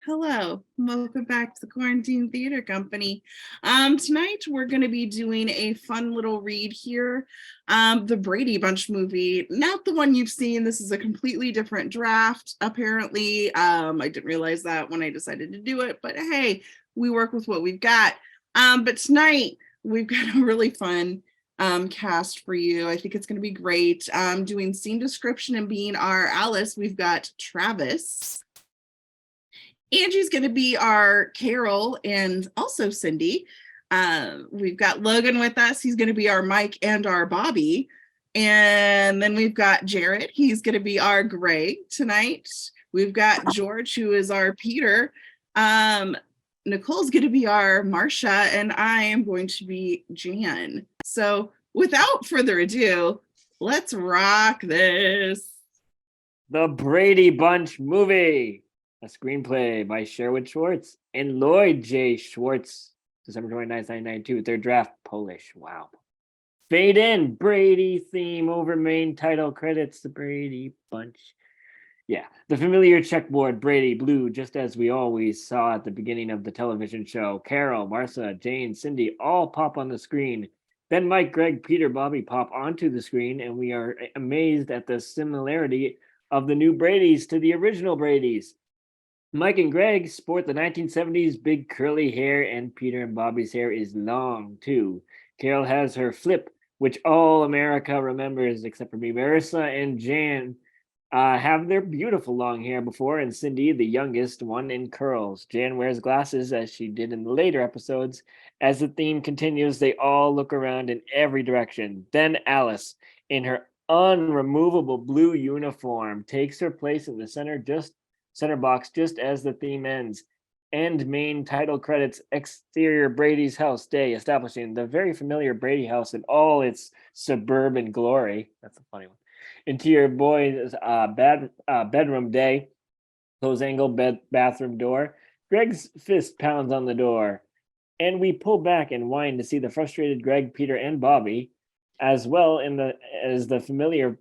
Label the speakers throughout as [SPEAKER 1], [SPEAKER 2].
[SPEAKER 1] Hello, welcome back to the Quarantine Theater Company. Tonight we're going to be doing a fun little read here. The Brady Bunch movie, not the one you've seen. This is a completely different draft, apparently. I didn't realize that when I decided to do it, but hey, we work with what we've got. But tonight we've got a really fun cast for you. I think it's going to be great. Doing scene description and being our Alice, we've got Travis. Angie's going to be our Carol and also Cindy. We've got Logan with us. He's going to be our Mike and our Bobby. And then we've got Jared. He's going to be our Greg tonight. We've got George, who is our Peter. Nicole's going to be our Marcia, and I am going to be Jan. So without further ado, let's rock this.
[SPEAKER 2] The Brady Bunch movie. A screenplay by Sherwood Schwartz and Lloyd J. Schwartz, December 29th, 1992. Third draft, Polish. Wow. Fade in, Brady theme over main title credits, The Brady Bunch. Yeah, the familiar checkboard, Brady, blue, just as we always saw at the beginning of the television show. Carol, Marcia, Jane, Cindy all pop on the screen. Then Mike, Greg, Peter, Bobby pop onto the screen, and we are amazed at the similarity of the new Bradys to the original Bradys. Mike and Greg sport the 1970s big curly hair, and Peter and Bobby's hair is long, too. Carol has her flip, which all America remembers except for me. Marissa and Jan have their beautiful long hair before, and Cindy, the youngest one, in curls. Jan wears glasses, as she did in the later episodes. As the theme continues, they all look around in every direction. Then Alice, in her unremovable blue uniform, takes her place in the center box just as the theme ends. End main title credits, exterior Brady's house day, establishing the very familiar Brady house in all its suburban glory. That's a funny one. Interior boys bedroom day, close angle bathroom door. Greg's fist pounds on the door, and we pull back and whine to see the frustrated Greg, Peter, and Bobby, as well as the familiar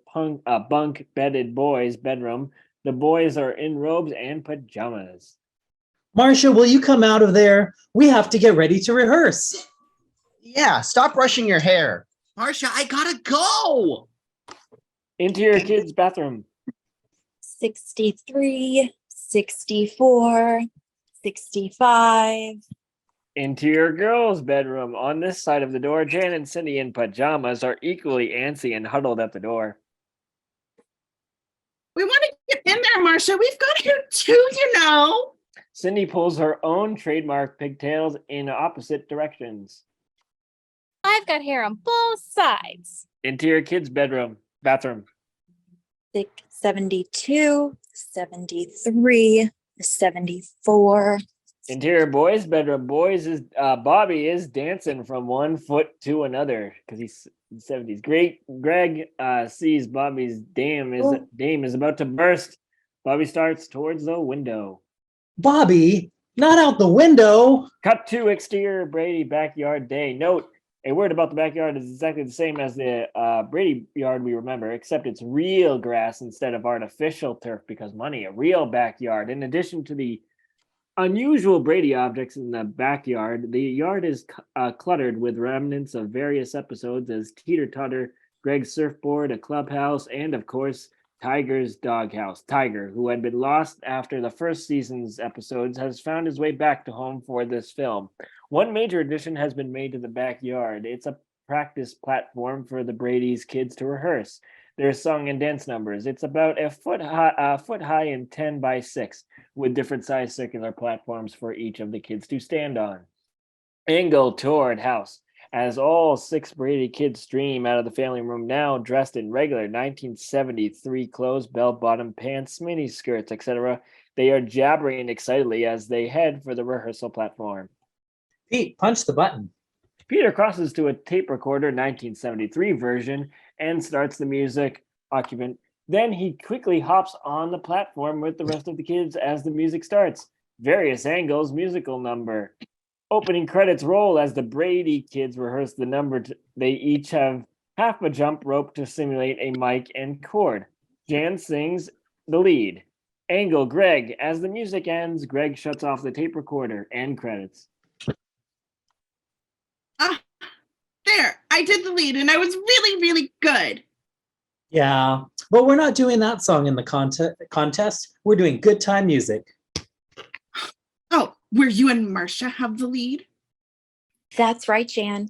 [SPEAKER 2] bunk bedded boys' bedroom. The boys are in robes and pajamas.
[SPEAKER 3] Marcia, will you come out of there? We have to get ready to rehearse.
[SPEAKER 4] Yeah, stop brushing your hair.
[SPEAKER 5] Marcia, I gotta go.
[SPEAKER 2] Interior kids' bathroom.
[SPEAKER 6] 63, 64, 65.
[SPEAKER 2] Interior girls' bedroom. On this side of the door, Jan and Cindy in pajamas are equally antsy and huddled at the door.
[SPEAKER 1] We want to get in there, Marcia. We've got hair too, you know.
[SPEAKER 2] Cindy pulls her own trademark pigtails in opposite directions.
[SPEAKER 7] I've got hair on both sides.
[SPEAKER 2] Interior kids' bathroom.
[SPEAKER 6] 72, 73, 74.
[SPEAKER 2] Interior boys' bedroom. Bobby is dancing from one foot to another because he's in the 70s. Greg sees Bobby's dame is about to burst. Bobby starts towards the window.
[SPEAKER 3] Bobby, not out the window.
[SPEAKER 2] Cut to exterior Brady backyard day. Note, a word about the backyard is exactly the same as the Brady yard we remember, except it's real grass instead of artificial turf because money, a real backyard. In addition to the unusual Brady objects in the backyard, the yard is cluttered with remnants of various episodes as teeter-totter, Greg's surfboard, a clubhouse, and of course, Tiger's doghouse. Tiger, who had been lost after the first season's episodes, has found his way back to home for this film. One major addition has been made to the backyard. It's a practice platform for the Brady's kids to rehearse their song and dance numbers. It's about a foot high and 10 by 6, with different size circular platforms for each of the kids to stand on. Angle toward house. As all 6 Brady kids stream out of the family room now, dressed in regular 1973 clothes, bell-bottom pants, mini skirts, etc., they are jabbering excitedly as they head for the rehearsal platform.
[SPEAKER 3] Pete, punch the button.
[SPEAKER 2] Peter crosses to a tape recorder, 1973 version, and starts the music. Occupant. Then he quickly hops on the platform with the rest of the kids as the music starts. Various angles, musical number. Opening credits roll as the Brady kids rehearse the number. They each have half a jump rope to simulate a mic and cord. Jan sings the lead. Angle, Greg. As the music ends, Greg shuts off the tape recorder. End credits.
[SPEAKER 1] Ah, there. I did the lead and I was really, really good.
[SPEAKER 3] Yeah, but we're not doing that song in the contest. We're doing good time music.
[SPEAKER 1] Oh, where you and Marcia have the lead?
[SPEAKER 6] That's right, Jan.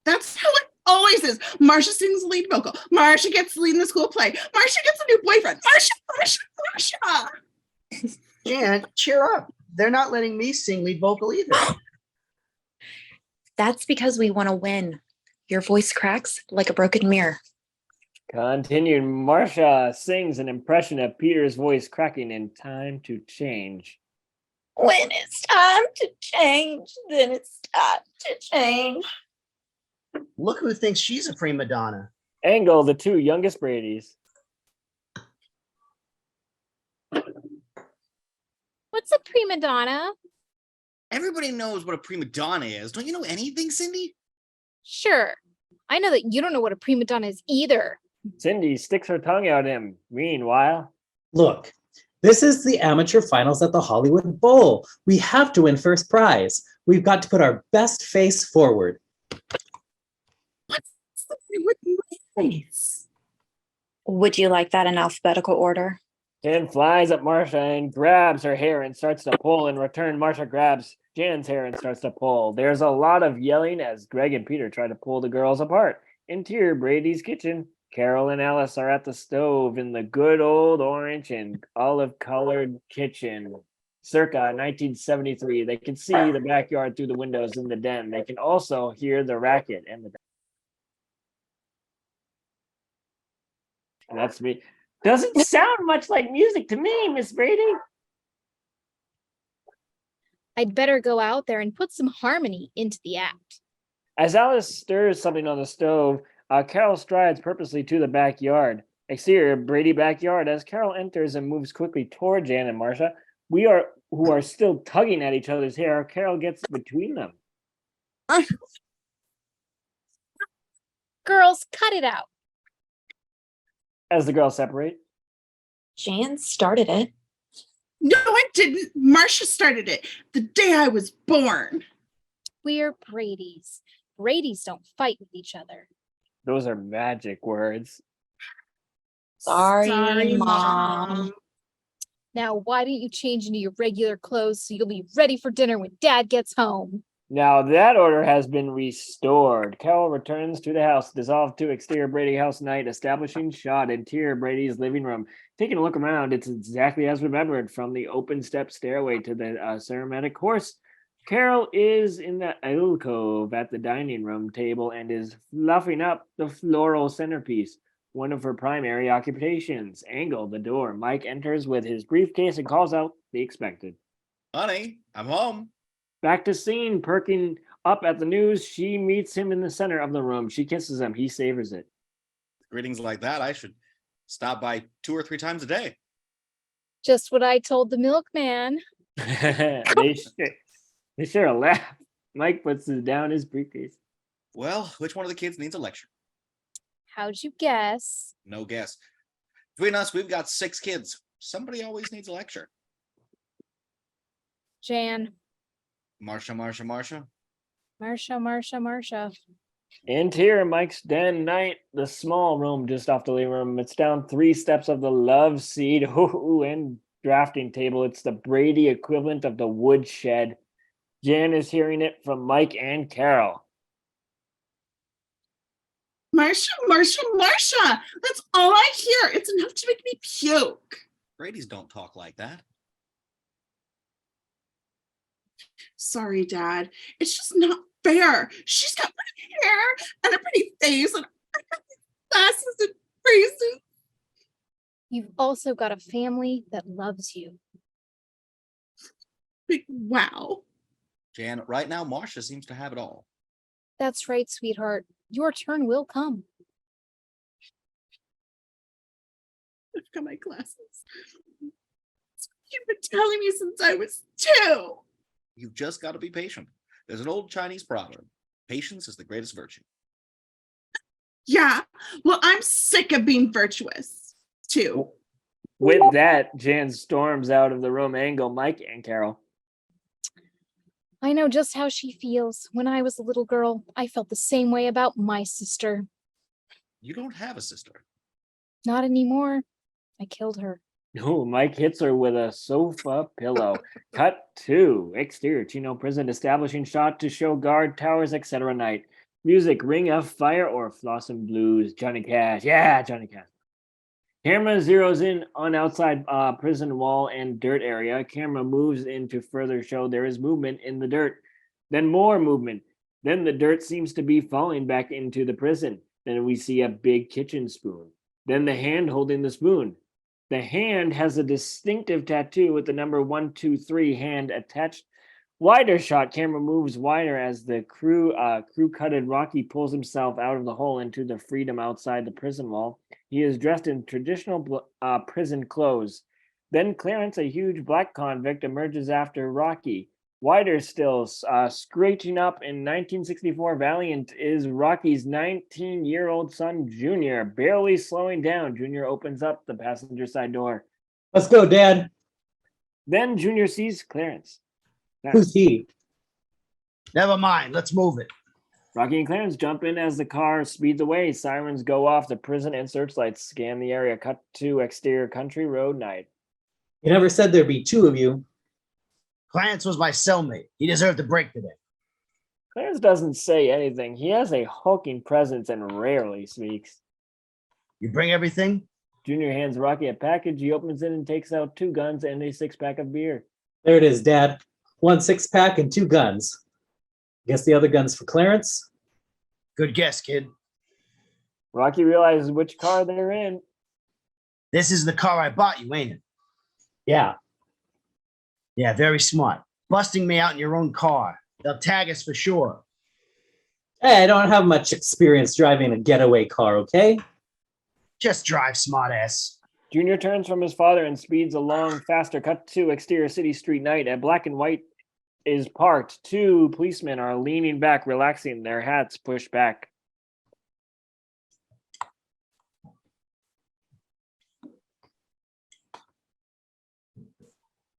[SPEAKER 1] That's how it always is. Marcia sings the lead vocal. Marcia gets the lead in the school play. Marcia gets a new boyfriend. Marcia.
[SPEAKER 4] Jan, cheer up. They're not letting me sing lead vocal either.
[SPEAKER 6] That's because we want to win. Your voice cracks like a broken mirror.
[SPEAKER 2] Continued. Marcia sings an impression of Peter's voice cracking in Time to Change.
[SPEAKER 6] When it's time to change, then it's time to change.
[SPEAKER 4] Look who thinks she's a prima donna.
[SPEAKER 2] Angle, the two youngest Bradys.
[SPEAKER 7] What's a prima donna?
[SPEAKER 5] Everybody knows what a prima donna is. Don't you know anything, Cindy?
[SPEAKER 7] Sure. I know that you don't know what a prima donna is either.
[SPEAKER 2] Cindy sticks her tongue out at him. Meanwhile,
[SPEAKER 3] Look, this is the amateur finals at the Hollywood Bowl. We have to win first prize. We've got to put our best face forward.
[SPEAKER 1] What's the thing with my face?
[SPEAKER 6] Would you like that in alphabetical order?
[SPEAKER 2] Jan flies at Marcia and grabs her hair and starts to pull. In return, Marcia grabs Jan's hair and starts to pull. There's a lot of yelling as Greg and Peter try to pull the girls apart. Interior Brady's kitchen. Carol and Alice are at the stove in the good old orange and olive-colored kitchen. Circa 1973, they can see the backyard through the windows in the den. They can also hear the racket and the... That's me. Doesn't sound much like music to me, Miss Brady.
[SPEAKER 7] I'd better go out there and put some harmony into the act.
[SPEAKER 2] As Alice stirs something on the stove, Carol strides purposely to the backyard. Exterior, Brady backyard. As Carol enters and moves quickly toward Jan and Marcia, who are still tugging at each other's hair, Carol gets between them.
[SPEAKER 7] Girls, cut it out.
[SPEAKER 2] As the girls separate,
[SPEAKER 6] Jan started it.
[SPEAKER 1] No, I didn't. Marcia started it the day I was born.
[SPEAKER 7] We're Brady's. Brady's don't fight with each other.
[SPEAKER 2] those are magic words.
[SPEAKER 6] Sorry, Mom.
[SPEAKER 7] Now, why don't you change into your regular clothes so you'll be ready for dinner when Dad gets home?
[SPEAKER 2] Now that order has been restored. Carol returns to the house, dissolved to exterior Brady house night, establishing shot interior Brady's living room. Taking a look around, it's exactly as remembered from the open step stairway to the ceramic horse. Carol is in the alcove at the dining room table and is fluffing up the floral centerpiece, one of her primary occupations. Angle the door. Mike enters with his briefcase and calls out the expected.
[SPEAKER 5] Honey, I'm home.
[SPEAKER 2] Back to scene, perking up at the news. She meets him in the center of the room. She kisses him. He savors it.
[SPEAKER 5] Greetings like that, I should stop by 2 or 3 times a day.
[SPEAKER 7] Just what I told the milkman.
[SPEAKER 2] They share a laugh. Mike puts down his briefcase.
[SPEAKER 5] Well, which one of the kids needs a lecture?
[SPEAKER 7] How'd you guess?
[SPEAKER 5] No guess. Between us, we've got 6 kids. Somebody always needs a lecture.
[SPEAKER 7] Jan.
[SPEAKER 5] Marcia.
[SPEAKER 7] Marsha.
[SPEAKER 2] Interior Mike's den night, the small room just off the living room. It's down 3 steps of the love seat and drafting table. It's the Brady equivalent of the woodshed. Jan is hearing it from Mike and Carol.
[SPEAKER 1] Marcia. That's all I hear. It's enough to make me puke.
[SPEAKER 5] Brady's don't talk like that.
[SPEAKER 1] Sorry, Dad. It's just not fair. She's got pretty hair and a pretty face, and I got glasses and braces.
[SPEAKER 7] You've also got a family that loves you.
[SPEAKER 1] Like, wow.
[SPEAKER 5] Jan, right now, Marcia seems to have it all.
[SPEAKER 7] That's right, sweetheart. Your turn will come.
[SPEAKER 1] I've got my glasses. You've been telling me since I was 2.
[SPEAKER 5] You've just got to be patient. There's an old Chinese proverb. Patience is the greatest virtue.
[SPEAKER 1] Yeah, well, I'm sick of being virtuous, too.
[SPEAKER 2] With that, Jan storms out of the room. Angle, Mike, and Carol.
[SPEAKER 7] I know just how she feels. When I was a little girl, I felt the same way about my sister.
[SPEAKER 5] You don't have a sister.
[SPEAKER 7] Not anymore. I killed her.
[SPEAKER 2] Oh, Mike hits her with a sofa pillow. Cut 2. Exterior Chino prison establishing shot to show guard towers, etc. night. Music, Ring of Fire or Flossin' Blues. Johnny Cash. Yeah, Johnny Cash. Camera zeroes in on outside prison wall and dirt area. Camera moves in to further show there is movement in the dirt. Then more movement. Then the dirt seems to be falling back into the prison. Then we see a big kitchen spoon. Then the hand holding the spoon. The hand has a distinctive tattoo with the number 123 hand attached. Wider shot, camera moves wider as the crew-cutted Rocky pulls himself out of the hole into the freedom outside the prison wall. He is dressed in traditional prison clothes. Then Clarence, a huge black convict, emerges after Rocky. Wider still, scratching up in 1964 Valiant is Rocky's 19-year-old son, Junior. Barely slowing down, Junior opens up the passenger side door.
[SPEAKER 3] Let's go, Dad.
[SPEAKER 2] Then Junior sees Clarence.
[SPEAKER 3] Who's he?
[SPEAKER 4] Never mind. Let's move it.
[SPEAKER 2] Rocky and Clarence jump in as the car speeds away. Sirens go off. The prison and searchlights scan the area. Cut to exterior country road night.
[SPEAKER 3] You never said there'd be two of you.
[SPEAKER 4] Clarence was my cellmate. He deserved a break today.
[SPEAKER 2] Clarence doesn't say anything. He has a hulking presence and rarely speaks.
[SPEAKER 4] You bring everything?
[SPEAKER 2] Junior hands Rocky a package. He opens it and takes out 2 guns and a 6-pack of beer.
[SPEAKER 3] There it is, Dad. 1 6-pack and 2 guns. Guess the other gun's for Clarence?
[SPEAKER 4] Good guess, kid.
[SPEAKER 2] Rocky realizes which car they're in.
[SPEAKER 4] This is the car I bought you, ain't it?
[SPEAKER 3] Yeah.
[SPEAKER 4] Yeah, very smart. Busting me out in your own car. They'll tag us for sure.
[SPEAKER 3] Hey, I don't have much experience driving a getaway car, okay?
[SPEAKER 4] Just drive, smartass.
[SPEAKER 2] Junior turns from his father and speeds along faster. Cut to exterior city street night. A black and white is parked. 2 policemen are leaning back, relaxing, their hats pushed back.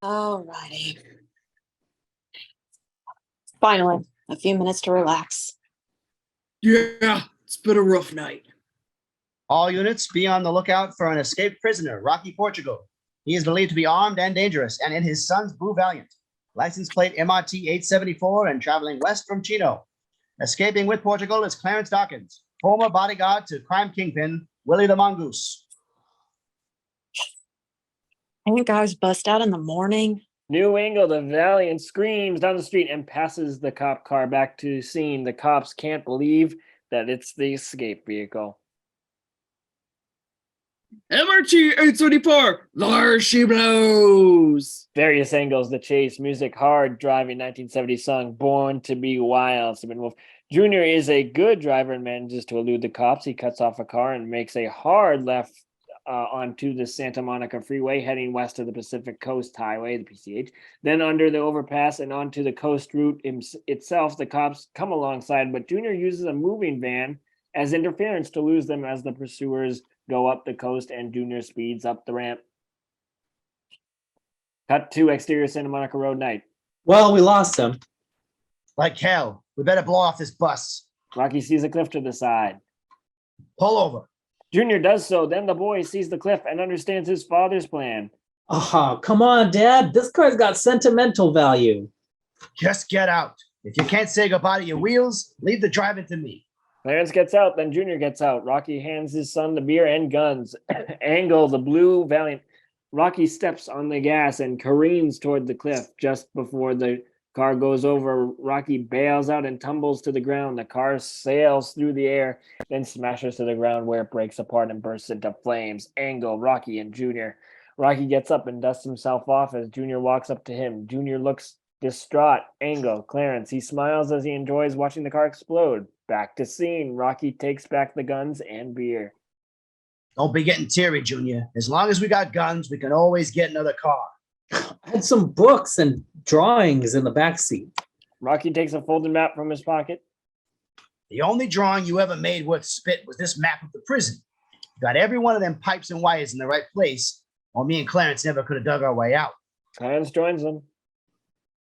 [SPEAKER 6] All righty. Finally, a few minutes to relax.
[SPEAKER 1] Yeah, it's been a rough night.
[SPEAKER 4] All units, be on the lookout for an escaped prisoner, Rocky Portugal. He is believed to be armed and dangerous, and in his son's Blue Valiant. License plate MRT 874 and traveling west from Chino. Escaping with Portugal is Clarence Dawkins, former bodyguard to crime kingpin Willie the Mongoose.
[SPEAKER 6] I think guys bust out in the morning.
[SPEAKER 2] New angle, the Valiant screams down the street and passes the cop car back to scene. The cops can't believe that it's the escape vehicle.
[SPEAKER 1] MRT 874, there she blows.
[SPEAKER 2] Various angles, the chase, music, hard driving, 1970 song, Born to be Wild, Stephen Wolf. Junior is a good driver and manages to elude the cops. He cuts off a car and makes a hard left onto the Santa Monica Freeway, heading west to the Pacific Coast Highway, the PCH. Then under the overpass and onto the coast route itself, the cops come alongside, but Junior uses a moving van as interference to lose them as the pursuers go up the coast and Junior speeds up the ramp. Cut to exterior Santa Monica Road night.
[SPEAKER 3] Well, we lost him.
[SPEAKER 4] Like hell. We better blow off this bus.
[SPEAKER 2] Rocky sees a cliff to the side.
[SPEAKER 4] Pull over.
[SPEAKER 2] Junior does so. Then the boy sees the cliff and understands his father's plan.
[SPEAKER 3] Oh, come on, Dad. This car's got sentimental value.
[SPEAKER 4] Just get out. If you can't say goodbye to your wheels, leave the driving to me.
[SPEAKER 2] Clarence gets out, then Junior gets out. Rocky hands his son the beer and guns. Angle, the Blue Valiant. Rocky steps on the gas and careens toward the cliff. Just before the car goes over, Rocky bails out and tumbles to the ground. The car sails through the air, then smashes to the ground where it breaks apart and bursts into flames. Angle, Rocky, and Junior. Rocky gets up and dusts himself off as Junior walks up to him. Junior looks distraught. Angle, Clarence. He smiles as he enjoys watching the car explode. Back to scene. Rocky takes back the guns and beer.
[SPEAKER 4] Don't be getting teary, Junior. As long as we got guns, we can always get another car.
[SPEAKER 3] I had some books and drawings in the backseat.
[SPEAKER 2] Rocky takes a folded map from his pocket.
[SPEAKER 4] The only drawing you ever made worth spit was this map of the prison. Got every one of them pipes and wires in the right place, or me and Clarence never could have dug our way out.
[SPEAKER 2] Clarence joins them.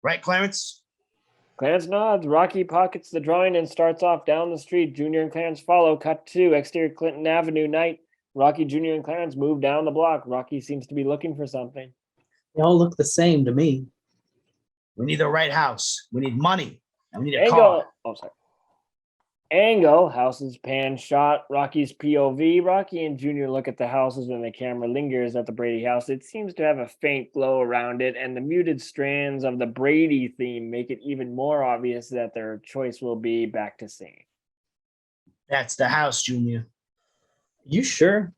[SPEAKER 4] Right, Clarence?
[SPEAKER 2] Clarence nods. Rocky pockets the drawing and starts off down the street. Junior and Clarence follow. Cut to exterior Clinton Avenue night. Rocky Jr. and Clarence move down the block. Rocky seems to be looking for something.
[SPEAKER 3] They all look the same to me.
[SPEAKER 4] We need the right house. We need money. And we need a
[SPEAKER 2] Angle.
[SPEAKER 4] car.
[SPEAKER 2] Oh, sorry. Angle. Houses pan shot. Rocky's POV. Rocky and Junior look at the houses when the camera lingers at the Brady house. It seems to have a faint glow around it, and the muted strands of the Brady theme make it even more obvious that their choice will be back to scene.
[SPEAKER 4] That's the house, Junior.
[SPEAKER 3] You sure?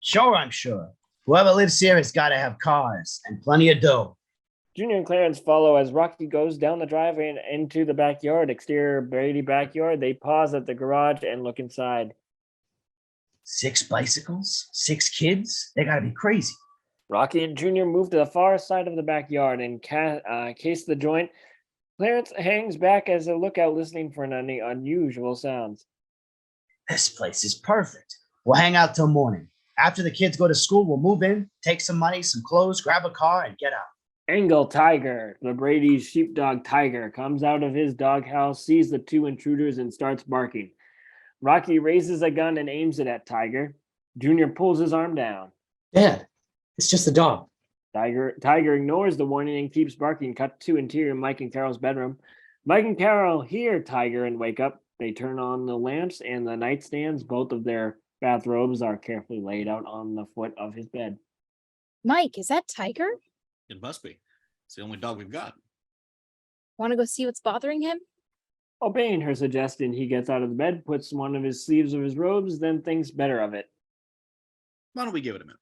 [SPEAKER 4] Sure, I'm sure. Whoever lives here has got to have cars and plenty of dough.
[SPEAKER 2] Junior and Clarence follow as Rocky goes down the driveway and into the backyard. Exterior Brady backyard. They pause at the garage and look inside.
[SPEAKER 4] 6 bicycles? 6 kids? They got to be crazy.
[SPEAKER 2] Rocky and Junior move to the far side of the backyard and case the joint. Clarence hangs back as a lookout, listening for any unusual sounds.
[SPEAKER 4] This place is perfect. We'll hang out till morning. After the kids go to school, we'll move in, take some money, some clothes, grab a car, and get out.
[SPEAKER 2] Angle Tiger, the Brady's sheepdog Tiger, comes out of his doghouse, sees the 2 intruders, and starts barking. Rocky raises a gun and aims it at Tiger. Junior pulls his arm down.
[SPEAKER 3] Dad, it's just a dog.
[SPEAKER 2] Tiger ignores the warning and keeps barking. Cut to interior Mike and Carol's bedroom. Mike and Carol hear Tiger and wake up. They turn on the lamps and the nightstands. Both of their bathrobes are carefully laid out on the foot of his bed.
[SPEAKER 7] Mike, is that Tiger?
[SPEAKER 5] It must be. It's the only dog we've got.
[SPEAKER 7] Want to go see what's bothering him?
[SPEAKER 2] Obeying her suggestion, he gets out of the bed, puts one of his sleeves of his robes, then thinks better of it.
[SPEAKER 5] Why don't we give it a minute?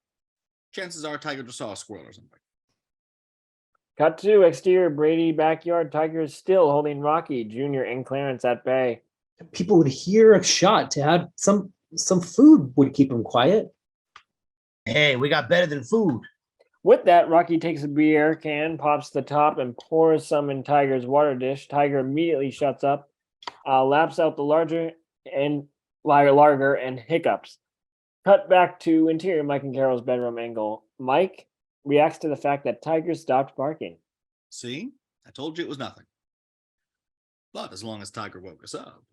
[SPEAKER 5] Chances are Tiger just saw a squirrel or something.
[SPEAKER 2] Cut to exterior Brady backyard. Tiger is still holding Rocky, Junior, and Clarence at bay.
[SPEAKER 3] People would hear a shot to have some food would keep him quiet.
[SPEAKER 4] Hey, we got better than food.
[SPEAKER 2] With that, Rocky takes a beer can, pops the top, and pours some in Tiger's water dish. Tiger immediately shuts up, laps out the lager and hiccups. Cut back to interior Mike and Carol's bedroom angle. Mike reacts to the fact that Tiger stopped barking.
[SPEAKER 5] See? I told you it was nothing. But as long as Tiger woke us up.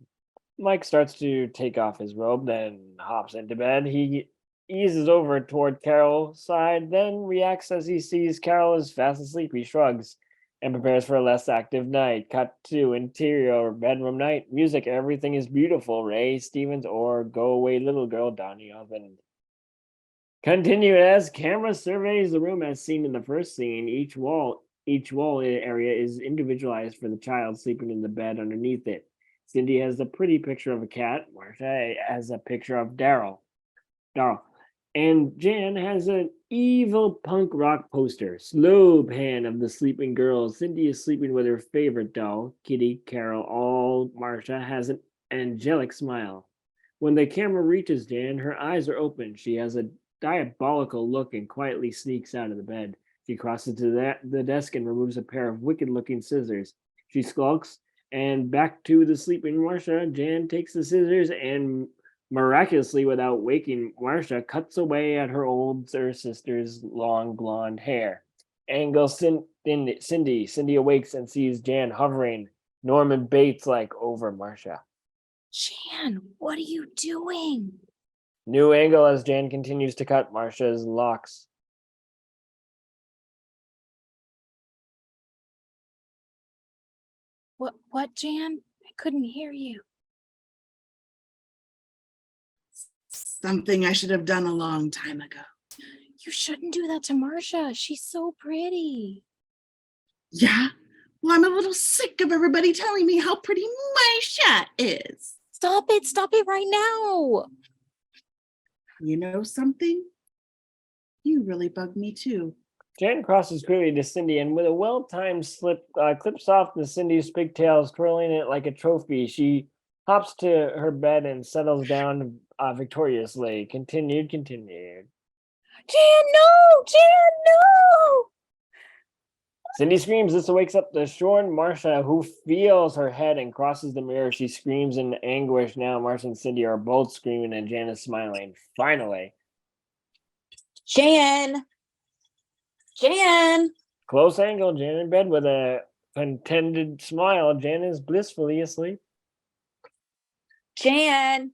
[SPEAKER 2] Mike starts to take off his robe, then hops into bed. He eases over toward Carol's side, then reacts as he sees Carol is fast asleep. He shrugs and prepares for a less active night. Cut to interior bedroom night. Music, everything is beautiful. Ray Stevens or Go Away Little Girl, Donny Osmond. Continue as camera surveys the room as seen in the first scene. Each wall area is individualized for the child sleeping in the bed underneath it. Cindy has a pretty picture of a cat. Marcia has a picture of Daryl. And Jan has an evil punk rock poster. Slow pan of the sleeping girls. Cindy is sleeping with her favorite doll, Kitty, Carol, all. Marcia has an angelic smile. When the camera reaches Jan, her eyes are open. She has a diabolical look and quietly sneaks out of the bed. She crosses to the desk and removes a pair of wicked-looking scissors. She skulks, and back to the sleeping Marcia. Jan takes the scissors and miraculously, without waking Marcia, cuts away at her older sister's long blonde hair. Angle Cindy. Cindy awakes and sees Jan hovering Norman Bates-like over Marcia.
[SPEAKER 7] Jan, what are you doing?
[SPEAKER 2] New angle as Jan continues to cut Marcia's locks.
[SPEAKER 7] What, Jan? I couldn't hear you.
[SPEAKER 1] Something I should have done a long time ago.
[SPEAKER 7] You shouldn't do that to Marcia. She's so pretty.
[SPEAKER 1] Yeah? Well, I'm a little sick of everybody telling me how pretty my Marcia is.
[SPEAKER 7] Stop it right now.
[SPEAKER 1] You know something? You really bug me too.
[SPEAKER 2] Jan crosses quickly to Cindy and with a well-timed slip, clips off the Cindy's pigtails, twirling it like a trophy. She hops to her bed and settles down victoriously. Continued.
[SPEAKER 7] Jan, no! Jan, no!
[SPEAKER 2] Cindy screams. This wakes up the shorn Marcia, who feels her head and crosses the mirror. She screams in anguish. Now Marcia and Cindy are both screaming and Jan is smiling. Finally.
[SPEAKER 6] Jan, Jan,
[SPEAKER 2] Close angle, Jan in bed with a contented smile. Jan is blissfully asleep.
[SPEAKER 6] Jan,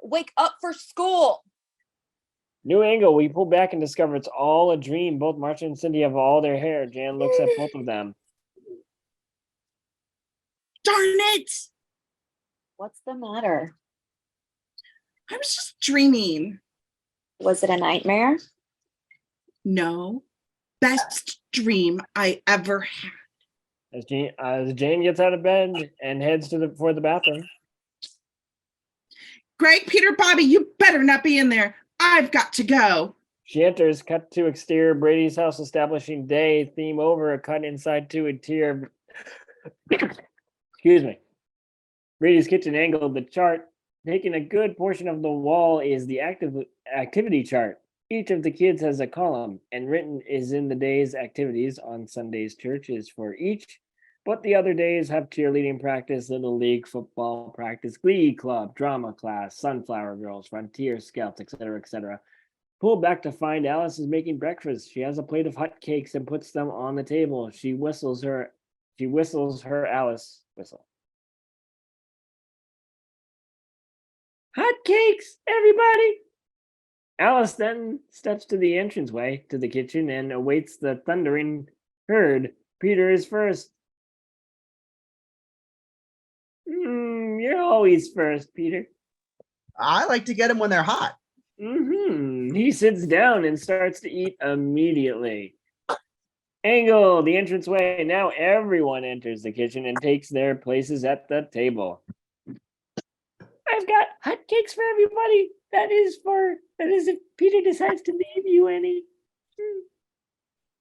[SPEAKER 6] wake up for school.
[SPEAKER 2] New angle, we pull back and discover it's all a dream. Both Marcia and Cindy have all their hair. Jan looks at both of them.
[SPEAKER 1] Darn it!
[SPEAKER 6] What's the matter?
[SPEAKER 1] I was just dreaming.
[SPEAKER 6] Was it a nightmare?
[SPEAKER 1] No. Best dream I ever had.
[SPEAKER 2] As Jane gets out of bed and heads for the bathroom.
[SPEAKER 1] Greg, Peter, Bobby, you better not be in there. I've got to go.
[SPEAKER 2] She enters, cut to exterior Brady's house, establishing day, theme over, a cut inside to a tier. Excuse me. Brady's kitchen angle, the chart. Taking a good portion of the wall is the activity chart. Each of the kids has a column, and written is in the day's activities. On Sundays, church is for each, but the other days have cheerleading practice, little league football practice, glee club, drama class, sunflower girls, frontier scouts, etc., etc. Pull back to find Alice is making breakfast. She has a plate of hot cakes and puts them on the table. She whistles her Alice whistle. Hot cakes, everybody! Alice then steps to the entranceway to the kitchen and awaits the thundering herd. Peter is first. You're always first, Peter.
[SPEAKER 4] I like to get them when they're hot.
[SPEAKER 2] He sits down and starts to eat immediately. Angle, the entranceway. Now everyone enters the kitchen and takes their places at the table. I've got hot cakes for everybody. That is if Peter decides to leave you any.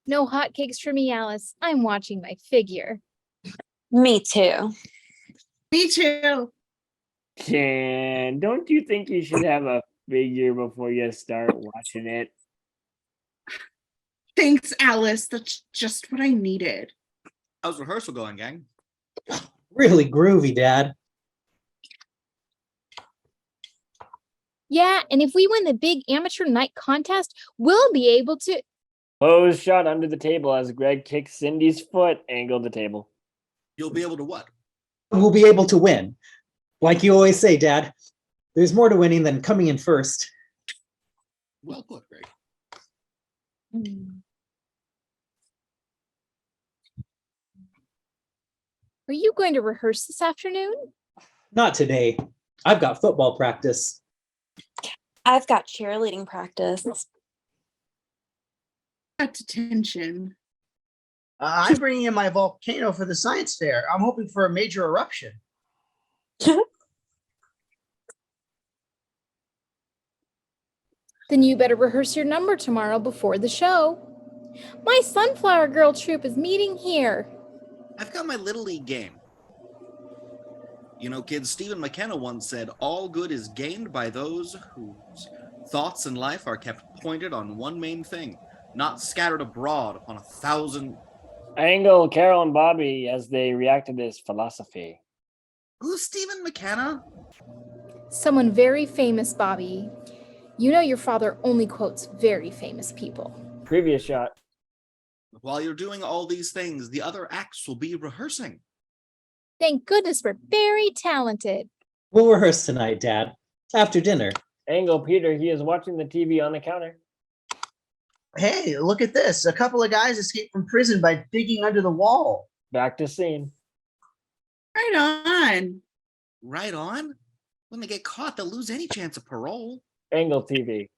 [SPEAKER 7] No hotcakes for me, Alice. I'm watching my figure.
[SPEAKER 6] Me too.
[SPEAKER 1] Me too.
[SPEAKER 2] Jan, don't you think you should have a figure before you start watching it?
[SPEAKER 1] Thanks, Alice. That's just what I needed.
[SPEAKER 5] How's rehearsal going, gang?
[SPEAKER 3] Really groovy, Dad.
[SPEAKER 7] Yeah, and if we win the big amateur night contest, we'll be able to.
[SPEAKER 2] Close shot under the table as Greg kicks Cindy's foot, angled the table.
[SPEAKER 5] You'll be able to what?
[SPEAKER 3] We'll be able to win. Like you always say, Dad, there's more to winning than coming in first.
[SPEAKER 5] Well put, Greg.
[SPEAKER 7] Are you going to rehearse this afternoon?
[SPEAKER 3] Not today. I've got football practice.
[SPEAKER 6] I've got cheerleading practice.
[SPEAKER 1] Got detention.
[SPEAKER 4] I'm bringing in my volcano for the science fair. I'm hoping for a major eruption.
[SPEAKER 7] Then you better rehearse your number tomorrow before the show. My Sunflower Girl troupe is meeting here.
[SPEAKER 5] I've got my Little League game. You know, kids, Stephen McKenna once said, all good is gained by those whose thoughts in life are kept pointed on one main thing, not scattered abroad upon 1,000.
[SPEAKER 2] Angle, Carol, and Bobby as they react to this philosophy.
[SPEAKER 5] Who's Stephen McKenna?
[SPEAKER 7] Someone very famous, Bobby. You know your father only quotes very famous people.
[SPEAKER 2] Previous shot.
[SPEAKER 5] While you're doing all these things, the other acts will be rehearsing.
[SPEAKER 7] Thank goodness we're very talented.
[SPEAKER 3] We'll rehearse tonight, Dad, after dinner.
[SPEAKER 2] Angle, Peter, he is watching the TV on the counter.
[SPEAKER 4] Hey, look at this. A couple of guys escaped from prison by digging under the wall.
[SPEAKER 2] Back to scene.
[SPEAKER 1] Right on.
[SPEAKER 5] Right on? When they get caught, they'll lose any chance of parole.
[SPEAKER 2] Angle TV.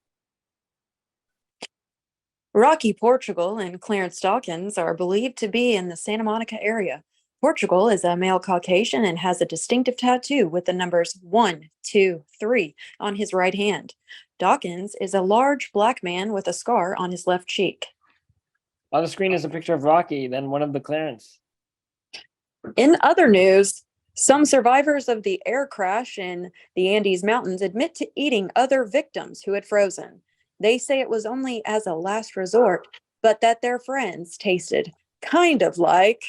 [SPEAKER 8] Rocky Portugal and Clarence Dawkins are believed to be in the Santa Monica area. Portugal is a male Caucasian and has a distinctive tattoo with the numbers 1, 2, 3 on his right hand. Dawkins is a large black man with a scar on his left cheek.
[SPEAKER 2] On the screen is a picture of Rocky, then one of the Clarence.
[SPEAKER 8] In other news, some survivors of the air crash in the Andes Mountains admit to eating other victims who had frozen. They say it was only as a last resort, but that their friends tasted kind of like.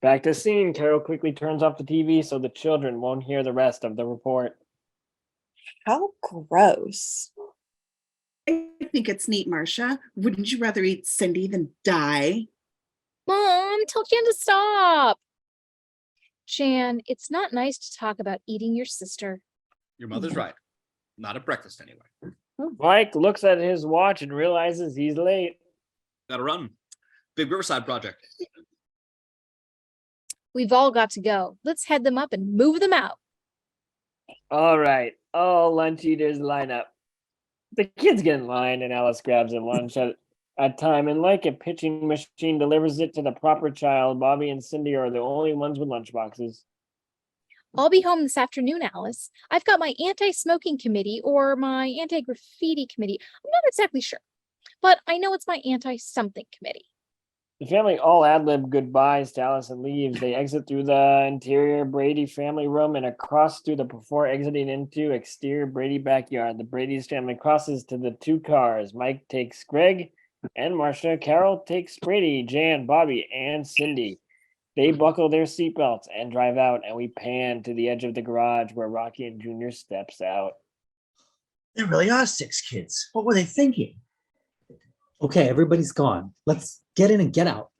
[SPEAKER 2] Back to scene. Carol quickly turns off the TV so the children won't hear the rest of the report.
[SPEAKER 8] How gross.
[SPEAKER 1] I think it's neat, Marcia. Wouldn't you rather eat Cindy than die?
[SPEAKER 7] Mom, tell Jan to stop. Jan, it's not nice to talk about eating your sister.
[SPEAKER 5] Your mother's right. Not at breakfast, anyway.
[SPEAKER 2] Mike looks at his watch and realizes he's late.
[SPEAKER 5] Gotta run. Big Riverside project.
[SPEAKER 7] We've all got to go. Let's head them up and move them out.
[SPEAKER 2] All right, all lunch eaters line up. The kids get in line, and Alice grabs a lunch at a time, and like a pitching machine, delivers it to the proper child. Bobby and Cindy are the only ones with lunch boxes.
[SPEAKER 7] I'll be home this afternoon, Alice. I've got my anti-smoking committee or my anti-graffiti committee. I'm not exactly sure, but I know it's my anti-something committee.
[SPEAKER 2] The family all ad-lib goodbyes to Alice and leaves. They exit through the interior Brady family room and across through the before exiting into exterior Brady backyard. The Brady's family crosses to the two cars. Mike takes Greg and Marcia. Carol takes Brady, Jan, Bobby, and Cindy. They buckle their seatbelts and drive out, and we pan to the edge of the garage where Rocky and Junior steps out.
[SPEAKER 4] There really are 6 kids. What were they thinking?
[SPEAKER 3] Okay, everybody's gone. Let's get in and get out.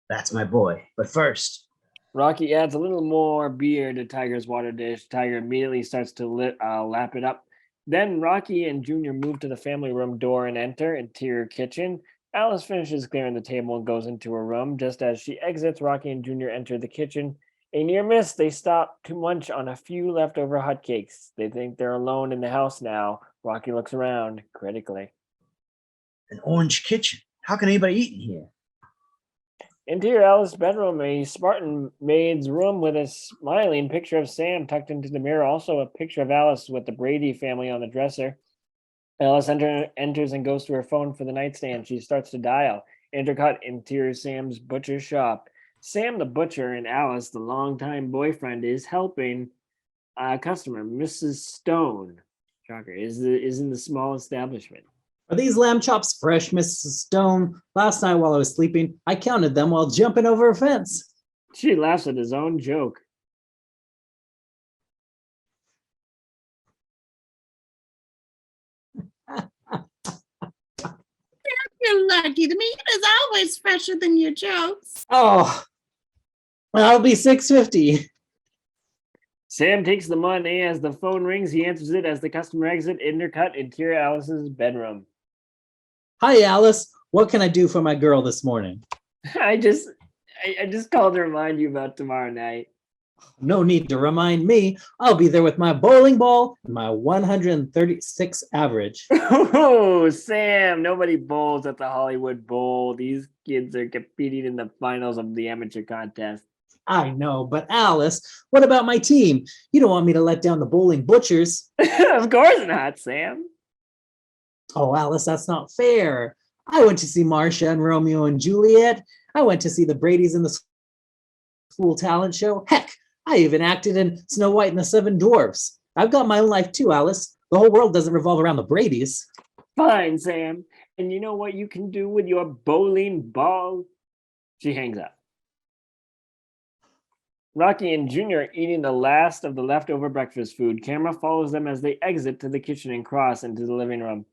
[SPEAKER 4] That's my boy. But first,
[SPEAKER 2] Rocky adds a little more beer to Tiger's water dish. Tiger immediately starts to lap it up. Then Rocky and Junior move to the family room door and enter interior kitchen. Alice finishes clearing the table and goes into her room. Just as she exits, Rocky and Junior enter the kitchen. A near miss, they stop to munch on a few leftover hotcakes. They think they're alone in the house now. Rocky looks around critically.
[SPEAKER 4] an orange kitchen. How can anybody eat in here?
[SPEAKER 2] Interior Alice's bedroom, a Spartan maid's room with a smiling picture of Sam tucked into the mirror. Also, a picture of Alice with the Brady family on the dresser. Alice enters and goes to her phone for the nightstand. She starts to dial. Intercut, interior Sam's butcher shop. Sam, the butcher, and Alice, the longtime boyfriend, is helping a customer, Mrs. Stone. Shocker, is in the small establishment.
[SPEAKER 3] Are these lamb chops fresh, Mrs. Stone? Last night while I was sleeping, I counted them while jumping over a fence.
[SPEAKER 2] She laughs at his own joke.
[SPEAKER 1] You're lucky. The meat is always fresher than your jokes.
[SPEAKER 3] Oh, I'll be $6.50.
[SPEAKER 2] Sam takes the money as the phone rings. He answers it as the customer exits. Intercut, interior Alice's bedroom.
[SPEAKER 3] Hi, Alice. What can I do for my girl this morning?
[SPEAKER 2] I just called to remind you about tomorrow night.
[SPEAKER 3] No need to remind me. I'll be there with my bowling ball and my 136 average.
[SPEAKER 2] Oh, Sam, nobody bowls at the Hollywood Bowl. These kids are competing in the finals of the amateur contest.
[SPEAKER 3] I know, but Alice, what about my team? You don't want me to let down the bowling butchers.
[SPEAKER 2] Of course not, Sam.
[SPEAKER 3] Oh, Alice, that's not fair. I went to see Marcia and Romeo and Juliet. I went to see the Bradys in the school talent show. Heck, I even acted in Snow White and the Seven Dwarfs. I've got my own life too, Alice. The whole world doesn't revolve around the Bradys.
[SPEAKER 2] Fine, Sam. And you know what you can do with your bowling ball? She hangs up. Rocky and Junior are eating the last of the leftover breakfast food. Camera follows them as they exit to the kitchen and cross into the living room.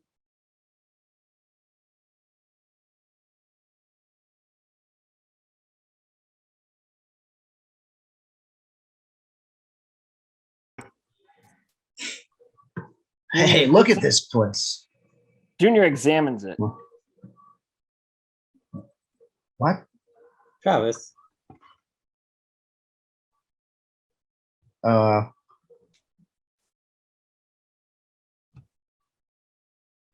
[SPEAKER 4] Hey, look at this place.
[SPEAKER 2] Junior examines it.
[SPEAKER 4] What?
[SPEAKER 3] Travis.
[SPEAKER 4] Oh,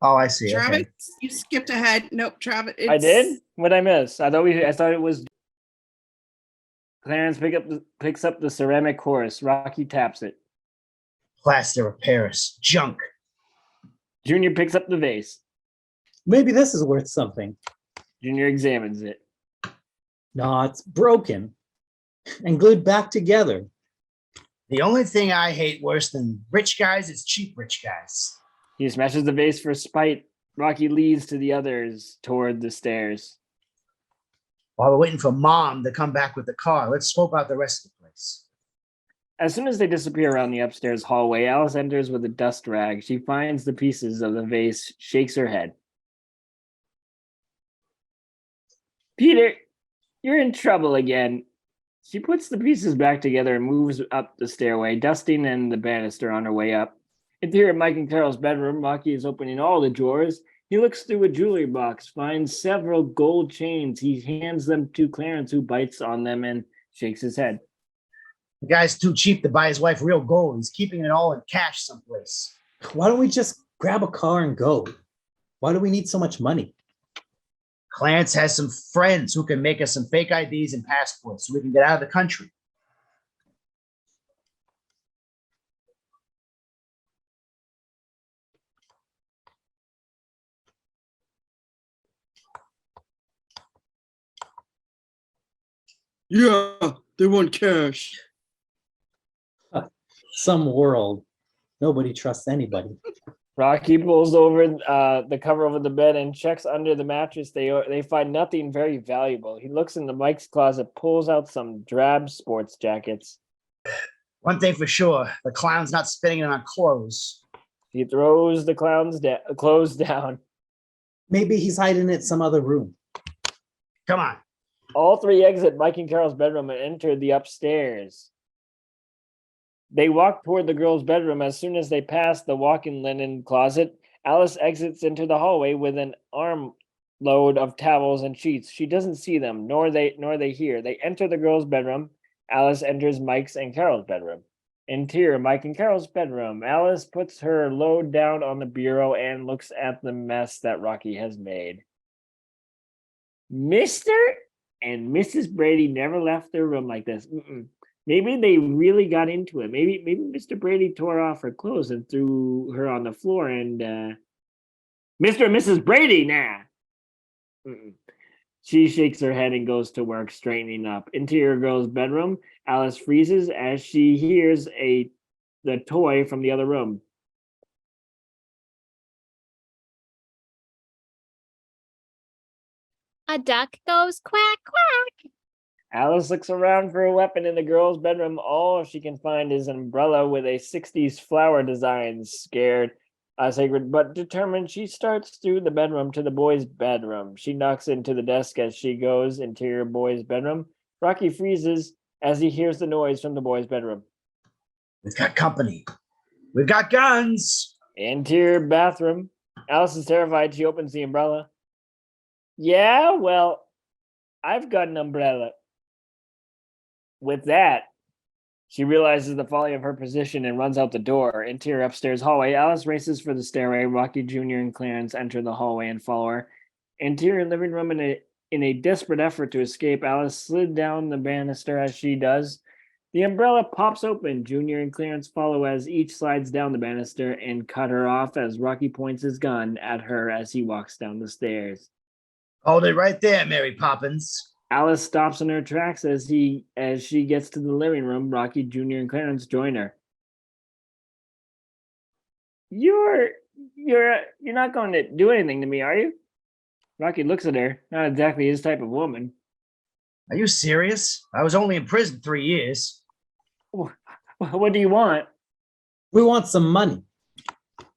[SPEAKER 4] I see.
[SPEAKER 1] Travis,
[SPEAKER 4] Okay.
[SPEAKER 1] you skipped ahead. Nope, Travis.
[SPEAKER 2] I did? What did I miss? I thought it was Clarence picks up the ceramic horse. Rocky taps it.
[SPEAKER 4] Plaster of Paris. Junk.
[SPEAKER 2] Junior picks up the vase.
[SPEAKER 3] Maybe this is worth something.
[SPEAKER 2] Junior examines it.
[SPEAKER 3] No, it's broken and glued back together.
[SPEAKER 4] The only thing I hate worse than rich guys is cheap rich guys.
[SPEAKER 2] He smashes the vase for spite. Rocky leads to the others toward the stairs.
[SPEAKER 4] While we're waiting for Mom to come back with the car, let's scope out the rest of the place.
[SPEAKER 2] As soon as they disappear around the upstairs hallway, Alice enters with a dust rag. She finds the pieces of the vase, shakes her head. Peter, you're in trouble again. She puts the pieces back together and moves up the stairway, dusting and the banister on her way up. Interior Mike and Carol's bedroom, Rocky is opening all the drawers. He looks through a jewelry box, finds several gold chains. He hands them to Clarence, who bites on them and shakes his head.
[SPEAKER 4] The guy's too cheap to buy his wife real gold. He's keeping it all in cash someplace.
[SPEAKER 3] Why don't we just grab a car and go? Why do we need so much money?
[SPEAKER 4] Clarence has some friends who can make us some fake IDs and passports so we can get out of the country.
[SPEAKER 1] Yeah, they want cash.
[SPEAKER 3] Some world. Nobody trusts anybody.
[SPEAKER 2] Rocky pulls over the cover over the bed and checks under the mattress. They find nothing very valuable. He looks in the Mike's closet, pulls out some drab sports jackets.
[SPEAKER 4] One thing for sure, the clown's not spending it on clothes.
[SPEAKER 2] He throws the clothes down.
[SPEAKER 3] Maybe he's hiding it some other room.
[SPEAKER 4] Come on.
[SPEAKER 2] All three exit Mike and Carol's bedroom and enter the upstairs. They walk toward the girl's bedroom. As soon as they pass the walk-in linen closet, Alice exits into the hallway with an armload of towels and sheets. She doesn't see them, nor they hear. They enter the girl's bedroom. Alice enters Mike's and Carol's bedroom. Interior, Mike and Carol's bedroom. Alice puts her load down on the bureau and looks at the mess that Rocky has made. Mr. and Mrs. Brady never left their room like this. Maybe they really got into it. Maybe Mr. Brady tore off her clothes and threw her on the floor and Mr. and Mrs. Brady, nah. She shakes her head and goes to work straightening up. Interior girl's bedroom. Alice freezes as she hears the toy from the other room.
[SPEAKER 7] A duck goes quack, quack.
[SPEAKER 2] Alice looks around for a weapon in the girl's bedroom. All she can find is an umbrella with a 60s flower design. Scared, sacred, but determined, she starts through the bedroom to the boy's bedroom. She knocks into the desk as she goes. Interior boy's bedroom. Rocky freezes as he hears the noise from the boy's bedroom.
[SPEAKER 4] We've got company. We've got guns.
[SPEAKER 2] Interior bathroom. Alice is terrified. She opens the umbrella. Yeah, well, I've got an umbrella. With that, she realizes the folly of her position and runs out the door. Interior upstairs hallway. Alice races for the stairway. Rocky Jr. and Clarence enter the hallway and follow her. Interior living room. In a desperate effort to escape, Alice slid down the banister as she does. The umbrella pops open. Junior and Clarence follow as each slides down the banister and cut her off as Rocky points his gun at her as he walks down the stairs.
[SPEAKER 4] Hold it right there, Mary Poppins.
[SPEAKER 2] Alice stops in her tracks as she gets to the living room. Rocky Jr. and Clarence join her. You're not going to do anything to me, are you? Rocky looks at her. Not exactly his type of woman.
[SPEAKER 4] Are you serious? I was only in prison 3 years.
[SPEAKER 2] What do you want?
[SPEAKER 3] We want some money.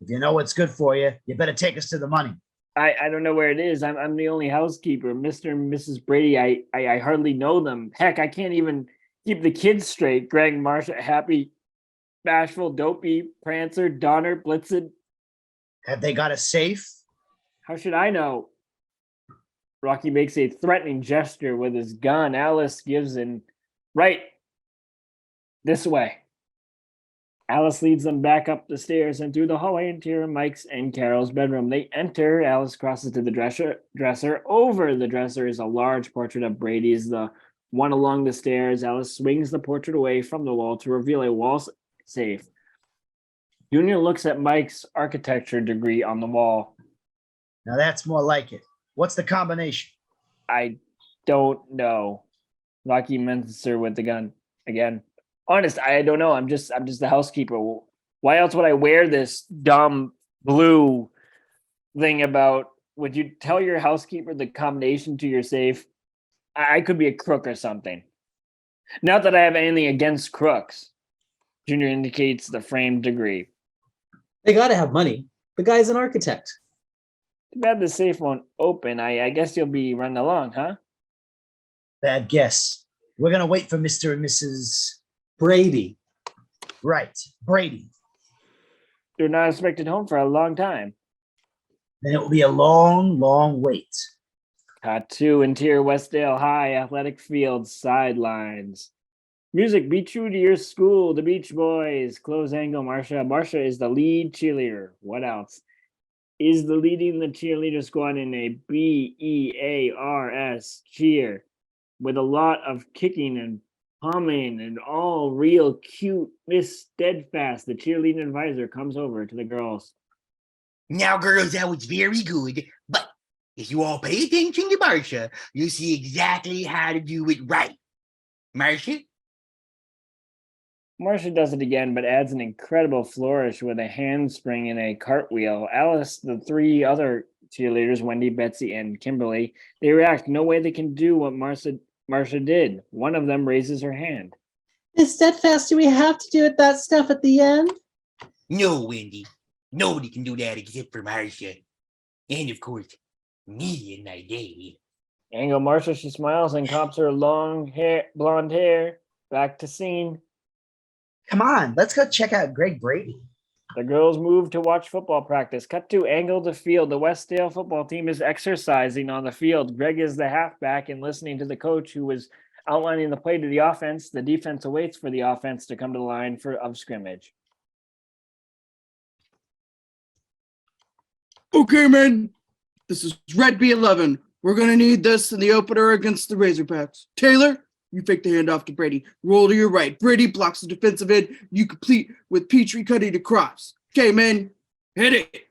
[SPEAKER 4] If you know what's good for you, you better take us to the money.
[SPEAKER 2] I don't know where it is. I'm the only housekeeper. Mr. and Mrs. Brady, I hardly know them. Heck, I can't even keep the kids straight. Greg, Marsha, Happy, Bashful, Dopey, Prancer, Donner, Blitzen.
[SPEAKER 4] Have they got a safe?
[SPEAKER 2] How should I know? Rocky makes a threatening gesture with his gun. Alice gives in. Right. This way. Alice leads them back up the stairs and through the hallway into Mike's and Carol's bedroom. They enter. Alice crosses to the dresser. Over the dresser is a large portrait of Brady's, the one along the stairs. Alice swings the portrait away from the wall to reveal a wall safe. Junior looks at Mike's architecture degree on the wall.
[SPEAKER 4] Now that's more like it. What's the combination?
[SPEAKER 2] I don't know. Rocky mentions her with the gun again. Honest, I don't know. I'm just the housekeeper. Why else would I wear this dumb blue thing about? Would you tell your housekeeper the combination to your safe? I could be a crook or something. Not that I have anything against crooks. Junior indicates the framed degree.
[SPEAKER 3] They gotta have money. The guy's an architect.
[SPEAKER 2] Too bad the safe won't open. I guess you'll be running along, huh?
[SPEAKER 4] Bad guess. We're gonna wait for Mr. and Mrs.
[SPEAKER 3] Brady.
[SPEAKER 4] Right, Brady.
[SPEAKER 2] You're not expected home for a long time.
[SPEAKER 4] Then it will be a long, long wait.
[SPEAKER 2] Cut to interior Westdale High athletic field sidelines. Music, be true to your school. The Beach Boys. Close angle, Marsha. Marsha is the lead cheerleader. What else? Is the leading the cheerleader squad in a BEARS cheer with a lot of kicking and humming and all real cute. Miss Steadfast, the cheerleading advisor, comes over to the girls.
[SPEAKER 9] Now, girls, that was very good, but if you all pay attention to Marcia, you'll see exactly how to do it right. Marcia?
[SPEAKER 2] Marcia does it again, but adds an incredible flourish with a handspring and a cartwheel. Alice, the three other cheerleaders, Wendy, Betsy, and Kimberly, they react. No way they can do what Marcia did. One of them raises her hand.
[SPEAKER 3] Miss Steadfast, do we have to do that stuff at the end?
[SPEAKER 9] No, Wendy. Nobody can do that except for Marcia. And of course, me and my day.
[SPEAKER 2] Angle Marcia, she smiles and cops her long hair, blonde hair. Back to scene.
[SPEAKER 4] Come on, let's go check out Greg Brady.
[SPEAKER 2] The girls move to watch football practice. Cut to angle the field. The Westdale football team is exercising on the field. Greg is the halfback and listening to the coach who was outlining the play to the offense. The defense awaits for the offense to come to the line of scrimmage.
[SPEAKER 1] Okay, man. This is Red B11. We're going to need this in the opener against the Razorbacks. Taylor, you fake the handoff to Brady. Roll to your right. Brady blocks the defensive end. You complete with Petrie cutting across. Okay, man. Hit it.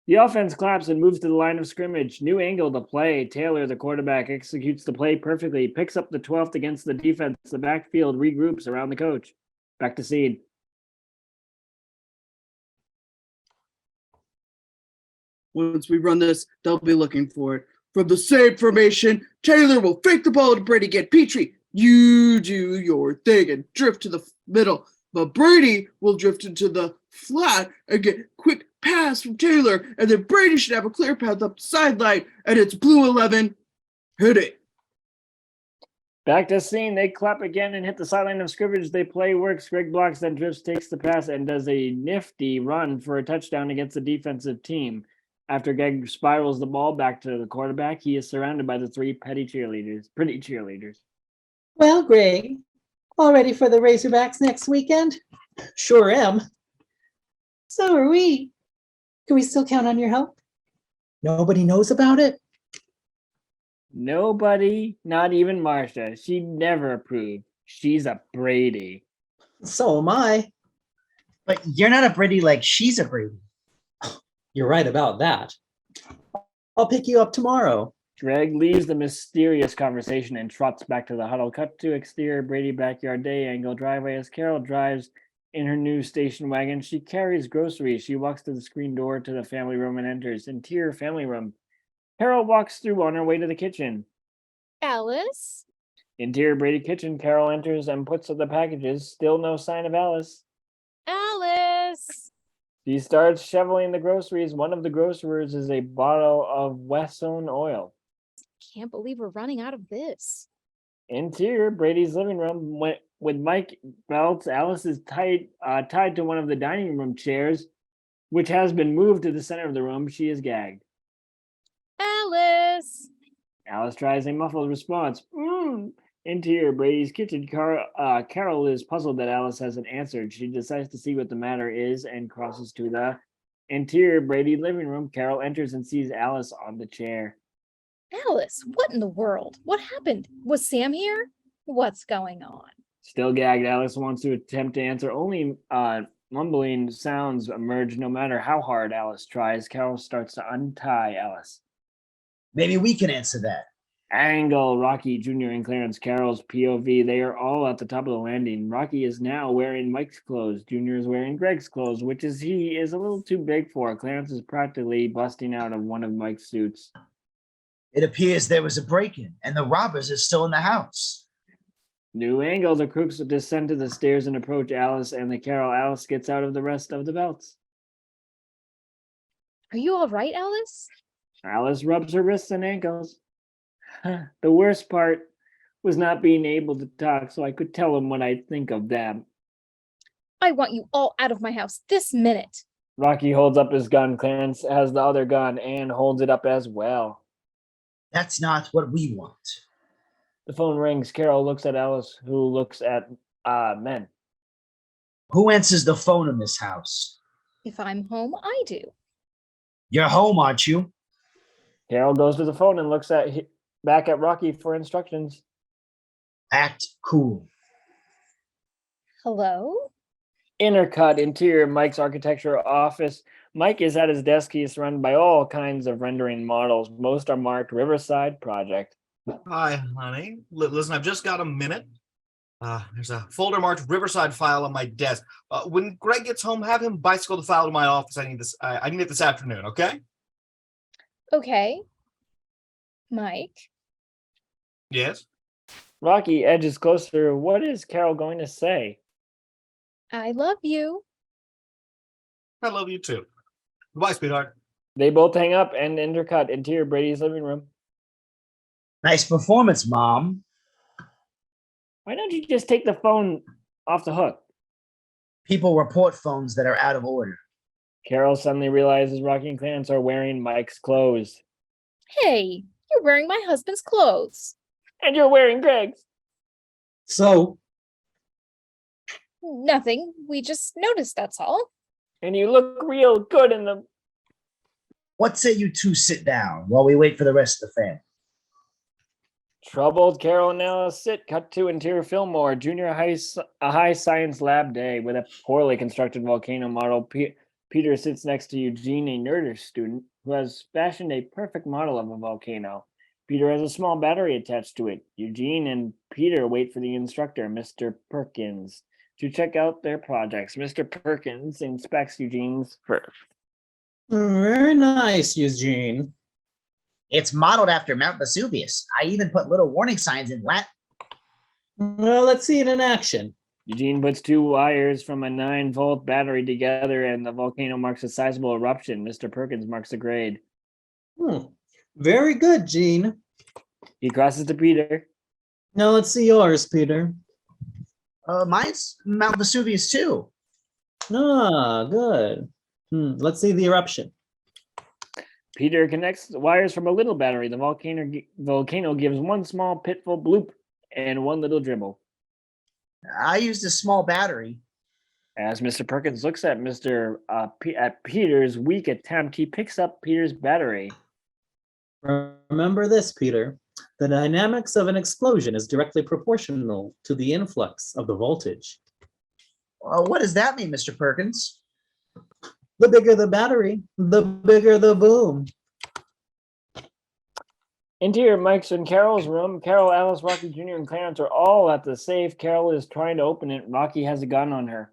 [SPEAKER 2] The offense claps and moves to the line of scrimmage. New angle to play. Taylor, the quarterback, executes the play perfectly. Picks up the 12th against the defense. The backfield regroups around the coach. Back to scene.
[SPEAKER 1] Once we run this, they'll be looking for it. From the same formation, Taylor will fake the ball to Brady. Get Petrie. You do your thing and drift to the middle. But Brady will drift into the flat and get quick pass from Taylor. And then Brady should have a clear path up the sideline. And it's blue 11. Hit it.
[SPEAKER 2] Back to scene. They clap again and hit the sideline of scrimmage. They play works. Greg blocks, then drifts, takes the pass, and does a nifty run for a touchdown against the defensive team. After Greg spirals the ball back to the quarterback, he is surrounded by the three pretty cheerleaders.
[SPEAKER 3] Well, Greg, all ready for the Razorbacks next weekend? Sure am. So are we. Can we still count on your help? Nobody knows about it?
[SPEAKER 2] Nobody, not even Marcia. She'd never approve. She's a Brady.
[SPEAKER 3] So am I.
[SPEAKER 4] But you're not a Brady like she's a Brady.
[SPEAKER 3] You're right about that. I'll pick you up tomorrow.
[SPEAKER 2] Greg leaves the mysterious conversation and trots back to the huddle. Cut to exterior Brady backyard day angle driveway as Carol drives in her new station wagon. She carries groceries. She walks to the screen door to the family room and enters. Interior family room. Carol walks through on her way to the kitchen.
[SPEAKER 7] Alice?
[SPEAKER 2] Interior Brady kitchen. Carol enters and puts up the packages. Still no sign of Alice.
[SPEAKER 7] Alice!
[SPEAKER 2] She starts shoveling the groceries. One of the grocers is a bottle of Wesson oil.
[SPEAKER 7] Can't believe we're running out of this.
[SPEAKER 2] Interior Brady's living room with Mike belts. Alice is tied to one of the dining room chairs, which has been moved to the center of the room. She is gagged.
[SPEAKER 7] Alice!
[SPEAKER 2] Alice tries a muffled response. Interior Brady's kitchen. Carol is puzzled that Alice hasn't answered. She decides to see what the matter is and crosses to the interior Brady living room. Carol enters and sees Alice on the chair.
[SPEAKER 7] Alice, what in the world? What happened? Was Sam here? What's going on?
[SPEAKER 2] Still gagged, Alice wants to attempt to answer. Only mumbling sounds emerge no matter how hard Alice tries. Carol starts to untie Alice.
[SPEAKER 4] Maybe we can answer that.
[SPEAKER 2] Angle, Rocky Jr. and Clarence, Carol's POV. They are all at the top of the landing. Rocky is now wearing Mike's clothes. Jr. is wearing Greg's clothes, which he is a little too big for. Clarence is practically busting out of one of Mike's suits.
[SPEAKER 4] It appears there was a break-in and the robbers are still in the house.
[SPEAKER 2] New angle. The crooks descend to the stairs and approach Alice and the Carol. Alice gets out of the rest of the belts.
[SPEAKER 7] Are you all right, Alice?
[SPEAKER 2] Alice rubs her wrists and ankles. The worst part was not being able to talk so I could tell them what I think of them.
[SPEAKER 7] I want you all out of my house this minute.
[SPEAKER 2] Rocky holds up his gun. Clarence has the other gun and holds it up as well.
[SPEAKER 4] That's not what we want.
[SPEAKER 2] The phone rings. Carol looks at Alice, who looks at men.
[SPEAKER 4] Who answers the phone in this house?
[SPEAKER 7] If I'm home, I do.
[SPEAKER 4] You're home, aren't you?
[SPEAKER 2] Carol goes to the phone and looks back at Rocky for instructions.
[SPEAKER 4] Act cool.
[SPEAKER 7] Hello?
[SPEAKER 2] Intercut. Interior. Mike's architecture office. Mike is at his desk. He is surrounded by all kinds of rendering models. Most are marked Riverside Project.
[SPEAKER 5] Hi, honey. Listen, I've just got a minute. There's a folder marked Riverside file on my desk. When Greg gets home, have him bicycle the file to my office. I need this. I need it this afternoon. Okay?
[SPEAKER 7] Okay. Mike?
[SPEAKER 5] Yes.
[SPEAKER 2] Rocky edges closer. What is Carol going to say?
[SPEAKER 7] I love you.
[SPEAKER 5] I love you too. Goodbye, sweetheart.
[SPEAKER 2] They both hang up and intercut. Interior. Brady's living room.
[SPEAKER 4] Nice performance, Mom.
[SPEAKER 2] Why don't you just take the phone off the hook?
[SPEAKER 4] People report phones that are out of order.
[SPEAKER 2] Carol suddenly realizes Rocky and Clarence are wearing Mike's clothes.
[SPEAKER 7] Hey, you're wearing my husband's clothes.
[SPEAKER 2] And you're wearing Greg's.
[SPEAKER 3] So,
[SPEAKER 7] Nothing. We just noticed, that's all.
[SPEAKER 2] And you look real good in them.
[SPEAKER 4] What say you two sit down while we wait for the rest of the family?
[SPEAKER 2] Troubled Carol and Alice sit. Cut to Interior Fillmore. A high science lab day with a poorly constructed volcano model. Peter sits next to Eugene, a nerdish student, who has fashioned a perfect model of a volcano. Peter has a small battery attached to it. Eugene and Peter wait for the instructor, Mr. Perkins, to check out their projects. Mr. Perkins inspects Eugene's first.
[SPEAKER 3] very nice, Eugene.
[SPEAKER 4] It's modeled after Mount Vesuvius. I even put little warning signs in Latin.
[SPEAKER 3] Well, let's see it in action.
[SPEAKER 2] Eugene puts two wires from a 9-volt battery together and the volcano marks a sizable eruption. Mr. Perkins marks the grade.
[SPEAKER 3] Very good, Gene.
[SPEAKER 2] He crosses to Peter.
[SPEAKER 3] Now let's see yours, Peter.
[SPEAKER 4] Mine's Mount Vesuvius too.
[SPEAKER 3] Ah, good. Let's see the eruption.
[SPEAKER 2] Peter connects the wires from a little battery. The volcano gives one small pitful bloop and one little dribble.
[SPEAKER 4] I used a small battery.
[SPEAKER 2] As Mr. Perkins looks at at Peter's weak attempt, he picks up Peter's battery.
[SPEAKER 3] Remember this, Peter. The dynamics of an explosion is directly proportional to the influx of the voltage.
[SPEAKER 4] What does that mean, Mr. Perkins?
[SPEAKER 3] The bigger the battery, the bigger the boom.
[SPEAKER 2] Interior. Mike's in Carol's room. Carol, Alice, Rocky Jr., and Clarence are all at the safe. Carol is trying to open it. Rocky has a gun on her.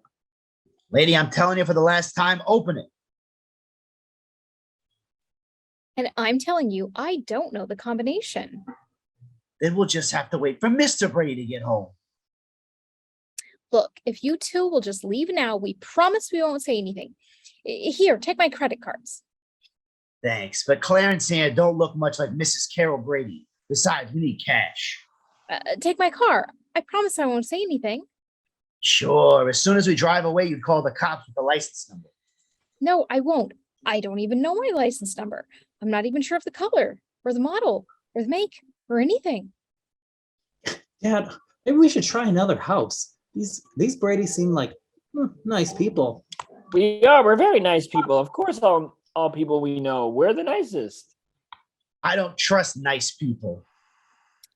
[SPEAKER 4] Lady, I'm telling you for the last time, open it.
[SPEAKER 7] And I'm telling you, I don't know the combination.
[SPEAKER 4] Then we'll just have to wait for Mr. Brady to get home.
[SPEAKER 7] Look, if you two will just leave now, we promise we won't say anything. Here, take my credit cards.
[SPEAKER 4] Thanks, but Clarence here don't look much like Mrs. Carol Brady. Besides, we need cash.
[SPEAKER 7] Take my car. I promise I won't say anything.
[SPEAKER 4] Sure, as soon as we drive away, you call the cops with the license number.
[SPEAKER 7] No, I won't. I don't even know my license number. I'm not even sure of the color, or the model, or the make, or anything.
[SPEAKER 3] Dad, maybe we should try another house. These Brady seem like nice people.
[SPEAKER 2] We're very nice people. Of course, all people we know. We're the nicest.
[SPEAKER 4] I don't trust nice people.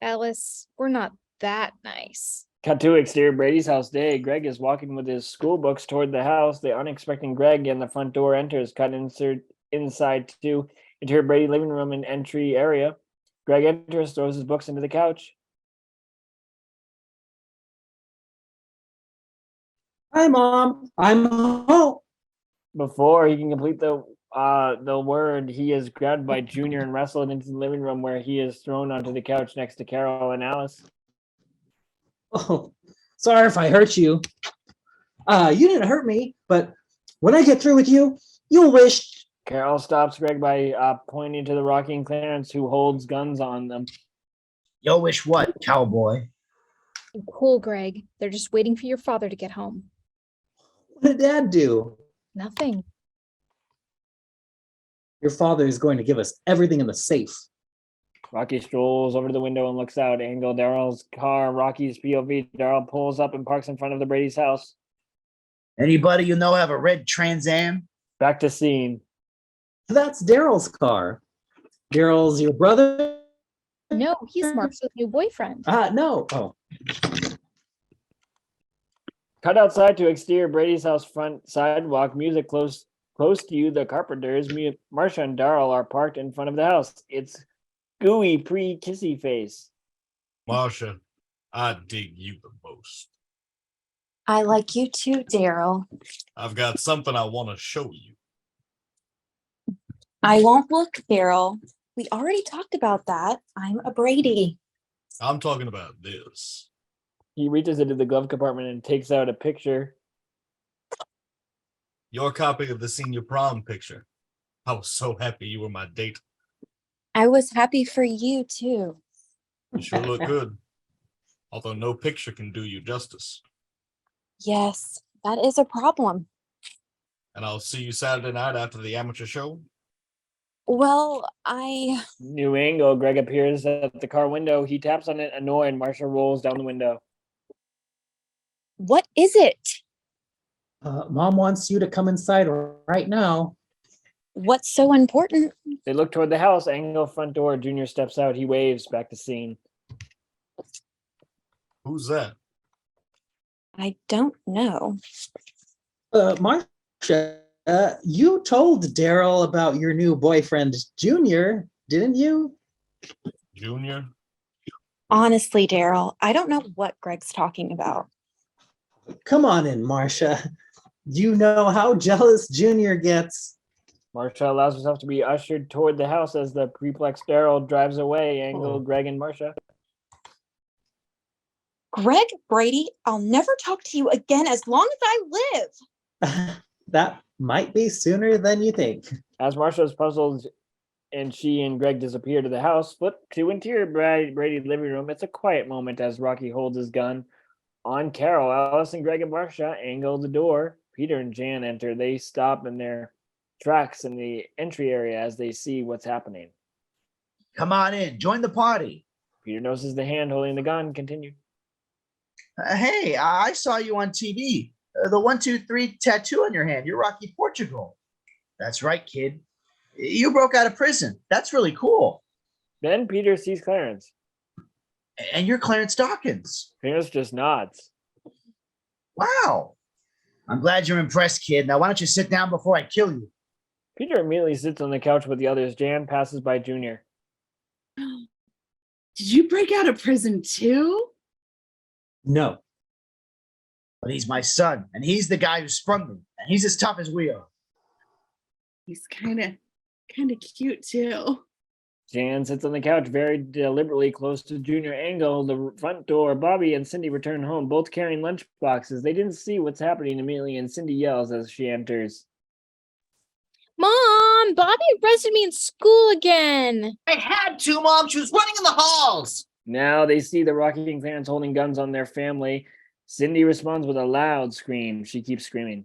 [SPEAKER 7] Alice, we're not that nice.
[SPEAKER 2] Cut to exterior Brady's house day. Greg is walking with his school books toward the house. The unexpected Greg and the front door enters. Cut inside to interior Brady living room and entry area. Greg enters, throws his books into the couch.
[SPEAKER 3] Hi, Mom. I'm home.
[SPEAKER 2] Before he can complete the word, he is grabbed by Junior and wrestled into the living room where he is thrown onto the couch next to Carol and Alice.
[SPEAKER 3] Oh, sorry if I hurt you. You didn't hurt me, but when I get through with you, you'll wish.
[SPEAKER 2] Carol stops Greg by pointing to the Rocky and Clarence, who holds guns on them.
[SPEAKER 4] Yo wish what, cowboy?
[SPEAKER 7] Cool, Greg. They're just waiting for your father to get home.
[SPEAKER 3] What did Dad do?
[SPEAKER 7] Nothing.
[SPEAKER 3] Your father is going to give us everything in the safe.
[SPEAKER 2] Rocky strolls over to the window and looks out. Angle Daryl's car, Rocky's POV. Daryl pulls up and parks in front of the Brady's house.
[SPEAKER 4] Anybody you know have a red Trans Am?
[SPEAKER 2] Back to scene.
[SPEAKER 3] That's Daryl's car. Daryl's your brother?
[SPEAKER 7] No, he's Mark's new boyfriend.
[SPEAKER 3] No. Oh,
[SPEAKER 2] Cut outside to exterior Brady's house front sidewalk. Music close to you. The Carpenters, Marcia and Daryl are parked in front of the house. It's gooey pre-kissy face.
[SPEAKER 10] Marcia, I dig you the most.
[SPEAKER 6] I like you too, Daryl.
[SPEAKER 10] I've got something I want to show you.
[SPEAKER 6] I won't look, Daryl. We already talked about that. I'm a Brady.
[SPEAKER 10] I'm talking about this.
[SPEAKER 2] He reaches into the glove compartment and takes out a picture.
[SPEAKER 10] Your copy of the senior prom picture. I was so happy you were my date.
[SPEAKER 6] I was happy for you too.
[SPEAKER 10] You sure look good. Although no picture can do you justice.
[SPEAKER 6] Yes, that is a problem.
[SPEAKER 10] And I'll see you Saturday night after the amateur show.
[SPEAKER 6] Well,
[SPEAKER 2] New angle. Greg appears at the car window. He taps on it, annoyed, and Marcia rolls down the window.
[SPEAKER 6] What is it?
[SPEAKER 3] Mom wants you to come inside right now.
[SPEAKER 6] What's so important?
[SPEAKER 2] They look toward the house. Angle front door. Junior steps out. He waves. Back to scene.
[SPEAKER 10] Who's that?
[SPEAKER 6] I don't know.
[SPEAKER 3] Marcia, you told Daryl about your new boyfriend, Junior, didn't you?
[SPEAKER 10] Junior?
[SPEAKER 6] Honestly, Daryl, I don't know what Greg's talking about.
[SPEAKER 3] Come on in, Marcia. You know how jealous Junior gets.
[SPEAKER 2] Marcia allows herself to be ushered toward the house as the perplexed Daryl drives away. Angle, Greg, and Marcia.
[SPEAKER 6] Greg, Brady, I'll never talk to you again as long as I live.
[SPEAKER 3] That might be sooner than you think.
[SPEAKER 2] As Marcia is puzzled and she and Greg disappear to the house, flip to interior Brady's living room. It's a quiet moment as Rocky holds his gun on Carol. Alice and Greg and Marcia angle the door. Peter and Jan enter. They stop in their tracks in the entry area as they see what's happening.
[SPEAKER 4] Come on in, join the party.
[SPEAKER 2] Peter notices the hand holding the gun. Continue.
[SPEAKER 4] Hey, I saw you on TV. The 1, 2, 3 tattoo on your hand. You're Rocky Portugal. That's right, kid. You broke out of prison. That's really cool.
[SPEAKER 2] Then Peter sees Clarence.
[SPEAKER 4] And you're Clarence Dawkins.
[SPEAKER 2] Clarence just nods.
[SPEAKER 4] Wow. I'm glad you're impressed, kid. Now, why don't you sit down before I kill you?
[SPEAKER 2] Peter immediately sits on the couch with the others. Jan passes by Junior.
[SPEAKER 1] Did you break out of prison too?
[SPEAKER 3] No.
[SPEAKER 4] But he's my son, and he's the guy who sprung me, and he's as tough as we are.
[SPEAKER 1] He's kind of cute too.
[SPEAKER 2] Jan sits on the couch very deliberately close to Junior. Angle the front door. Bobby and Cindy return home, both carrying lunch boxes. They didn't see what's happening immediately, and Cindy yells as she enters.
[SPEAKER 7] Mom, Bobby arrested me in school again.
[SPEAKER 9] I had to, Mom. She was running in the halls.
[SPEAKER 2] Now they see the Rocky and Clarence holding guns on their family. Cindy responds with a loud scream. She keeps screaming.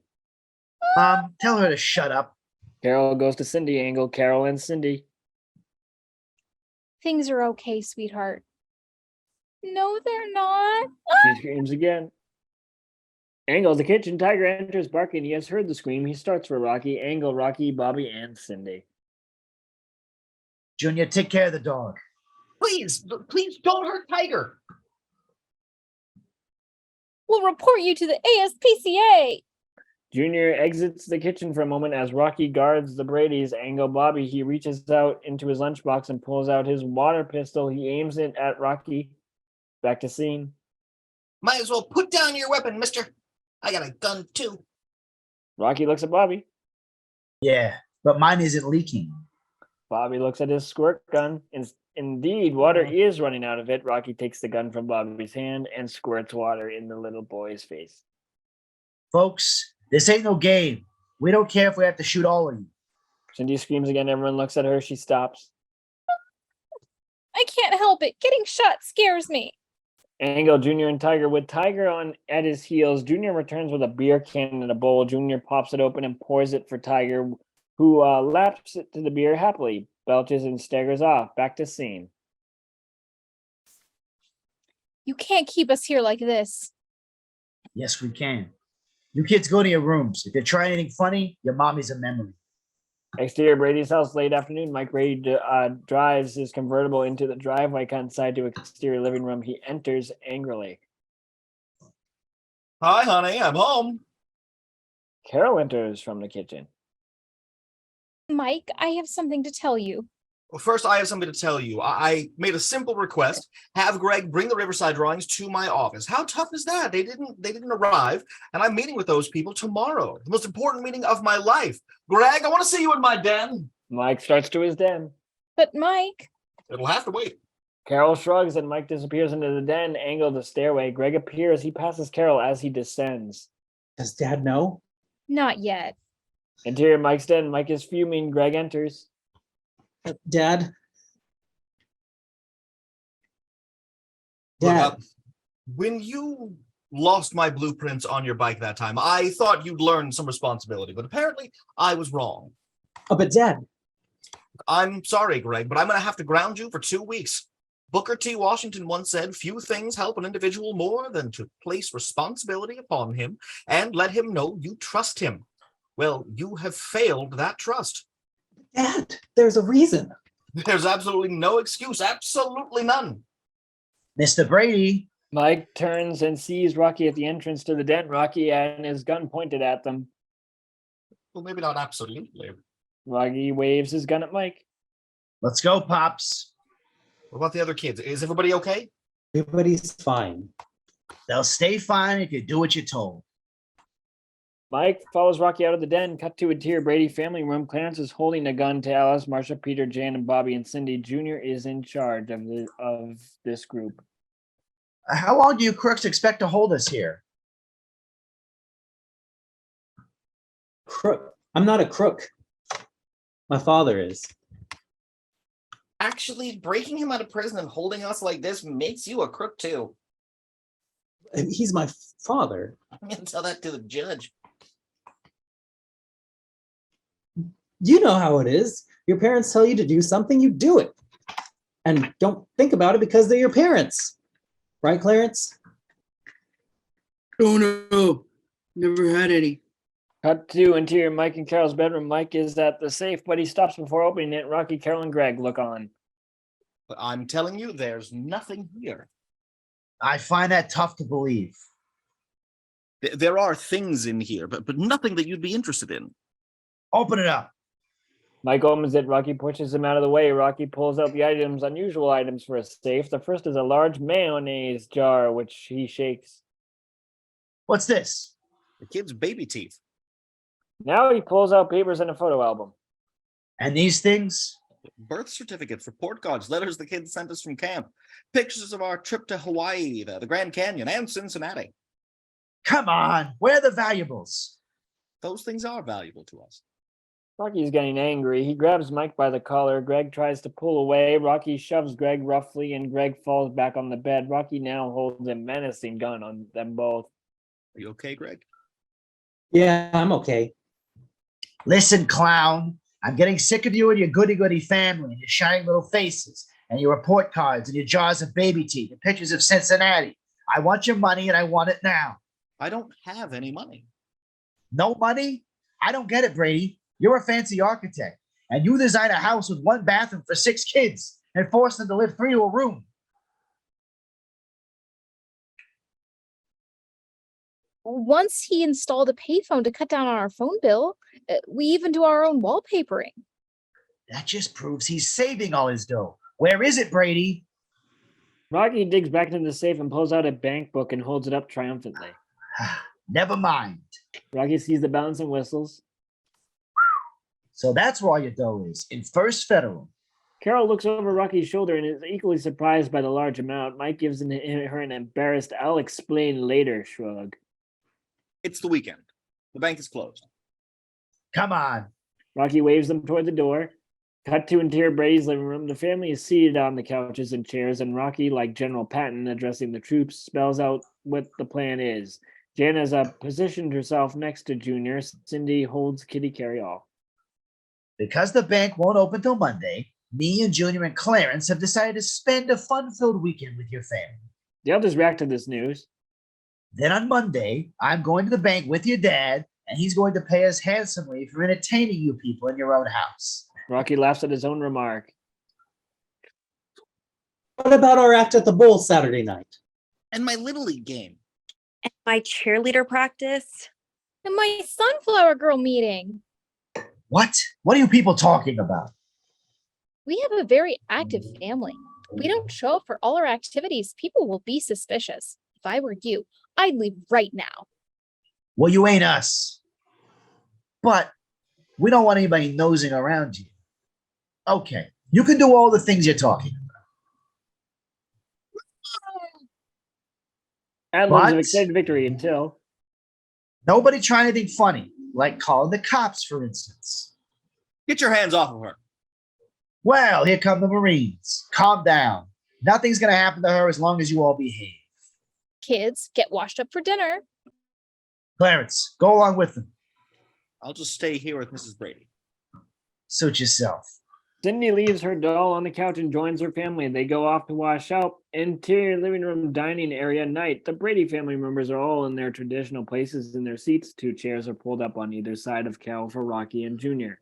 [SPEAKER 4] Mom, tell her to shut up.
[SPEAKER 2] Carol goes to Cindy. Angle, Carol, and Cindy.
[SPEAKER 7] Things are okay, sweetheart. No, they're not.
[SPEAKER 2] She screams again. Angle, the kitchen. Tiger enters barking. He has heard the scream. He starts for Rocky. Angle, Rocky, Bobby, and Cindy.
[SPEAKER 4] Junior, take care of the dog.
[SPEAKER 9] Please don't hurt Tiger.
[SPEAKER 7] We'll report you to the ASPCA.
[SPEAKER 2] Junior exits the kitchen for a moment as Rocky guards the Brady's. Angle, Bobby. He reaches out into his lunchbox and pulls out his water pistol. He aims it at Rocky. Back to scene.
[SPEAKER 9] Might as well put down your weapon, mister. I got a gun too.
[SPEAKER 2] Rocky looks at Bobby.
[SPEAKER 4] Yeah, but mine isn't leaking.
[SPEAKER 2] Bobby looks at his squirt gun. Indeed, water is running out of it. Rocky takes the gun from Bobby's hand and squirts water in the little boy's face.
[SPEAKER 4] Folks, this ain't no game. We don't care if we have to shoot all of you.
[SPEAKER 2] Cindy screams again. Everyone looks at her. She stops.
[SPEAKER 7] I can't help it. Getting shot scares me.
[SPEAKER 2] Angle, Junior, and Tiger. With Tiger on at his heels, Junior returns with a beer can in a bowl. Junior pops it open and pours it for Tiger, who laps it to the beer happily, belches and staggers off. Back to scene.
[SPEAKER 7] You can't keep us here like this.
[SPEAKER 4] Yes, we can. You kids go to your rooms. If you try anything funny, your mommy's a memory.
[SPEAKER 2] Exterior Brady's house, late afternoon. Mike Brady drives his convertible into the driveway outside to exterior living room. He enters angrily.
[SPEAKER 10] Hi, honey, I'm home.
[SPEAKER 2] Carol enters from the kitchen.
[SPEAKER 7] Mike, I have something to tell you.
[SPEAKER 10] Well, first, I have something to tell you. I made a simple request: have Greg bring the Riverside drawings to my office. How tough is that? They didn't arrive, and I'm meeting with those people tomorrow. The most important meeting of my life. Greg, I want to see you in my den.
[SPEAKER 2] Mike starts to his den.
[SPEAKER 7] But Mike,
[SPEAKER 10] It'll have to wait.
[SPEAKER 2] Carol shrugs and Mike disappears into the den. Angle the stairway. Greg appears. He passes Carol as he descends.
[SPEAKER 3] Does Dad know?
[SPEAKER 7] not yet.
[SPEAKER 2] Interior Mike's den. Mike is fuming. Greg enters.
[SPEAKER 3] Dad?
[SPEAKER 10] Look,
[SPEAKER 3] Dad,
[SPEAKER 10] when you lost my blueprints on your bike that time, I thought you'd learn some responsibility, but apparently I was wrong.
[SPEAKER 3] oh, but Dad,
[SPEAKER 10] I'm sorry, Greg, but I'm going to have to ground you for 2 weeks. Booker T. Washington once said, few things help an individual more than to place responsibility upon him and let him know you trust him. Well, you have failed that trust.
[SPEAKER 3] Dad, there's a reason.
[SPEAKER 10] There's absolutely no excuse, absolutely none.
[SPEAKER 4] Mr. Brady,
[SPEAKER 2] Mike turns and sees Rocky at the entrance to the den. Rocky and his gun pointed at them.
[SPEAKER 10] Well, maybe not absolutely.
[SPEAKER 2] Rocky waves his gun at Mike.
[SPEAKER 4] let's go, Pops.
[SPEAKER 10] What about the other kids? Is everybody okay?
[SPEAKER 3] Everybody's fine.
[SPEAKER 4] They'll stay fine if you do what you're told.
[SPEAKER 2] Mike follows Rocky out of the den. Cut to interior Brady family room. Clarence is holding a gun to Alice, Marsha, Peter, Jan, and Bobby, and Cindy. Junior is in charge of this group.
[SPEAKER 4] How long do you crooks expect to hold us here?
[SPEAKER 3] Crook. I'm not a crook. My father is.
[SPEAKER 11] Actually, breaking him out of prison and holding us like this makes you a crook too.
[SPEAKER 3] He's my father.
[SPEAKER 11] I'm gonna tell that to the judge.
[SPEAKER 3] You know how it is. Your parents tell you to do something, you do it. And don't think about it because they're your parents. Right, Clarence?
[SPEAKER 1] Oh no, never had any.
[SPEAKER 2] Cut to interior Mike and Carol's bedroom. Mike is at the safe, but he stops before opening it. Rocky, Carol, and Greg look on.
[SPEAKER 10] But I'm telling you, there's nothing here.
[SPEAKER 4] I find that tough to believe.
[SPEAKER 5] There are things in here, but nothing that you'd be interested in.
[SPEAKER 4] Open it up.
[SPEAKER 2] Mike opens it. Rocky pushes him out of the way. Rocky pulls out the items, unusual items for a safe. The first is a large mayonnaise jar, which he shakes.
[SPEAKER 4] What's this?
[SPEAKER 5] The kid's baby teeth.
[SPEAKER 2] Now he pulls out papers and a photo album.
[SPEAKER 4] And these things?
[SPEAKER 5] Birth certificates, report cards, letters the kids sent us from camp, pictures of our trip to Hawaii, the Grand Canyon, and Cincinnati.
[SPEAKER 4] Come on, where are the valuables?
[SPEAKER 5] Those things are valuable to us.
[SPEAKER 2] Rocky's getting angry. He grabs Mike by the collar. Greg tries to pull away. Rocky shoves Greg roughly, and Greg falls back on the bed. Rocky now holds a menacing gun on them both.
[SPEAKER 5] Are you okay, Greg?
[SPEAKER 3] Yeah, I'm okay.
[SPEAKER 4] Listen, clown, I'm getting sick of you and your goody-goody family and your shining little faces and your report cards and your jars of baby teeth and pictures of Cincinnati. I want your money and I want it now.
[SPEAKER 5] I don't have any money.
[SPEAKER 4] No money? I don't get it, Brady. You're a fancy architect, and you design a house with 1 bathroom for 6 kids and force them to live 3 to a room.
[SPEAKER 7] Once he installed a payphone to cut down on our phone bill, we even do our own wallpapering.
[SPEAKER 4] That just proves he's saving all his dough. Where is it, Brady?
[SPEAKER 2] Rocky digs back into the safe and pulls out a bank book and holds it up triumphantly.
[SPEAKER 4] Never mind.
[SPEAKER 2] Rocky sees the balance and whistles.
[SPEAKER 4] So that's where all your dough is, in First Federal.
[SPEAKER 2] Carol looks over Rocky's shoulder and is equally surprised by the large amount. Mike gives her an embarrassed, "I'll explain later" shrug.
[SPEAKER 5] It's the weekend. The bank is closed.
[SPEAKER 4] Come on.
[SPEAKER 2] Rocky waves them toward the door. Cut to interior Brady's living room. The family is seated on the couches and chairs, and Rocky, like General Patton addressing the troops, spells out what the plan is. Jan has positioned herself next to Junior. Cindy holds Kitty Carryall.
[SPEAKER 12] Because the bank won't open till Monday, me and Junior and Clarence have decided to spend a fun-filled weekend with your family.
[SPEAKER 2] The others react to this news.
[SPEAKER 12] Then on Monday, I'm going to the bank with your dad, and he's going to pay us handsomely for entertaining you people in your own house.
[SPEAKER 2] Rocky laughs at his own remark.
[SPEAKER 3] What about our act at the bowl Saturday night?
[SPEAKER 5] And my Little League game.
[SPEAKER 8] And my cheerleader practice.
[SPEAKER 7] And my sunflower girl meeting.
[SPEAKER 12] What? What are you people talking about?
[SPEAKER 7] We have a very active family. If we don't show up for all our activities, people will be suspicious. If I were you, I'd leave right now.
[SPEAKER 12] Well, you ain't us. But we don't want anybody nosing around you. Okay, you can do all the things you're talking about.
[SPEAKER 2] Ad-libs
[SPEAKER 12] What?
[SPEAKER 2] of excited victory until
[SPEAKER 12] Nobody try anything funny, like calling the cops, for instance.
[SPEAKER 5] Get your hands off of her.
[SPEAKER 12] Well, here come the Marines. Calm down. Nothing's going to happen to her as long as you all behave.
[SPEAKER 7] Kids, get washed up for dinner.
[SPEAKER 12] Clarence, go along with them.
[SPEAKER 5] I'll just stay here with Mrs. Brady.
[SPEAKER 12] Suit yourself.
[SPEAKER 2] Cindy leaves her doll on the couch and joins her family. They go off to wash out. Interior living room dining area night. The Brady family members are all in their traditional places in their seats. 2 chairs are pulled up on either side of Cal for Rocky and Junior.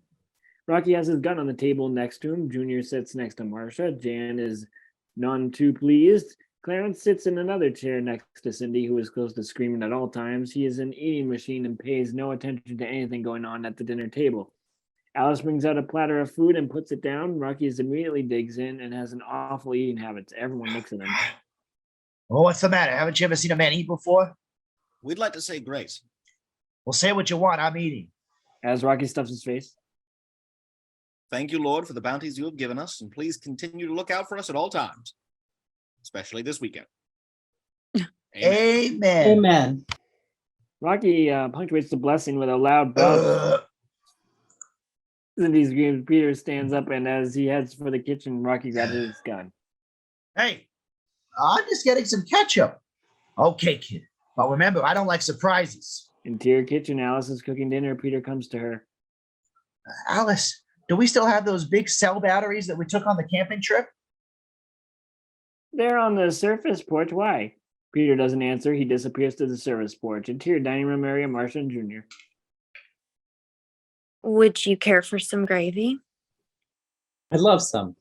[SPEAKER 2] Rocky has his gun on the table next to him. Junior sits next to Marcia. Jan is none too pleased. Clarence sits in another chair next to Cindy, who is close to screaming at all times. He is an eating machine and pays no attention to anything going on at the dinner table. Alice brings out a platter of food and puts it down. Rocky immediately digs in and has an awful eating habit. Everyone looks at him.
[SPEAKER 12] Well, what's the matter? Haven't you ever seen a man eat before?
[SPEAKER 5] We'd like to say grace.
[SPEAKER 12] Well, say what you want. I'm eating.
[SPEAKER 2] As Rocky stuffs his face.
[SPEAKER 5] Thank you, Lord, for the bounties you have given us, and please continue to look out for us at all times, especially this weekend.
[SPEAKER 12] Amen.
[SPEAKER 3] Amen.
[SPEAKER 2] Rocky punctuates the blessing with a loud belch. Cindy screams. Peter stands up, and as he heads for the kitchen, Rocky grabs his gun.
[SPEAKER 12] Hey, I'm just getting some ketchup. Okay, kid. But remember, I don't like surprises.
[SPEAKER 2] Interior kitchen. Alice is cooking dinner. Peter comes to her.
[SPEAKER 12] Alice, do we still have those big cell batteries that we took on the camping trip?
[SPEAKER 2] They're on the surface porch. Why? Peter doesn't answer. He disappears to the service porch. Interior dining room area. Marcia and Junior.
[SPEAKER 8] Would you care for some gravy?
[SPEAKER 3] I'd love some.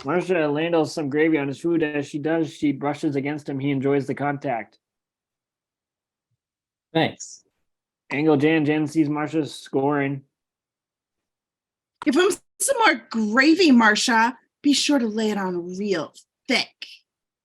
[SPEAKER 2] Marcia ladles some gravy on his food. As she does, she brushes against him. He enjoys the contact.
[SPEAKER 3] Thanks.
[SPEAKER 2] Angle Jan. Jan sees Marcia scoring.
[SPEAKER 1] Give him some more gravy, Marcia. Be sure to lay it on real thick.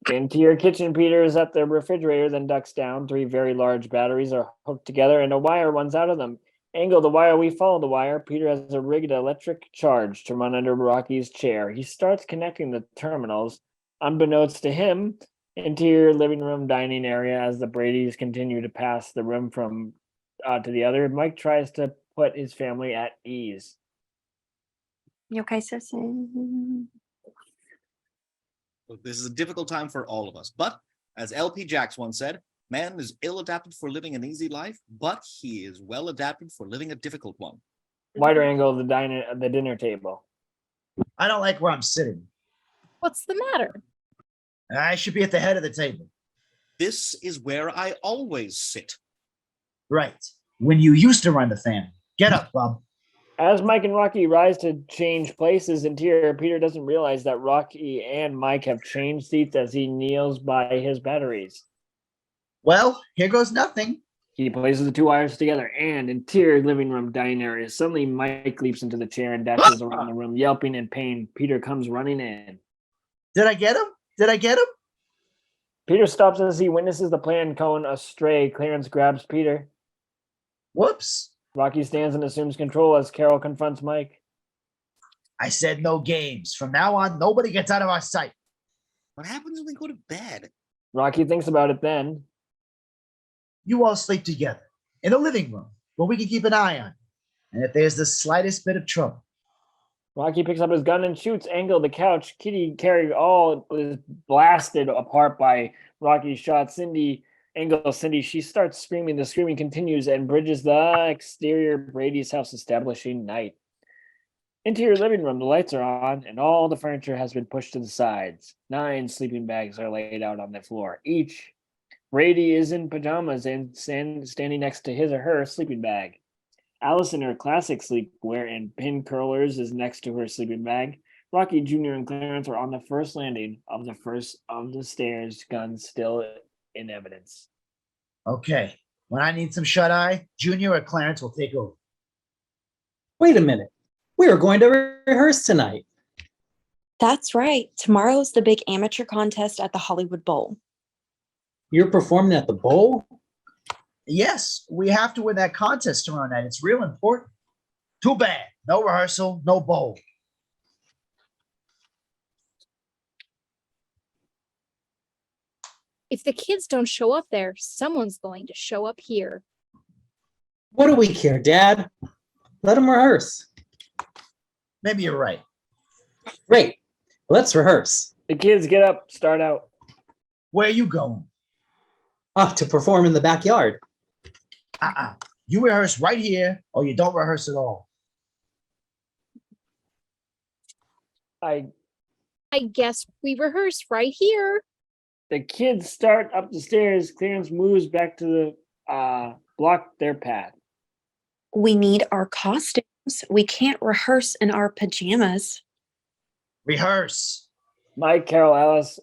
[SPEAKER 2] Interior kitchen. Peter is at the refrigerator, then ducks down. 3 very large batteries are hooked together, and a wire runs out of them. Angle the wire. We follow the wire. Peter has a rigged electric charge to run under Rocky's chair. He starts connecting the terminals. Unbeknownst to him, interior living room dining area as the Bradys continue to pass the room from to the other. Mike tries to put his family at ease.
[SPEAKER 8] You okay, sis?
[SPEAKER 5] Look, this is a difficult time for all of us, but as LP Jacks once said, man is ill adapted for living an easy life, but he is well adapted for living a difficult one.
[SPEAKER 2] Wider angle of the dinner table.
[SPEAKER 12] I don't like where I'm sitting.
[SPEAKER 7] What's the matter?
[SPEAKER 12] I should be at the head of the table.
[SPEAKER 5] This is where I always sit.
[SPEAKER 12] Right. When you used to run the family. Get up, bub.
[SPEAKER 2] As Mike and Rocky rise to change places, interior, Peter doesn't realize that Rocky and Mike have changed seats as he kneels by his batteries.
[SPEAKER 12] Well, here goes nothing.
[SPEAKER 2] He places the 2 wires together, and interior living room dining area. Suddenly, Mike leaps into the chair and dashes around the room, yelping in pain. Peter comes running in.
[SPEAKER 12] Did I get him? Did I get him?
[SPEAKER 2] Peter stops as he witnesses the plan going astray. Clarence grabs Peter.
[SPEAKER 12] Whoops.
[SPEAKER 2] Rocky stands and assumes control as Carol confronts Mike.
[SPEAKER 12] I said no games. From now on, nobody gets out of our sight.
[SPEAKER 5] What happens when we go to bed?
[SPEAKER 2] Rocky thinks about it then.
[SPEAKER 12] You all sleep together in the living room where we can keep an eye on you. And if there's the slightest bit of trouble,
[SPEAKER 2] Rocky picks up his gun and shoots Angle the couch. Kitty carried all is blasted apart by Rocky's shot. Cindy, she starts screaming. The screaming continues and bridges the exterior Brady's house, establishing night. Interior living room, the lights are on, and all the furniture has been pushed to the sides. 9 sleeping bags are laid out on the floor. Each Brady is in pajamas and standing next to his or her sleeping bag. Alice in her classic sleepwear and pin curlers is next to her sleeping bag. Rocky Jr. and Clarence are on the first landing of the first of the stairs, guns still in evidence.
[SPEAKER 12] okay. When I need some shut eye, Junior or Clarence will take over.
[SPEAKER 3] Wait a minute. We are going to rehearse tonight.
[SPEAKER 8] That's right. Tomorrow's the big amateur contest at the Hollywood Bowl.
[SPEAKER 3] You're performing at the bowl?
[SPEAKER 12] Yes, we have to win that contest tomorrow night. It's real important. Too bad. No rehearsal, no bowl.
[SPEAKER 7] If the kids don't show up there, someone's going to show up here.
[SPEAKER 3] What do we care, Dad? Let them rehearse.
[SPEAKER 12] Maybe you're right.
[SPEAKER 3] Great. Let's rehearse.
[SPEAKER 2] The kids get up, start out.
[SPEAKER 12] Where are you going?
[SPEAKER 3] To perform in the backyard.
[SPEAKER 12] You rehearse right here, or you don't rehearse at all.
[SPEAKER 7] I guess we rehearse right here.
[SPEAKER 2] The kids start up the stairs. Clarence moves back to the block their path.
[SPEAKER 8] We need our costumes. We can't rehearse in our pajamas.
[SPEAKER 12] Rehearse.
[SPEAKER 2] Mike, Carol, Alice,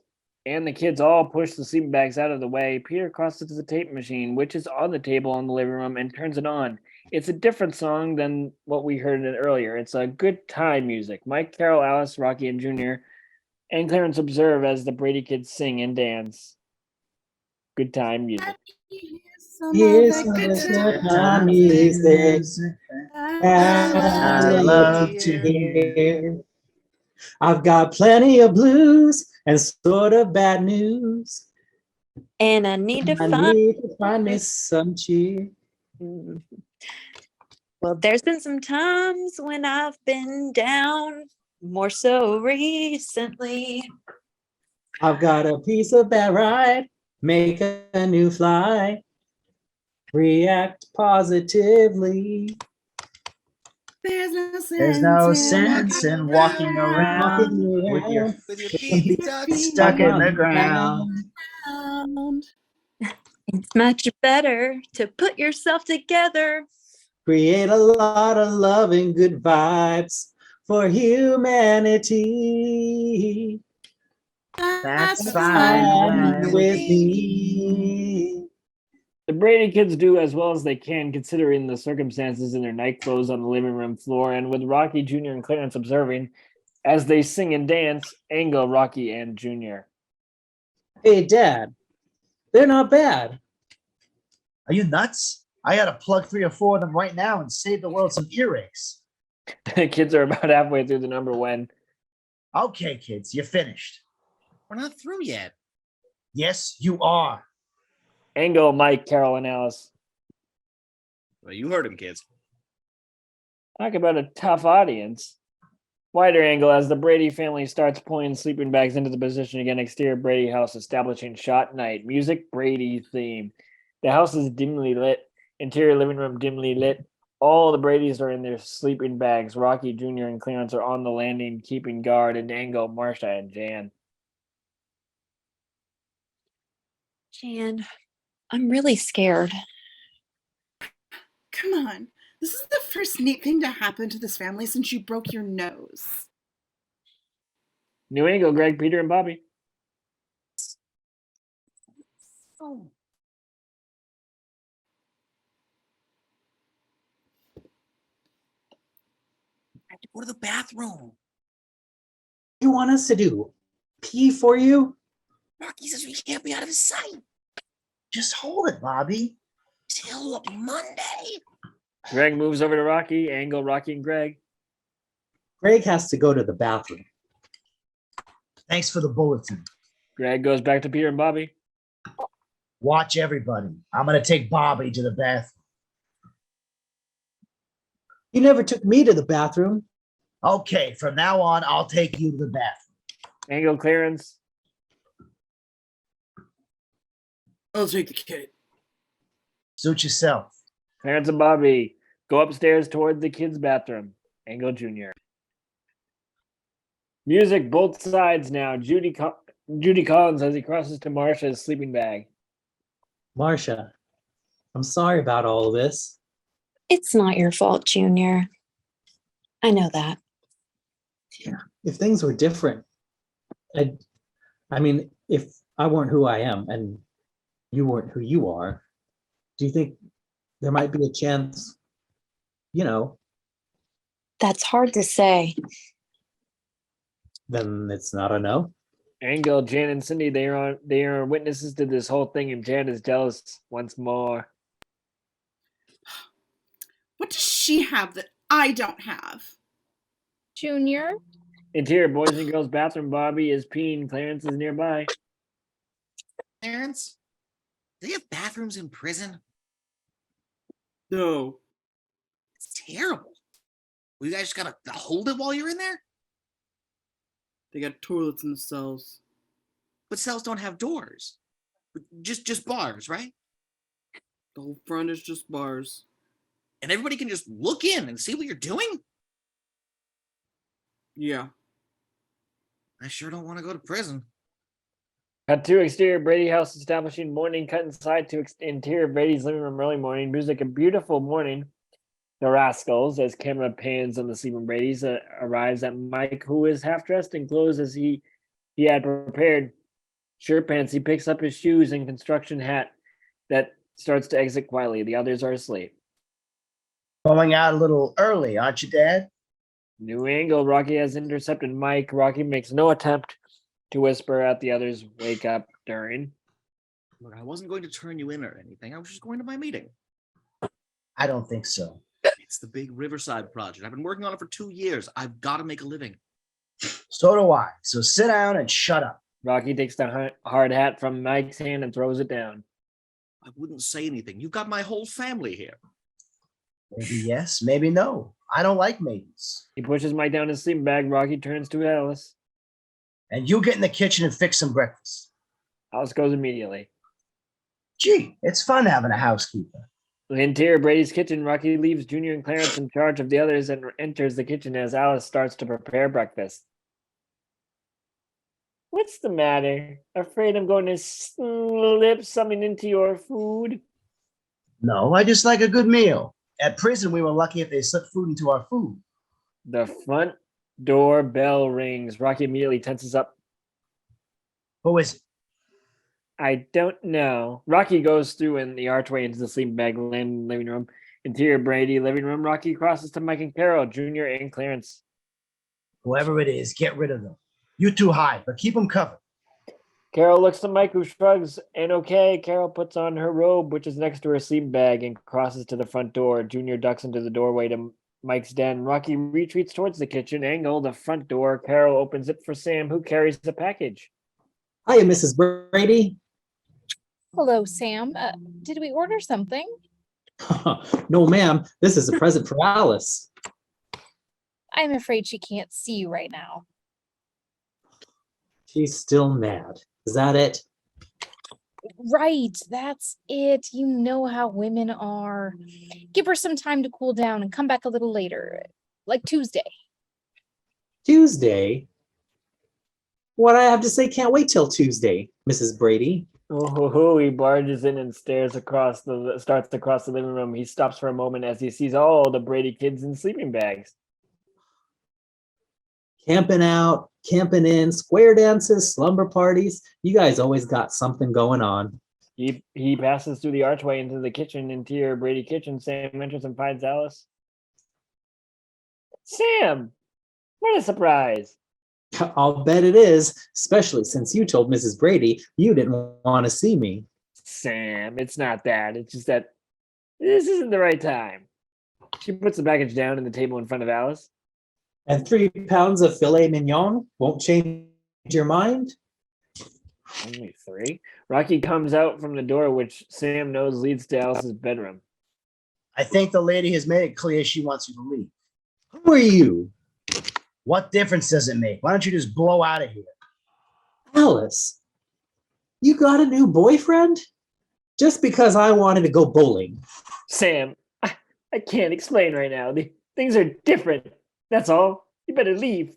[SPEAKER 2] and the kids all push the sleeping bags out of the way. Peter crosses to the tape machine, which is on the table in the living room, and turns it on. It's a different song than what we heard in it earlier. It's a good time music. Mike, Carol, Alice, Rocky, and Junior, and Clarence observe as the Brady kids sing and dance. Good time music.
[SPEAKER 3] Here's some good time music. I love to hear. I've got plenty of blues and sort of bad news.
[SPEAKER 8] And I need to
[SPEAKER 3] find me some cheer.
[SPEAKER 8] Well, there's been some times when I've been down, more so recently.
[SPEAKER 3] I've got a piece of bad ride, make a new fly, react positively.
[SPEAKER 12] There's no sense in walking around with your feet stuck in the ground.
[SPEAKER 8] It's much better to put yourself together.
[SPEAKER 3] Create a lot of love and good vibes for humanity.
[SPEAKER 12] That's fine
[SPEAKER 3] with me.
[SPEAKER 2] The Brady kids do as well as they can, considering the circumstances in their night clothes on the living room floor, and with Rocky Jr. and Clarence observing as they sing and dance, Angle, Rocky, and Jr.
[SPEAKER 3] Hey, Dad, they're not bad.
[SPEAKER 12] Are you nuts? I gotta plug 3 or 4 of them right now and save the world some earaches.
[SPEAKER 2] The kids are about halfway through the number when.
[SPEAKER 12] Okay, kids, you're finished.
[SPEAKER 5] We're not through yet.
[SPEAKER 12] Yes, you are.
[SPEAKER 2] Angle, Mike, Carol, and Alice.
[SPEAKER 5] Well, you heard him, kids.
[SPEAKER 2] Talk about a tough audience. Wider angle as the Brady family starts pulling sleeping bags into the position again. Exterior Brady house establishing shot night. Music Brady theme. The house is dimly lit. Interior living room dimly lit. All the Bradys are in their sleeping bags. Rocky Jr. and Clarence are on the landing keeping guard, and Angle, Marcia, and Jan.
[SPEAKER 8] Jan, I'm really scared.
[SPEAKER 1] Come on. This is the first neat thing to happen to this family since you broke your nose.
[SPEAKER 2] New Angle, Greg, Peter, and Bobby.
[SPEAKER 1] Oh.
[SPEAKER 5] I have to go to the bathroom.
[SPEAKER 3] What do you want us to do? Pee for you?
[SPEAKER 5] Rocky says we can't be out of his sight
[SPEAKER 12] Just hold it, Bobby.
[SPEAKER 5] till Monday.
[SPEAKER 2] Greg moves over to Rocky. Angle, Rocky, and Greg.
[SPEAKER 3] Greg has to go to the bathroom.
[SPEAKER 12] Thanks for the bulletin.
[SPEAKER 2] Greg goes back to Peter and Bobby.
[SPEAKER 12] Watch everybody. I'm going to take Bobby to the bathroom.
[SPEAKER 3] You never took me to the bathroom.
[SPEAKER 12] Okay, from now on, I'll take you to the bathroom.
[SPEAKER 2] Angle clearance.
[SPEAKER 1] I'll take the kid.
[SPEAKER 12] Suit yourself.
[SPEAKER 2] Clarence and Bobby go upstairs toward the kids' bathroom. Angle Jr. Music both sides now. Judy Collins as he crosses to Marsha's sleeping bag.
[SPEAKER 3] Marcia, I'm sorry about all of this.
[SPEAKER 8] It's not your fault, Junior. I know that.
[SPEAKER 3] If things were different, I mean, if I weren't who I am and you weren't who you are, do you think there might be a chance,
[SPEAKER 8] That's hard to say.
[SPEAKER 3] then it's not a no?
[SPEAKER 2] Angle, Jan, and Cindy, they are witnesses to this whole thing, and Jan is jealous once more.
[SPEAKER 1] What does she have that I don't have?
[SPEAKER 7] Junior?
[SPEAKER 2] Interior boys and girls bathroom. Bobby is peeing. Clarence is nearby.
[SPEAKER 11] Clarence, do they have bathrooms in prison?
[SPEAKER 1] No.
[SPEAKER 11] It's terrible. Well, you guys just gotta hold it while you're in there?
[SPEAKER 1] They got toilets in the cells.
[SPEAKER 11] But cells don't have doors. Just bars, right?
[SPEAKER 1] The whole front is just bars.
[SPEAKER 11] And everybody can just look in and see what you're doing?
[SPEAKER 1] Yeah.
[SPEAKER 11] I sure don't want to go to prison.
[SPEAKER 2] Cut to exterior Brady house establishing morning. Cut inside to interior Brady's living room early morning. Music, a beautiful morning. The Rascals, as camera pans on the sleeping Brady's, arrives at Mike, who is half dressed in clothes as he had prepared. Shirt pants. He picks up his shoes and construction hat that starts to exit quietly. The others are asleep.
[SPEAKER 12] Going out a little early, aren't you, Dad?
[SPEAKER 2] New angle. Rocky has intercepted Mike. Rocky makes no attempt to whisper at the others. Wake up during.
[SPEAKER 5] Look, I wasn't going to turn you in or anything. I was just going to my meeting.
[SPEAKER 12] I don't think so.
[SPEAKER 5] It's the big Riverside project. I've been working on it for 2 years. I've got to make a living.
[SPEAKER 12] So do I. So sit down and shut up.
[SPEAKER 2] Rocky takes the hard hat from Mike's hand and throws it down.
[SPEAKER 5] I wouldn't say anything. You've got my whole family here.
[SPEAKER 12] Maybe yes, maybe no. I don't like maybes.
[SPEAKER 2] He pushes Mike down his sleeping bag. Rocky turns to Alice.
[SPEAKER 12] And you get in the kitchen and fix some breakfast.
[SPEAKER 2] Alice goes immediately.
[SPEAKER 12] Gee, it's fun having a housekeeper.
[SPEAKER 2] The interior Brady's kitchen. Rocky leaves Junior and Clarence in charge of the others and enters the kitchen as Alice starts to prepare breakfast. What's the matter? Afraid I'm going to slip something into your food?
[SPEAKER 12] No, I just like a good meal. At prison, we were lucky if they slipped food into our food.
[SPEAKER 2] The front door bell rings. Rocky immediately tenses up.
[SPEAKER 12] Who is it?
[SPEAKER 2] I don't know. Rocky goes through in the archway into the sleeping bag living room. Interior Brady living room. Rocky crosses to Mike and Carol, Junior and Clarence.
[SPEAKER 12] Whoever it is, get rid of them. You two hide, but keep them covered.
[SPEAKER 2] Carol looks to Mike, who shrugs. And okay, Carol puts on her robe, which is next to her sleeping bag, and crosses to the front door. Junior ducks into the doorway to Mike's den. Rocky retreats towards the kitchen. Angle, the front door. Carol opens it for Sam, who carries the package.
[SPEAKER 3] Hiya, Mrs. Brady.
[SPEAKER 7] Hello, Sam. Did we order something?
[SPEAKER 3] No, ma'am. This is a present for Alice.
[SPEAKER 7] I'm afraid she can't see you right now.
[SPEAKER 3] She's still mad. Is that it?
[SPEAKER 7] Right, that's it. You know how women are. Give her some time to cool down and come back a little later, like Tuesday.
[SPEAKER 3] Tuesday? What I have to say can't wait till Tuesday, Mrs. Brady.
[SPEAKER 2] Oh, he barges in and starts across the living room. He stops for a moment as he sees all the Brady kids in sleeping bags.
[SPEAKER 3] Camping out, camping in, square dances, slumber parties. You guys always got something going on.
[SPEAKER 2] He passes through the archway into the kitchen, interior Brady kitchen. Sam enters and finds Alice. Sam! What a surprise!
[SPEAKER 3] I'll bet it is, especially since you told Mrs. Brady you didn't want to see me.
[SPEAKER 2] Sam, it's not that. It's just that this isn't the right time. She puts the package down on the table in front of Alice.
[SPEAKER 3] And 3 pounds of filet mignon won't change your mind?
[SPEAKER 2] Only 3? Rocky comes out from the door, which Sam knows leads to Alice's bedroom.
[SPEAKER 4] I think the lady has made it clear she wants you to leave.
[SPEAKER 3] Who are you?
[SPEAKER 4] What difference does it make? Why don't you just blow out of here?
[SPEAKER 3] Alice, you got a new boyfriend? Just because I wanted to go bowling.
[SPEAKER 2] Sam, I can't explain right now. The things are different. That's all. You better leave.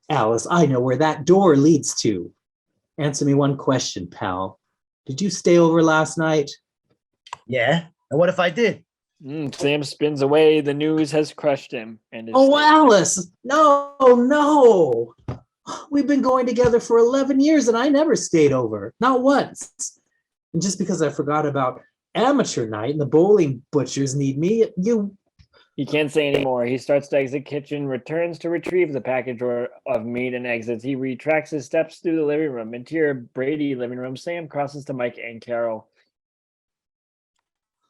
[SPEAKER 3] Alice, I know where that door leads to. Answer me one question, pal. Did you stay over last night?
[SPEAKER 4] Yeah? And what if I did?
[SPEAKER 2] Sam spins away. The news has crushed him. And
[SPEAKER 3] Oh, Alice! No, no! We've been going together for 11 years and I never stayed over. Not once. And just because I forgot about amateur night and the bowling butchers need me,
[SPEAKER 2] He can't say anymore. He starts to exit kitchen, returns to retrieve the package of meat, and exits. He retracts his steps through the living room. Interior Brady living room. Sam crosses to Mike and Carol.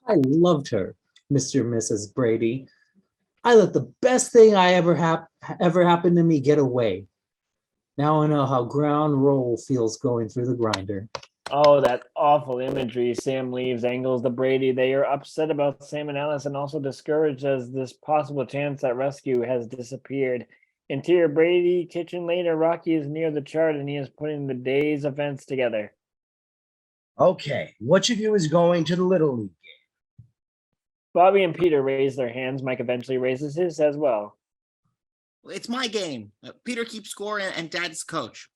[SPEAKER 3] I loved her, Mr. and Mrs. Brady. I let the best thing I ever happened to me get away. Now I know how ground roll feels going through the grinder.
[SPEAKER 2] Oh, that awful imagery. Sam leaves, angles the Brady. They are upset about Sam and Alice and also discouraged as this possible chance at rescue has disappeared. Interior Brady kitchen later. Rocky is near the chart and he is putting the day's events together.
[SPEAKER 4] Okay, which of you is going to the Little League game?
[SPEAKER 2] Bobby and Peter raise their hands. Mike eventually raises his as well.
[SPEAKER 11] It's my game. Peter keeps score and Dad's coach.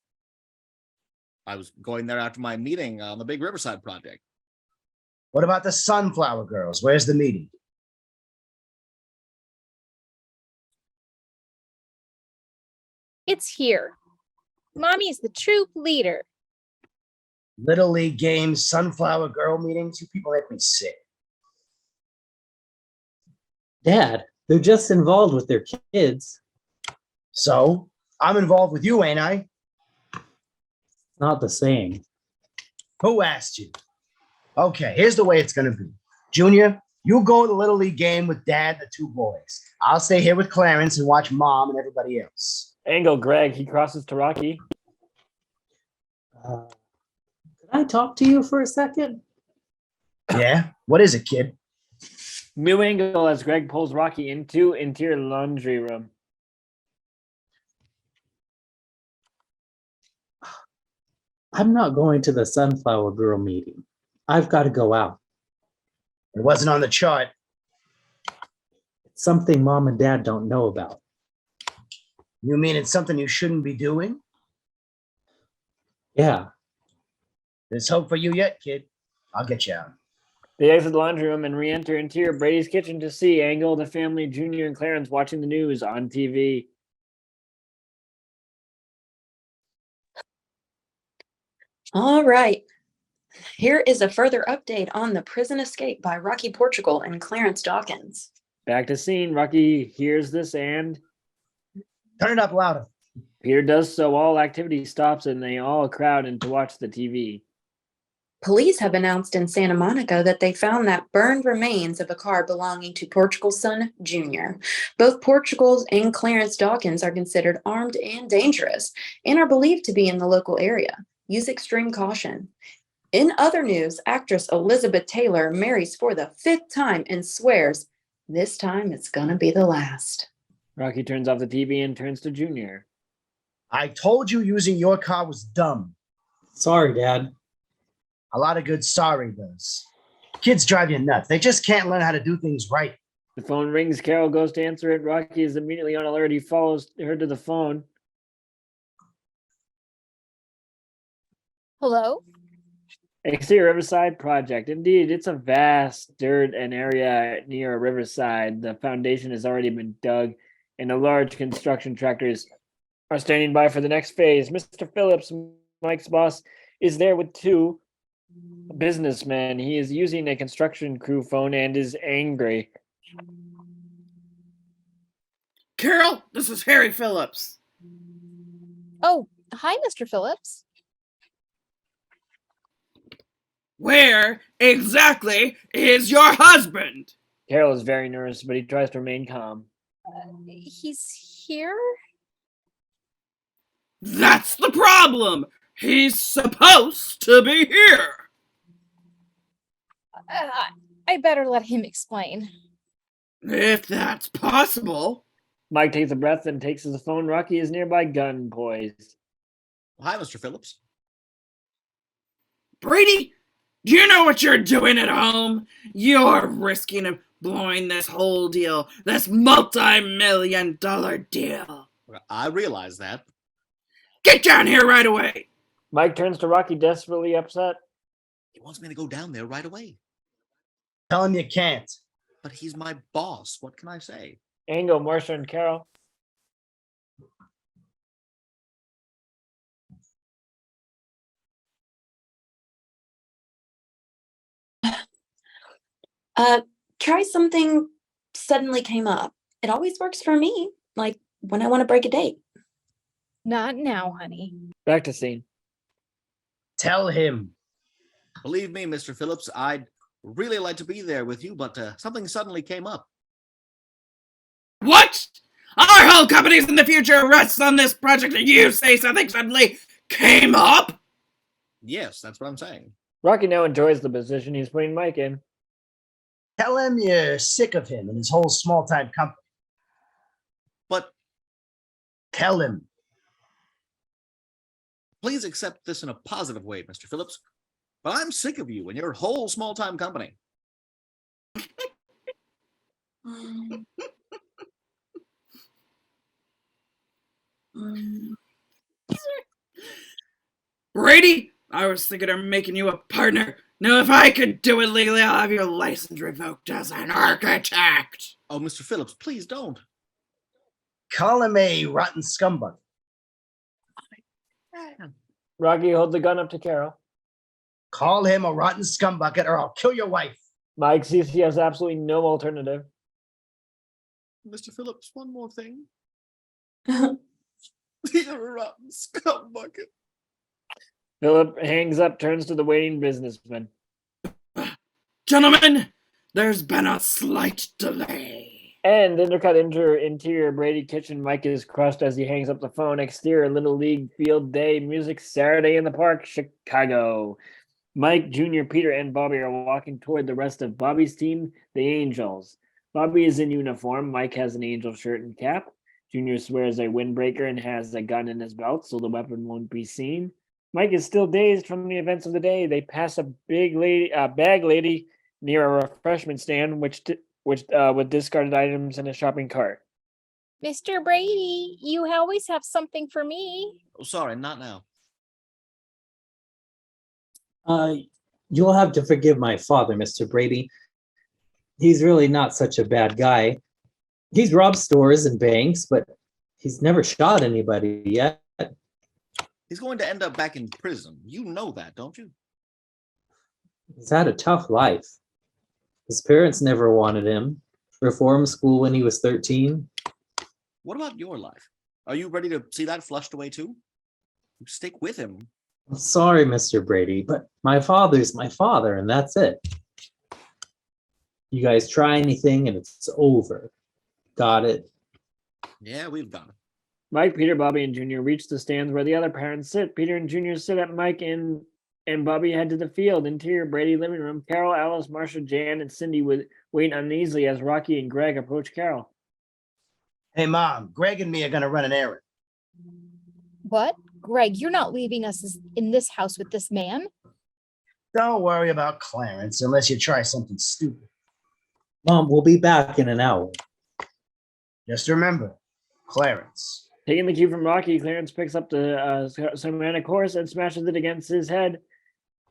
[SPEAKER 11] I was going there after my meeting on the big Riverside project.
[SPEAKER 4] What about the Sunflower Girls? Where's the meeting?
[SPEAKER 7] It's here. Mommy's the troop leader.
[SPEAKER 4] Little League games, Sunflower Girl meetings. You people make me sick.
[SPEAKER 3] Dad, they're just involved with their kids.
[SPEAKER 4] So, I'm involved with you, ain't I?
[SPEAKER 3] Not the same.
[SPEAKER 4] Who asked you? Okay, here's the way it's going to be. Junior, you go to the Little League game with Dad and the 2 boys. I'll stay here with Clarence and watch Mom and everybody else.
[SPEAKER 2] Angle Greg. He crosses to Rocky.
[SPEAKER 3] Could I talk to you for a second?
[SPEAKER 4] Yeah? What is it, kid?
[SPEAKER 2] New angle as Greg pulls Rocky into interior laundry room.
[SPEAKER 3] I'm not going to the Sunflower Girl meeting. I've got to go out.
[SPEAKER 4] It wasn't on the chart.
[SPEAKER 3] It's something Mom and Dad don't know about.
[SPEAKER 4] You mean it's something you shouldn't be doing?
[SPEAKER 3] Yeah.
[SPEAKER 4] There's hope for you yet, kid. I'll get you out.
[SPEAKER 2] They exit the laundry room and re-enter interior Brady's kitchen to see Angle, the family, Junior, and Clarence watching the news on TV.
[SPEAKER 8] All right. Here is a further update on the prison escape by Rocky Portugal and Clarence Dawkins.
[SPEAKER 2] Back to scene. Rocky hears this and
[SPEAKER 4] turn it up louder.
[SPEAKER 2] Peter does so. All activity stops and they all crowd in to watch the TV.
[SPEAKER 8] Police have announced in Santa Monica that they found that burned remains of a car belonging to Portugal's son, Junior. Both Portugal's and Clarence Dawkins are considered armed and dangerous and are believed to be in the local area. Use extreme caution. In other news, actress Elizabeth Taylor marries for the 5th time and swears this time it's gonna be the last.
[SPEAKER 2] Rocky turns off the TV and turns to Junior.
[SPEAKER 4] I told you using your car was dumb.
[SPEAKER 3] Sorry, Dad.
[SPEAKER 4] A lot of good sorry does. Kids drive you nuts. They just can't learn how to do things right.
[SPEAKER 2] The phone rings. Carol goes to answer it. Rocky is immediately on alert. He follows her to the phone.
[SPEAKER 7] Hello?
[SPEAKER 2] Exterior Riverside project. Indeed, it's a vast dirt and area near a riverside. The foundation has already been dug, and the large construction tractors are standing by for the next phase. Mr. Phillips, Mike's boss, is there with 2 businessmen. He is using a construction crew phone and is angry.
[SPEAKER 1] Carol, this is Harry Phillips.
[SPEAKER 7] Oh, hi, Mr. Phillips.
[SPEAKER 1] Where exactly is your husband?
[SPEAKER 2] Carol is very nervous, but he tries to remain calm.
[SPEAKER 7] He's here?
[SPEAKER 1] That's the problem. He's supposed to be here.
[SPEAKER 7] I better let him explain.
[SPEAKER 1] If that's possible.
[SPEAKER 2] Mike takes a breath and takes his phone. Rocky is nearby, gun poised.
[SPEAKER 5] Hi, Mr. Phillips.
[SPEAKER 1] Brady, do you know what you're doing at home? You're risking of blowing this whole deal, this multi-million-dollar deal.
[SPEAKER 5] I realize that.
[SPEAKER 1] Get down here right away.
[SPEAKER 2] Mike turns to Rocky, desperately upset.
[SPEAKER 5] He wants me to go down there right away.
[SPEAKER 4] Tell him you can't.
[SPEAKER 5] But he's my boss. What can I say?
[SPEAKER 2] Angle, Marcia, and Carol.
[SPEAKER 8] Try something suddenly came up. It always works for me, like when I want to break a date.
[SPEAKER 7] Not now, honey.
[SPEAKER 2] Back to scene.
[SPEAKER 4] Tell him.
[SPEAKER 5] Believe me, Mr. Phillips, I'd really like to be there with you, but something suddenly came up.
[SPEAKER 1] What? Our whole company's in the future rests on this project and you say something suddenly came up?
[SPEAKER 5] Yes, that's what I'm saying.
[SPEAKER 2] Rocky now enjoys the position he's putting Mike in.
[SPEAKER 4] Tell him you're sick of him and his whole small-time company.
[SPEAKER 5] But
[SPEAKER 4] tell him.
[SPEAKER 5] Please accept this in a positive way, Mr. Phillips. But I'm sick of you and your whole small-time company.
[SPEAKER 1] Brady, I was thinking of making you a partner. Now, if I could do it legally, I'll have your license revoked as an architect.
[SPEAKER 5] Oh, Mr. Phillips, please don't.
[SPEAKER 4] Call him a rotten scumbag.
[SPEAKER 2] Rocky holds the gun up to Carol.
[SPEAKER 4] Call him a rotten scumbucket or I'll kill your wife.
[SPEAKER 2] Mike sees he has absolutely no alternative.
[SPEAKER 5] Mr. Phillips, one more thing. You're a rotten scumbucket.
[SPEAKER 2] Philip hangs up, turns to the waiting businessman.
[SPEAKER 1] Gentlemen, there's been a slight delay.
[SPEAKER 2] And intercut interior Brady kitchen. Mike is crushed as he hangs up the phone. Exterior Little League field day music Saturday in the park, Chicago. Mike, Jr., Peter, and Bobby are walking toward the rest of Bobby's team, the Angels. Bobby is in uniform. Mike has an Angel shirt and cap. Jr. swears a windbreaker and has a gun in his belt, so the weapon won't be seen. Mike is still dazed from the events of the day. They pass a bag lady near a refreshment stand, which with discarded items in a shopping cart.
[SPEAKER 7] Mr. Brady, you always have something for me.
[SPEAKER 5] Oh, sorry, not now.
[SPEAKER 3] You'll have to forgive my father, Mr. Brady. He's really not such a bad guy. He's robbed stores and banks, but he's never shot anybody yet.
[SPEAKER 5] He's going to end up back in prison. You know that, don't you?
[SPEAKER 3] He's had a tough life. His parents never wanted him. Reform school when he was 13.
[SPEAKER 5] What about your life? Are you ready to see that flushed away too? You stick with him.
[SPEAKER 3] I'm sorry, Mr. Brady, but my father's my father, and that's it. You guys try anything and it's over. Got it?
[SPEAKER 5] Yeah, we've got it.
[SPEAKER 2] Mike, Peter, Bobby, and Jr. reach the stands where the other parents sit. Peter and Jr. sit at Mike and Bobby head to the field. Interior Brady living room. Carol, Alice, Marcia, Jan, and Cindy wait uneasily as Rocky and Greg approach Carol.
[SPEAKER 4] Hey, Mom, Greg and me are going to run an errand.
[SPEAKER 7] What? Greg, you're not leaving us in this house with this man.
[SPEAKER 4] Don't worry about Clarence unless you try something stupid.
[SPEAKER 3] Mom, we'll be back in an hour.
[SPEAKER 4] Just remember, Clarence.
[SPEAKER 2] Taking the cue from Rocky, Clarence picks up the ceramic horse and smashes it against his head.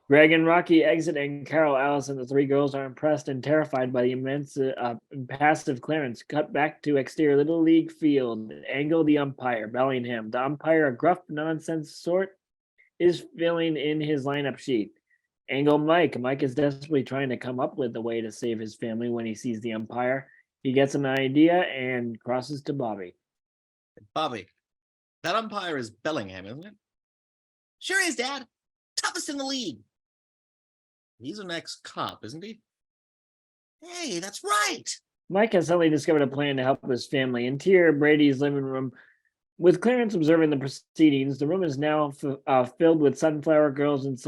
[SPEAKER 2] Greg and Rocky exit, and Carol, Alice, and the three girls are impressed and terrified by the immense, impassive Clarence. Cut back to exterior Little League field. Angle the umpire, Bellingham. The umpire, a gruff, nonsense sort, is filling in his lineup sheet. Angle Mike. Mike is desperately trying to come up with a way to save his family when he sees the umpire. He gets an idea and crosses to Bobby.
[SPEAKER 5] Bobby, that umpire is Bellingham, isn't it? Sure is, Dad. Toughest in the league. He's an ex-cop, isn't he? Hey, that's right.
[SPEAKER 2] Mike has suddenly discovered a plan to help his family. Interior Brady's living room. With Clarence observing the proceedings, the room is now filled with sunflower girls and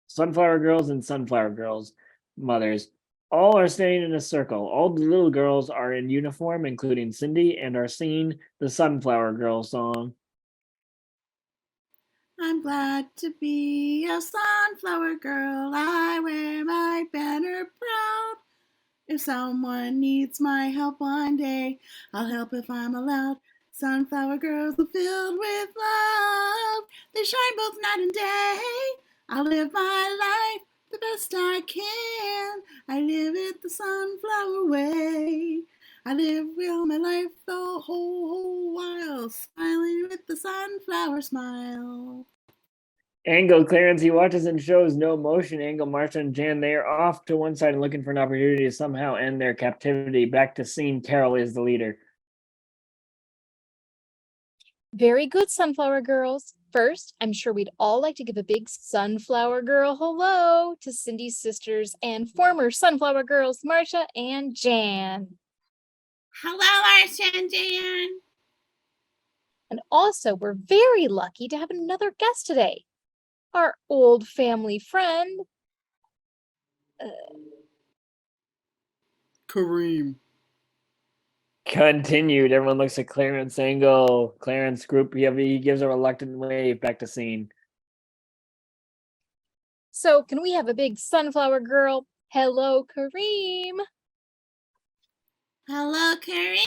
[SPEAKER 2] sunflower girls mothers. All are standing in a circle. All the little girls are in uniform, including Cindy, and are singing the Sunflower Girl song.
[SPEAKER 1] I'm glad to be a sunflower girl. I wear my banner proud. If someone needs my help one day, I'll help if I'm allowed. Sunflower girls are filled with love. They shine both night and day. I'll live my life the best I can. I live it the sunflower way. I live all my life the whole while, smiling with the sunflower smile.
[SPEAKER 2] Angle Clarence, he watches and shows no emotion. Angle, Marsha, and Jan, they are off to one side and looking for an opportunity to somehow end their captivity. Back to scene, Carol is the leader.
[SPEAKER 7] Very good, Sunflower Girls. First, I'm sure we'd all like to give a big Sunflower Girl hello to Cindy's sisters and former Sunflower Girls, Marsha and Jan.
[SPEAKER 1] Hello, Marsha and Jan.
[SPEAKER 7] And also, we're very lucky to have another guest today. Our old family friend,
[SPEAKER 1] Kareem.
[SPEAKER 2] Continued. Everyone looks at Clarence. Angle, Clarence group. He gives a reluctant wave. Back to scene.
[SPEAKER 7] So can we have a big Sunflower Girl? Hello, Kareem.
[SPEAKER 1] Hello, Kareem.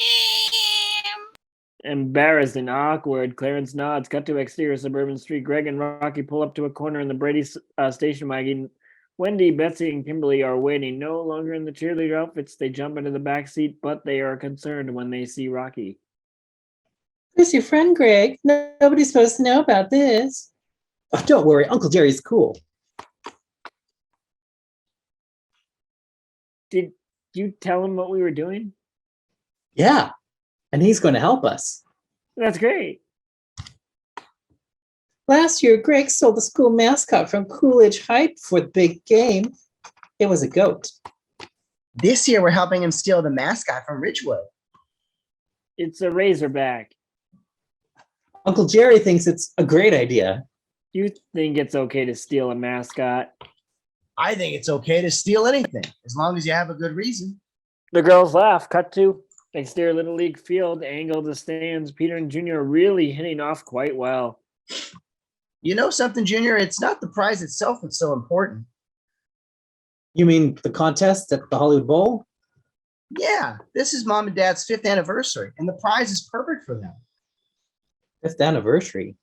[SPEAKER 2] Embarrassed and awkward, Clarence nods. Cut to exterior suburban street. Greg and Rocky pull up to a corner in the Brady station wagon. Wendy, Betsy, and Kimberly are waiting. No longer in the cheerleader outfits, they jump into the back seat, but they are concerned when they see Rocky.
[SPEAKER 3] Who's your friend, Greg? Nobody's supposed to know about this. Oh, don't worry, Uncle Jerry's cool.
[SPEAKER 2] Did you tell him what we were doing?
[SPEAKER 3] Yeah, and he's going to help us.
[SPEAKER 2] That's great.
[SPEAKER 3] Last year, Greg stole the school mascot from Coolidge High for the big game. It was a goat.
[SPEAKER 4] This year, we're helping him steal the mascot from Ridgewood.
[SPEAKER 2] It's a Razorback.
[SPEAKER 3] Uncle Jerry thinks it's a great idea.
[SPEAKER 2] You think it's okay to steal a mascot?
[SPEAKER 4] I think it's okay to steal anything, as long as you have a good reason.
[SPEAKER 2] The girls laugh. Cut to exterior Little League field. Angle the stands. Peter and Junior are really hitting off quite well.
[SPEAKER 4] You know something, Junior? It's not the prize itself that's so important.
[SPEAKER 3] You mean the contest at the Hollywood Bowl?
[SPEAKER 4] Yeah, this is Mom and Dad's 5th anniversary, and the prize is perfect for them.
[SPEAKER 3] 5th anniversary?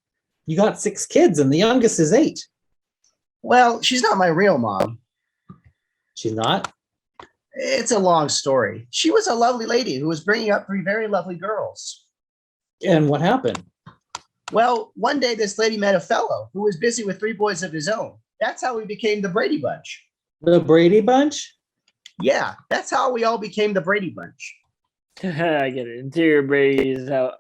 [SPEAKER 3] You got 6 kids, and the youngest is 8.
[SPEAKER 4] Well, she's not my real mom.
[SPEAKER 3] She's not?
[SPEAKER 4] It's a long story. She was a lovely lady who was bringing up 3 very lovely girls.
[SPEAKER 3] And what happened?
[SPEAKER 4] Well, one day this lady met a fellow who was busy with 3 boys of his own. That's how we became the Brady Bunch.
[SPEAKER 3] The Brady Bunch?
[SPEAKER 4] Yeah, that's how we all became the Brady Bunch.
[SPEAKER 2] I get it. Interior Brady's house.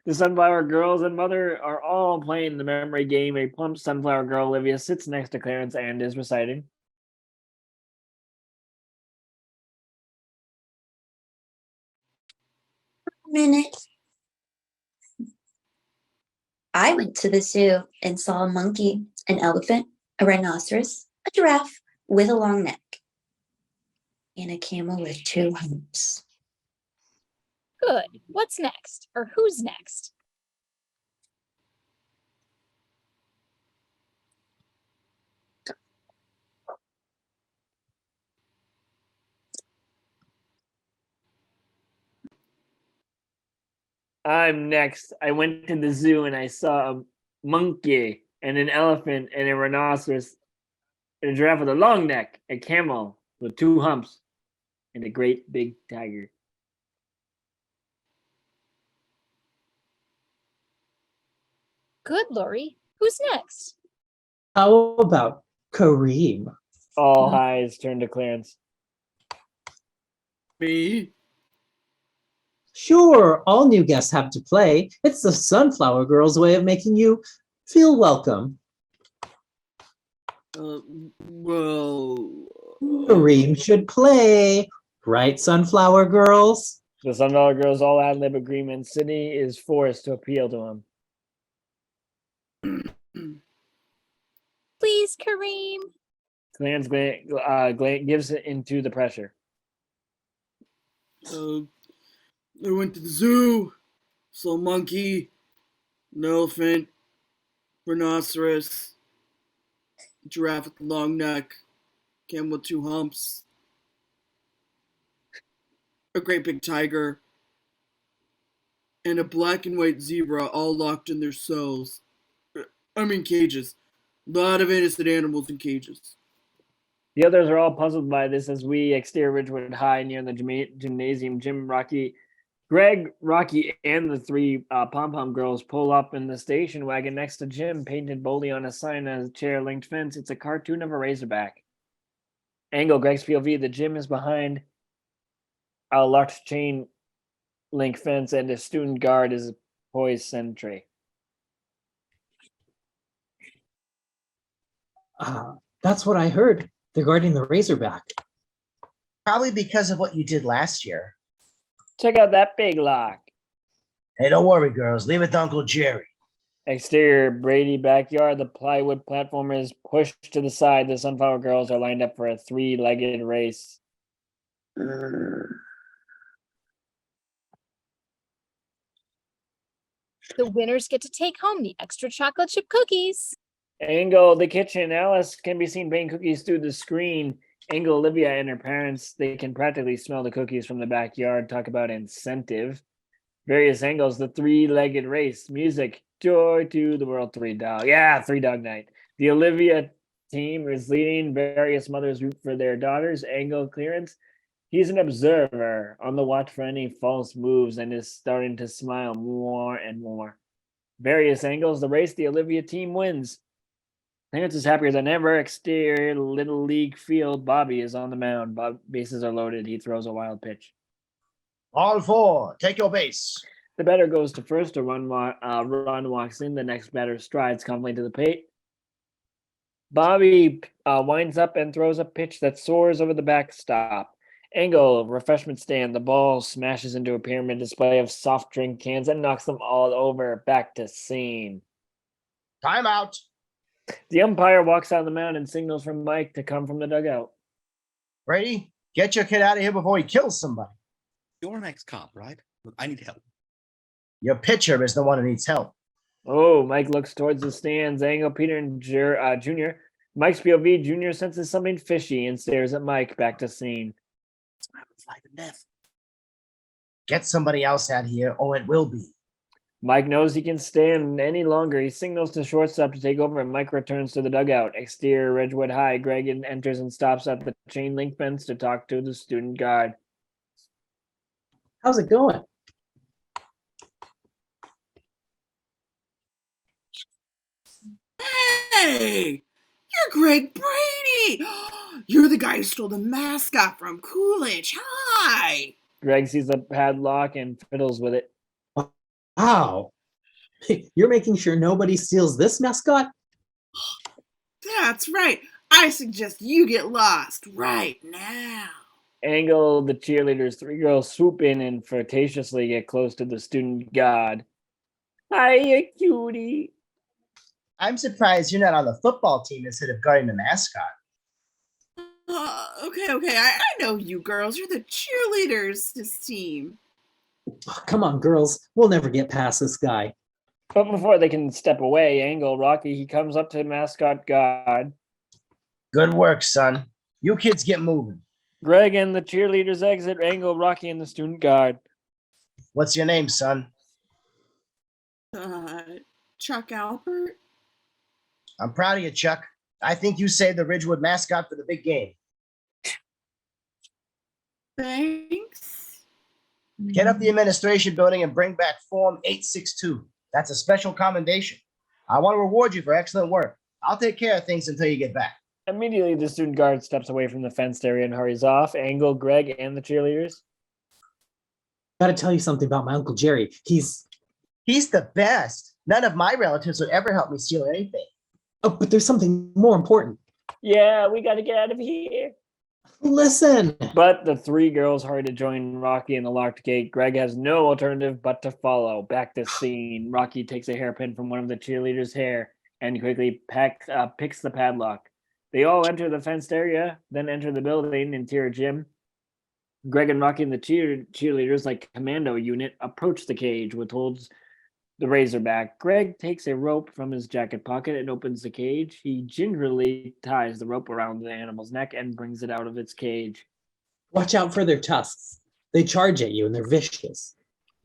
[SPEAKER 2] The Sunflower Girls and Mother are all playing the memory game. A plump Sunflower Girl, Olivia, sits next to Clarence and is reciting.
[SPEAKER 6] Minute. I went to the zoo and saw a monkey, an elephant, a rhinoceros, a giraffe with a long neck, and a camel with 2 humps.
[SPEAKER 7] Good. What's next? Or who's next?
[SPEAKER 2] I'm next. I went to the zoo and I saw a monkey and an elephant and a rhinoceros and a giraffe with a long neck, a camel with 2 humps, and a great big tiger.
[SPEAKER 7] Good, Lori. Who's next?
[SPEAKER 3] How about Kareem?
[SPEAKER 2] All eyes turn to Clarence.
[SPEAKER 1] Me?
[SPEAKER 3] Sure, all new guests have to play. It's the Sunflower Girls' way of making you feel welcome.
[SPEAKER 1] Well...
[SPEAKER 3] Kareem should play. Right, Sunflower Girls?
[SPEAKER 2] The Sunflower Girls all ad-lib agreement. Sydney is forced to appeal to him.
[SPEAKER 7] Please, Kareem.
[SPEAKER 2] Clarence gives it into the pressure.
[SPEAKER 1] I went to the zoo, saw a monkey, an elephant, rhinoceros, giraffe with a long neck, camel with 2 humps, a great big tiger, and a black and white zebra all locked in their cells. Cages. A lot of innocent animals in cages.
[SPEAKER 2] The others are all puzzled by this as we exterior Ridgewood High near the gymnasium. Jim, Greg, Rocky, and the 3 pom-pom girls pull up in the station wagon next to Jim, painted boldly on a sign as a chair-linked fence. It's a cartoon of a razorback. Angle, Greg's POV. The gym is behind a locked chain link fence, and a student guard is poised sentry.
[SPEAKER 3] That's what I heard. They're guarding the Razorback.
[SPEAKER 4] Probably because of what you did last year.
[SPEAKER 2] Check out that big lock.
[SPEAKER 12] Hey, don't worry, girls. Leave it to Uncle Jerry.
[SPEAKER 2] Exterior Brady backyard. The plywood platform is pushed to the side. The Sunflower Girls are lined up for a 3-legged race.
[SPEAKER 7] The winners get to take home the extra chocolate chip cookies.
[SPEAKER 2] Angle, the kitchen. Alice can be seen baking cookies through the screen. Angle, Olivia, and her parents, they can practically smell the cookies from the backyard. Talk about incentive. Various angles, the 3-legged race. Music, joy to the world, 3 dog. Yeah, 3 dog night. The Olivia team is leading. Various mothers root for their daughters. Angle, clearance. He's an observer on the watch for any false moves and is starting to smile more and more. Various angles, the race, the Olivia team wins. Clarence is happier than ever. Exterior Little League field. Bobby is on the mound. Bases are loaded. He throws a wild pitch.
[SPEAKER 12] All 4, take your base.
[SPEAKER 2] The batter goes to first. A run walks in. The next batter strides confidently to the plate. Bobby winds up and throws a pitch that soars over the backstop. Angle, refreshment stand. The ball smashes into a pyramid display of soft drink cans and knocks them all over. Back to scene.
[SPEAKER 12] Timeout.
[SPEAKER 2] The umpire walks out of the mound and signals for Mike to come from the dugout.
[SPEAKER 12] Brady, get your kid out of here before he kills somebody.
[SPEAKER 5] You're an ex-cop, right? Look, I need help.
[SPEAKER 12] Your pitcher is the one who needs help.
[SPEAKER 2] Oh, Mike looks towards the stands. Angle, Peter, and Junior. Mike's POV. Junior senses something fishy and stares at Mike. Back to scene.
[SPEAKER 5] It's a matter of life and death.
[SPEAKER 12] Get somebody else out here, or it will be.
[SPEAKER 2] Mike knows he can stand any longer. He signals to shortstop to take over, and Mike returns to the dugout. Exterior Ridgewood High. Greg enters and stops at the chain link fence to talk to the student guard.
[SPEAKER 3] How's it going?
[SPEAKER 1] Hey, you're Greg Brady. You're the guy who stole the mascot from Coolidge. Hi.
[SPEAKER 2] Greg sees a padlock and fiddles with it.
[SPEAKER 3] Wow. You're making sure nobody steals this mascot?
[SPEAKER 1] That's right. I suggest you get lost right now.
[SPEAKER 2] Angle, the cheerleaders, 3 girls swoop in and flirtatiously get close to the student god. Hiya, cutie.
[SPEAKER 4] I'm surprised you're not on the football team instead of guarding the mascot.
[SPEAKER 1] Okay. I know you girls. You're the cheerleaders, his team.
[SPEAKER 3] Oh, come on, girls. We'll never get past this guy.
[SPEAKER 2] But before they can step away, Angle, Rocky, he comes up to mascot god.
[SPEAKER 12] Good work, son. You kids get moving.
[SPEAKER 2] Greg and the cheerleaders exit. Angle, Rocky, and the student guard.
[SPEAKER 12] What's your name, son?
[SPEAKER 1] Chuck Albert?
[SPEAKER 12] I'm proud of you, Chuck. I think you saved the Ridgewood mascot for the big game.
[SPEAKER 1] Thanks.
[SPEAKER 12] Get up the administration building and bring back Form 862. That's a special commendation. I want to reward you for excellent work. I'll take care of things until you get back.
[SPEAKER 2] Immediately, the student guard steps away from the fenced area and hurries off. Angle, Greg, and the cheerleaders.
[SPEAKER 3] Gotta tell you something about my Uncle Jerry. He's
[SPEAKER 4] the best. None of my relatives would ever help me steal anything.
[SPEAKER 3] Oh, but there's something more important.
[SPEAKER 2] Yeah, we gotta get out of here.
[SPEAKER 3] Listen.
[SPEAKER 2] But the three girls hurry to join Rocky in the locked gate. Greg has no alternative but to follow. Back to scene. Rocky takes a hairpin from one of the cheerleaders' hair and quickly picks the padlock. They all enter the fenced area, then enter the building, interior gym. Greg and Rocky and the cheerleaders, like commando unit, approach the cage, which holds the Razorback. Greg takes a rope from his jacket pocket and opens the cage. He gingerly ties the rope around the animal's neck and brings it out of its cage.
[SPEAKER 3] Watch out for their tusks. They charge at you and they're vicious.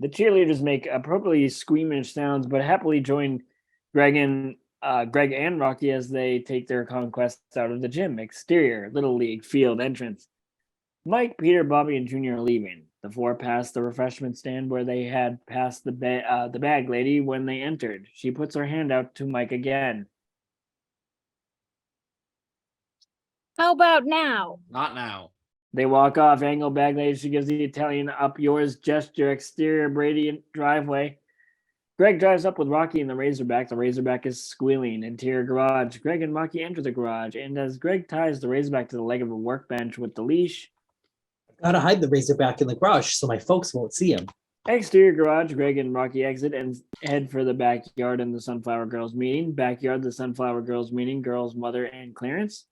[SPEAKER 2] The cheerleaders make appropriately squeamish sounds, but happily join Greg and Rocky as they take their conquests out of the gym. Exterior, Little League, field, entrance. Mike, Peter, Bobby, and Junior are leaving. The four pass the refreshment stand where they had passed the bag lady when they entered. She puts her hand out to Mike again.
[SPEAKER 7] How about now?
[SPEAKER 5] Not now.
[SPEAKER 2] They walk off. Angle bag lady. She gives the Italian up yours gesture. Exterior Brady driveway. Greg drives up with Rocky and the Razorback. The Razorback is squealing. Interior garage. Greg and Rocky enter the garage, and as Greg ties the Razorback to the leg of a workbench with the leash,
[SPEAKER 3] Gotta hide the Razorback in the garage so my folks won't see him.
[SPEAKER 2] exterior garage. Greg and Rocky exit and head for the backyard and the Sunflower Girls meeting. Backyard, the Sunflower Girls meeting. Girls, mother, and Clarence.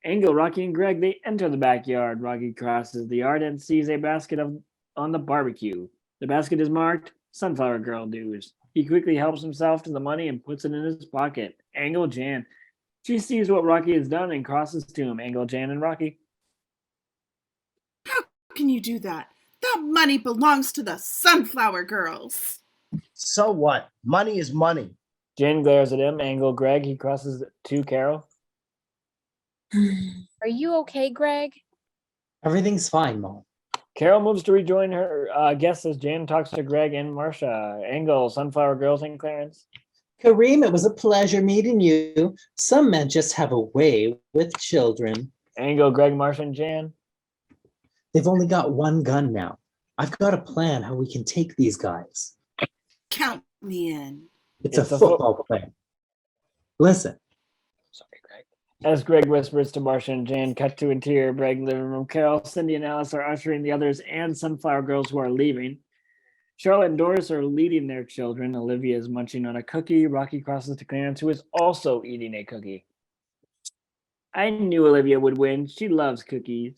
[SPEAKER 2] Angle, Rocky, and Greg, they enter the backyard. Rocky crosses the yard and sees a basket on the barbecue. The basket is marked Sunflower Girl dues. He quickly helps himself to the money and puts it in his pocket. Angle, Jan. She sees what Rocky has done and crosses to him. Angle, Jan, and Rocky.
[SPEAKER 1] How can you do that? That money belongs to the Sunflower Girls.
[SPEAKER 12] So what? Money is money.
[SPEAKER 2] Jan glares at him. Angle, Greg. He crosses to Carol.
[SPEAKER 7] Are you okay, Greg?
[SPEAKER 3] Everything's fine, Mom.
[SPEAKER 2] Carol moves to rejoin her guests as Jan talks to Greg and Marcia. Angle, Sunflower Girls, and Clarence.
[SPEAKER 3] Kareem, it was a pleasure meeting you. Some men just have a way with children.
[SPEAKER 2] Angle, Greg, Marcia, and Jan.
[SPEAKER 3] They've only got one gun now. I've got a plan how we can take these guys.
[SPEAKER 1] Count me in.
[SPEAKER 3] It's a football plan. Listen.
[SPEAKER 2] Sorry, Greg. As Greg whispers to Marcia and Jan, cut to interior Greg living room. Carol, Cindy, and Alice are ushering the others and Sunflower Girls who are leaving. Charlotte and Doris are leading their children. Olivia is munching on a cookie. Rocky crosses to Clarence, who is also eating a cookie. I knew Olivia would win. She loves cookies.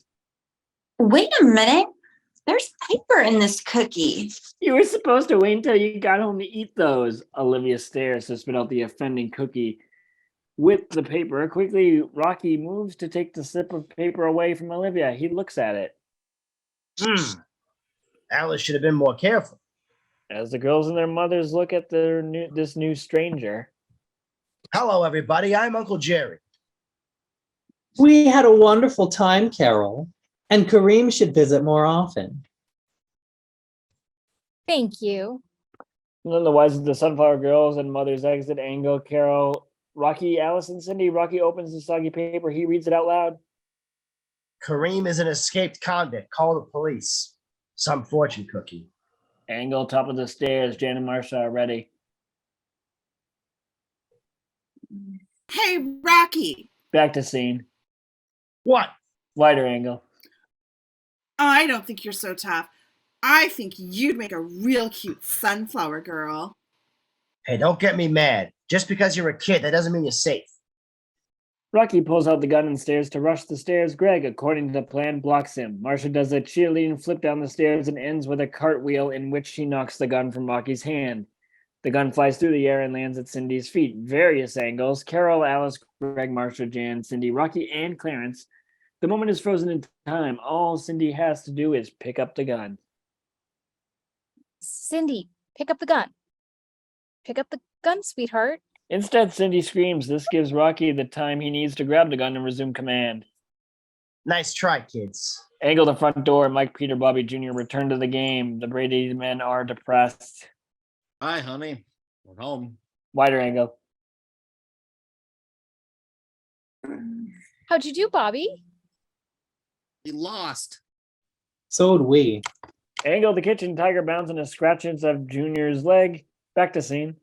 [SPEAKER 6] Wait a minute. There's paper in this cookie.
[SPEAKER 2] You were supposed to wait until you got home to eat those. Olivia stares to spit out the offending cookie with the paper. Quickly, Rocky moves to take the slip of paper away from Olivia. He looks at it.
[SPEAKER 12] Alice should have been more careful.
[SPEAKER 2] As the girls and their mothers look at this new stranger.
[SPEAKER 12] Hello, everybody. I'm Uncle Jerry.
[SPEAKER 3] We had a wonderful time, Carol. And Kareem should visit more often.
[SPEAKER 7] Thank you.
[SPEAKER 2] None the wiser the Sunflower Girls and mothers exit. Angle, Carol, Rocky, Alice, and Cindy. Rocky opens the soggy paper. He reads it out loud.
[SPEAKER 12] Kareem is an escaped convict. Call the police. Some fortune cookie.
[SPEAKER 2] Angle, top of the stairs. Jan and Marcia are ready.
[SPEAKER 1] Hey, Rocky.
[SPEAKER 2] Back to scene.
[SPEAKER 12] What?
[SPEAKER 2] Wider angle.
[SPEAKER 1] I don't think you're so tough. I think you'd make a real cute Sunflower Girl.
[SPEAKER 12] Hey, don't get me mad. Just because you're a kid, that doesn't mean you're safe.
[SPEAKER 2] Rocky pulls out the gun and stares to rush the stairs. Greg, according to the plan, blocks him. Marcia does a cheerleading flip down the stairs and ends with a cartwheel in which she knocks the gun from Rocky's hand. The gun flies through the air and lands at Cindy's feet. Various angles. Carol, Alice, Greg, Marcia, Jan, Cindy, Rocky, and Clarence. The moment is frozen in time. All Cindy has to do is pick up the gun.
[SPEAKER 7] Cindy, pick up the gun. Pick up the gun, sweetheart.
[SPEAKER 2] Instead, Cindy screams. This gives Rocky the time he needs to grab the gun and resume command.
[SPEAKER 12] Nice try, kids.
[SPEAKER 2] Angle the front door. Mike, Peter, Bobby Jr. return to the game. The Brady men are depressed.
[SPEAKER 5] Hi, honey. We're home.
[SPEAKER 2] Wider angle.
[SPEAKER 7] How'd you do, Bobby?
[SPEAKER 5] We lost.
[SPEAKER 3] So would we.
[SPEAKER 2] Angle the kitchen. Tiger bounds and scratches of Junior's leg. Back to scene.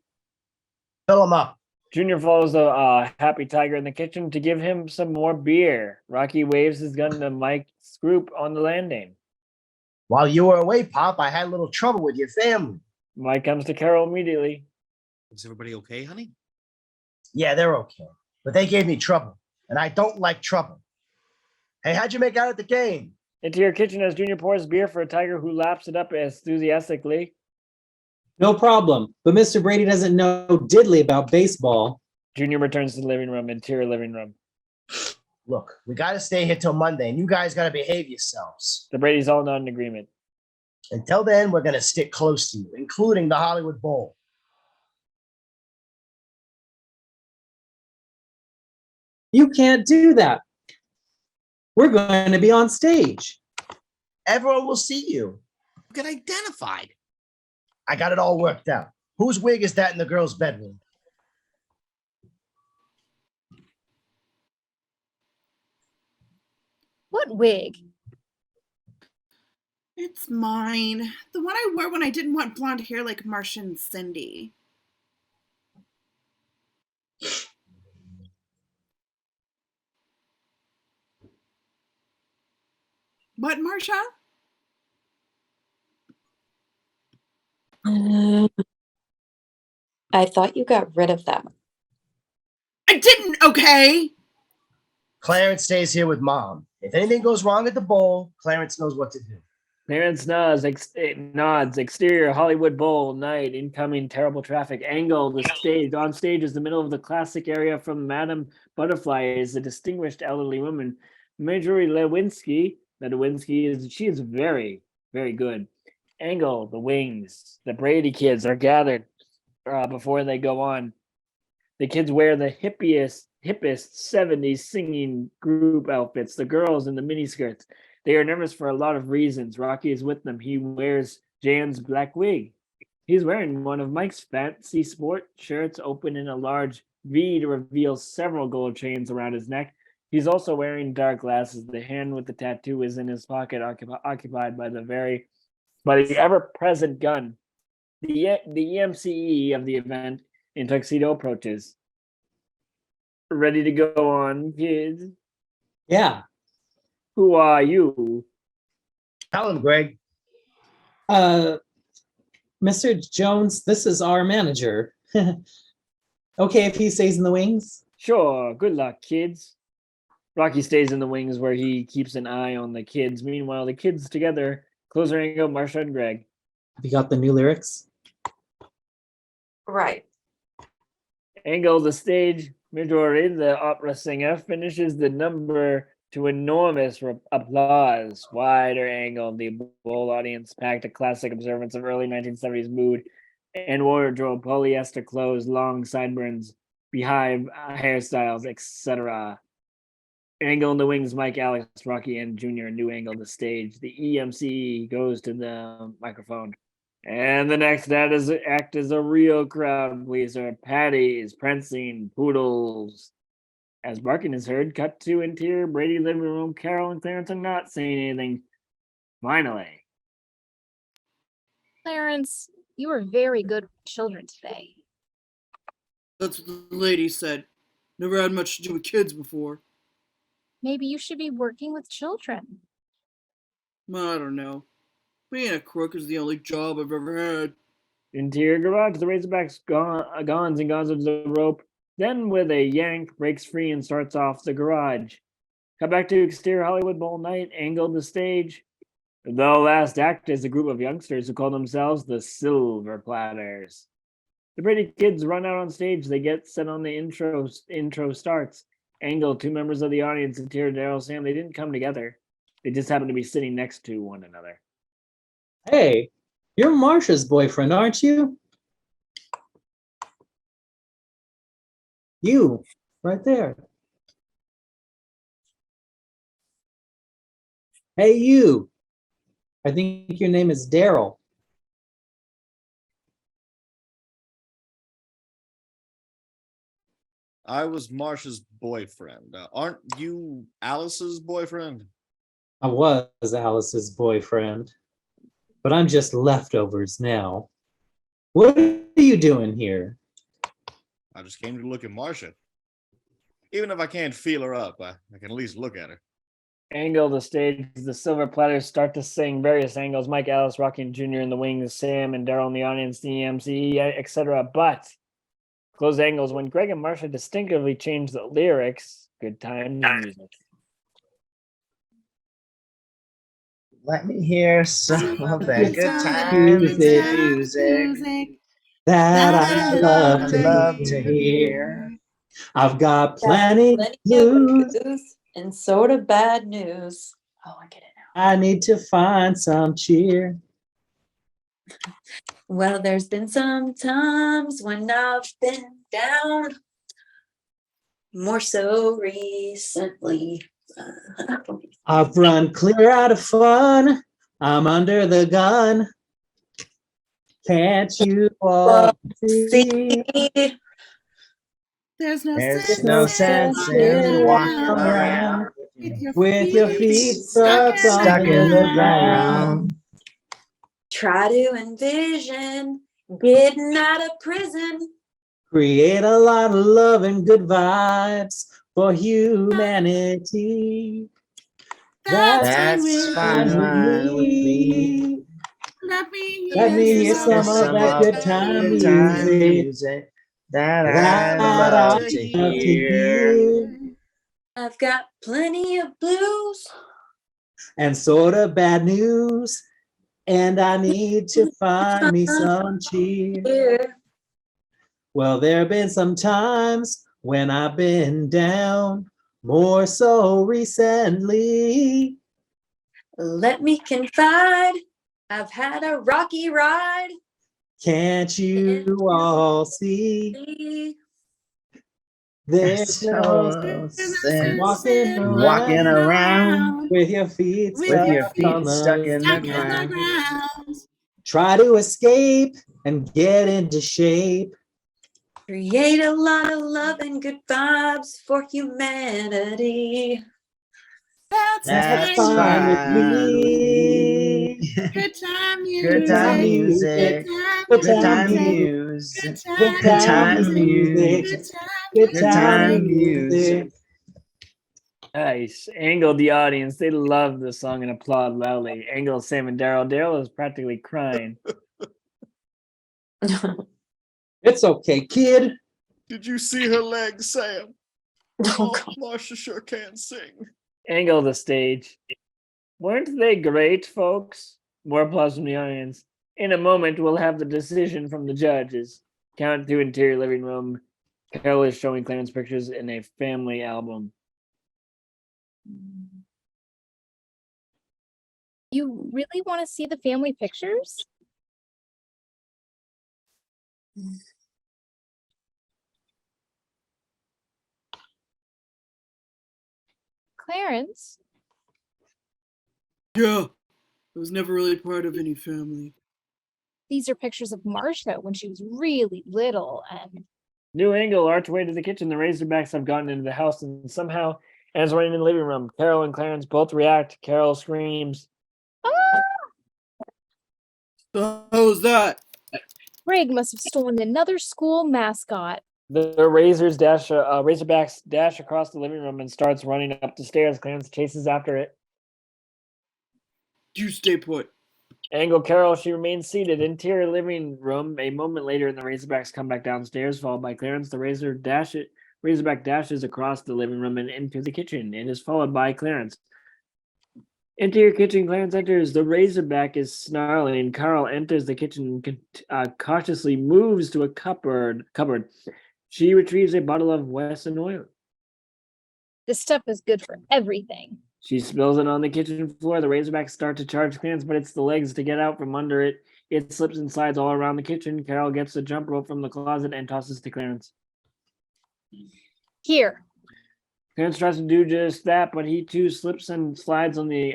[SPEAKER 12] Fill him up.
[SPEAKER 2] Junior follows a happy tiger in the kitchen to give him some more beer. Rocky waves his gun to Mike's group on the landing.
[SPEAKER 12] While you were away, Pop, I had a little trouble with your family.
[SPEAKER 2] Mike comes to Carol immediately.
[SPEAKER 5] Is everybody okay, honey?
[SPEAKER 12] Yeah, they're okay. But they gave me trouble, and I don't like trouble. Hey, how'd you make out at the game?
[SPEAKER 2] Into your kitchen as Junior pours beer for a tiger who laps it up enthusiastically.
[SPEAKER 3] No problem. But Mr. Brady doesn't know diddly about baseball.
[SPEAKER 2] Junior returns to the living room, interior living room.
[SPEAKER 12] Look, we got to stay here till Monday, and you guys got to behave yourselves.
[SPEAKER 2] The Brady's all not in agreement.
[SPEAKER 12] Until then, we're going to stick close to you, including the Hollywood Bowl.
[SPEAKER 3] You can't do that. We're going to be on stage.
[SPEAKER 12] Everyone will see you.
[SPEAKER 5] Get identified.
[SPEAKER 12] I got it all worked out. Whose wig is that in the girls' bedroom?
[SPEAKER 7] What wig?
[SPEAKER 1] It's mine. The one I wore when I didn't want blonde hair like Marcia and Cindy. What, Marcia?
[SPEAKER 8] I thought you got rid of that.
[SPEAKER 1] I didn't, okay?
[SPEAKER 12] Clarence stays here with Mom. If anything goes wrong at the bowl, Clarence knows what to do.
[SPEAKER 2] Clarence nods. Exterior Hollywood Bowl night. Incoming terrible traffic. Angle the stage. On stage is the middle of the classic area from Madame Butterfly is a distinguished elderly woman. Marjorie Lewinsky. She is very, very good. Angle the wings. The Brady kids are gathered before they go on. The kids wear the hippest 70s singing group outfits. The girls in the miniskirts. They are nervous for a lot of reasons. Rocky is with them. He wears Jan's black wig. He's wearing one of Mike's fancy sport shirts, open in a large V to reveal several gold chains around his neck. He's also wearing dark glasses. The hand with the tattoo is in his pocket, occupied by the ever-present gun. The EMCE of the event in tuxedo approaches. Ready to go on, kids?
[SPEAKER 3] Yeah.
[SPEAKER 2] Who are you?
[SPEAKER 12] Tell him, Greg.
[SPEAKER 3] Mr. Jones, this is our manager. Okay if he stays in the wings?
[SPEAKER 2] Sure. Good luck, kids. Rocky stays in the wings where he keeps an eye on the kids. Meanwhile, the kids together, closer angle, Marsha and Greg.
[SPEAKER 3] Have you got the new lyrics?
[SPEAKER 8] Right.
[SPEAKER 2] Angle the stage. Midori, the opera singer, finishes the number to enormous applause. Wider angle, the whole audience packed a classic observance of early 1970s mood and wardrobe, polyester clothes, long sideburns, behind hairstyles, etc. Angle in the wings, Mike, Alex, Rocky, and Junior. New angle the stage. The EMC goes to the microphone. And the next act is a real crowd pleaser. Patties, prancing, poodles. As barking is heard, cut to interior Brady living room. Carol and Clarence are not saying anything. Finally.
[SPEAKER 7] Clarence, you were very good with children today.
[SPEAKER 1] That's what the lady said. Never had much to do with kids before.
[SPEAKER 7] Maybe you should be working with children.
[SPEAKER 1] I don't know. Being a crook is the only job I've ever had.
[SPEAKER 2] Interior garage, the Razorbacks gons and gons of the rope. Then, with a yank, breaks free and starts off the garage. Cut back to exterior Hollywood Bowl night, angled the stage. The last act is a group of youngsters who call themselves the Silver Platters. The Brady kids run out on stage. They get set on the intro starts. Angle, two members of the audience, interior Daryl, Sam, they didn't come together. They just happen to be sitting next to one another.
[SPEAKER 3] Hey, you're Marsha's boyfriend, aren't you? You, right there. Hey, you. I think your name is Daryl.
[SPEAKER 5] I was Marcia's boyfriend. Aren't you Alice's boyfriend?
[SPEAKER 3] I was Alice's boyfriend, but I'm just leftovers now. What are you doing here?
[SPEAKER 5] I just came to look at Marcia. Even if I can't feel her up, I can at least look at her.
[SPEAKER 2] Angle the stage. The silver platters start to sing various angles. Mike, Alice, Rocky, and Jr. in the wings, Sam and Daryl in the audience, the MC, etc. But close angles when Greg and Marcia distinctively change the lyrics. Good times music.
[SPEAKER 4] Let me hear some of that
[SPEAKER 1] Good
[SPEAKER 4] good
[SPEAKER 1] times
[SPEAKER 4] time
[SPEAKER 3] music.
[SPEAKER 4] music
[SPEAKER 3] That
[SPEAKER 4] that
[SPEAKER 3] I
[SPEAKER 4] I
[SPEAKER 3] love to
[SPEAKER 4] love to
[SPEAKER 3] hear.
[SPEAKER 4] hear.
[SPEAKER 3] I've got
[SPEAKER 8] Got
[SPEAKER 3] plenty of
[SPEAKER 8] plenty of
[SPEAKER 3] blues.
[SPEAKER 8] blues and sort of bad news. Oh, I get it now.
[SPEAKER 3] I need to find some cheer.
[SPEAKER 8] Well, there's been some times when I've been down, more so recently.
[SPEAKER 3] I've run clear out of fun. I'm under the gun. Can't you all see?
[SPEAKER 1] There's no
[SPEAKER 4] There's
[SPEAKER 1] sense
[SPEAKER 4] no
[SPEAKER 1] in
[SPEAKER 4] sense
[SPEAKER 1] walking
[SPEAKER 4] in walking
[SPEAKER 1] around
[SPEAKER 4] around
[SPEAKER 1] with your feet stuck
[SPEAKER 4] stuck
[SPEAKER 1] in
[SPEAKER 4] in
[SPEAKER 1] the
[SPEAKER 4] the
[SPEAKER 1] ground.
[SPEAKER 4] ground.
[SPEAKER 8] Try to envision getting out of prison.
[SPEAKER 3] Create a lot of love and good vibes for humanity.
[SPEAKER 1] That's fine
[SPEAKER 4] That's
[SPEAKER 1] with
[SPEAKER 4] fine
[SPEAKER 3] Fine with
[SPEAKER 4] line with me.
[SPEAKER 3] me.
[SPEAKER 1] Let me
[SPEAKER 3] Let me
[SPEAKER 1] hear
[SPEAKER 3] hear
[SPEAKER 1] some
[SPEAKER 3] some
[SPEAKER 1] of
[SPEAKER 3] of
[SPEAKER 4] Some
[SPEAKER 1] that
[SPEAKER 3] that
[SPEAKER 4] of
[SPEAKER 3] good
[SPEAKER 1] good
[SPEAKER 4] that
[SPEAKER 3] time
[SPEAKER 4] good
[SPEAKER 1] time
[SPEAKER 4] time
[SPEAKER 3] music
[SPEAKER 4] music that
[SPEAKER 3] that
[SPEAKER 4] I
[SPEAKER 3] I
[SPEAKER 4] love
[SPEAKER 3] love
[SPEAKER 4] to
[SPEAKER 3] to
[SPEAKER 4] hear.
[SPEAKER 3] hear.
[SPEAKER 8] I've got plenty of blues.
[SPEAKER 3] And sort of bad news. And I need to find me some cheer.
[SPEAKER 8] Here.
[SPEAKER 3] Well, there have been some times when I've been down, more so recently.
[SPEAKER 8] Let me confide. I've had a rocky ride.
[SPEAKER 3] Can't you all see? There's no
[SPEAKER 4] sense
[SPEAKER 3] walking
[SPEAKER 4] walking
[SPEAKER 3] around
[SPEAKER 4] around
[SPEAKER 3] with your feet
[SPEAKER 4] with
[SPEAKER 3] stuck
[SPEAKER 4] your
[SPEAKER 3] on
[SPEAKER 4] feet stuck in the
[SPEAKER 3] the
[SPEAKER 4] ground.
[SPEAKER 3] try to escape and get into shape.
[SPEAKER 8] Create a lot of love and good vibes for humanity.
[SPEAKER 3] That's
[SPEAKER 4] That's
[SPEAKER 3] fine with
[SPEAKER 4] fine with
[SPEAKER 3] me.
[SPEAKER 4] me.
[SPEAKER 1] good time
[SPEAKER 4] Good time
[SPEAKER 1] music.
[SPEAKER 4] music.
[SPEAKER 3] Good
[SPEAKER 4] Good
[SPEAKER 3] time
[SPEAKER 4] time
[SPEAKER 3] music.
[SPEAKER 4] music.
[SPEAKER 3] Good
[SPEAKER 4] Good
[SPEAKER 3] time
[SPEAKER 4] time
[SPEAKER 3] music.
[SPEAKER 4] music.
[SPEAKER 3] Good
[SPEAKER 4] Good
[SPEAKER 3] time
[SPEAKER 4] time
[SPEAKER 3] music.
[SPEAKER 4] music.
[SPEAKER 2] Nice. Angle the audience. They love the song and applaud loudly. Angle Sam and Daryl. Daryl is practically crying.
[SPEAKER 3] It's okay, kid.
[SPEAKER 5] Did you see her legs, Sam?
[SPEAKER 8] Oh, God.
[SPEAKER 5] Marcia sure can sing.
[SPEAKER 2] Angle the stage. Weren't they great, folks? More applause from the audience. In a moment, we'll have the decision from the judges. Count to interior living room. Carol is showing Clarence pictures in a family album.
[SPEAKER 7] You really want to see the family pictures? Clarence?
[SPEAKER 1] Yeah, I was never really part of any family.
[SPEAKER 7] These are pictures of Marcia when she was really little and
[SPEAKER 2] New angle, archway to the kitchen. The Razorbacks have gotten into the house and somehow ends running in the living room. Carol and Clarence both react. Carol screams.
[SPEAKER 1] The hell was that?
[SPEAKER 7] Greg must have stolen another school mascot.
[SPEAKER 2] The Razorbacks dash across the living room and starts running up the stairs. Clarence chases after it.
[SPEAKER 1] You stay put.
[SPEAKER 2] Angle Carol, she remains seated. Interior living room. A moment later, and the Razorbacks come back downstairs, followed by Clarence. The Razorback dashes across the living room and into the kitchen. It is followed by Clarence. Interior kitchen. Clarence enters. The Razorback is snarling. Carl enters the kitchen and cautiously moves to a cupboard. She retrieves a bottle of Wesson oil.
[SPEAKER 7] This stuff is good for everything.
[SPEAKER 2] She spills it on the kitchen floor. The Razorbacks start to charge Clarence, but it's the legs to get out from under it. It slips and slides all around the kitchen. Carol gets a jump rope from the closet and tosses to Clarence.
[SPEAKER 7] Here.
[SPEAKER 2] Clarence tries to do just that, but he too slips and slides on the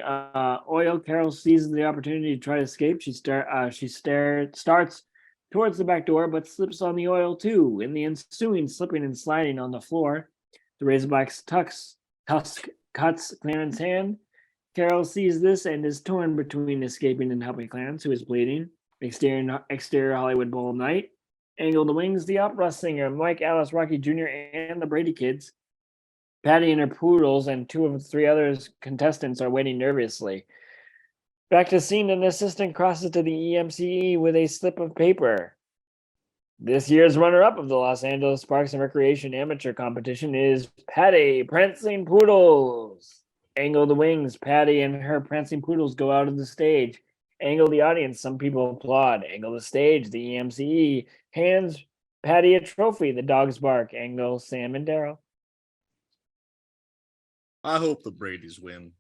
[SPEAKER 2] oil. Carol seizes the opportunity to try to escape. She starts towards the back door, but slips on the oil too. In the ensuing slipping and sliding on the floor, the Razorback's tusk cuts Clarence's hand. Carol sees this and is torn between escaping and helping Clarence, who is bleeding. Exterior Hollywood Bowl night. Angle the Wings, the opera singer, Mike, Alice, Rocky Jr., and the Brady kids. Patty and her poodles and two of the three others contestants are waiting nervously. Back to scene, an assistant crosses to the EMCE with a slip of paper. This year's runner-up of the Los Angeles Parks and Recreation Amateur Competition is Patty, Prancing Poodles. Angle the Wings, Patty and her Prancing Poodles go out of the stage. Angle the audience, some people applaud. Angle the stage, the EMCE hands Patty a trophy, the dogs bark. Angle Sam and Daryl.
[SPEAKER 5] I hope the Brady's win.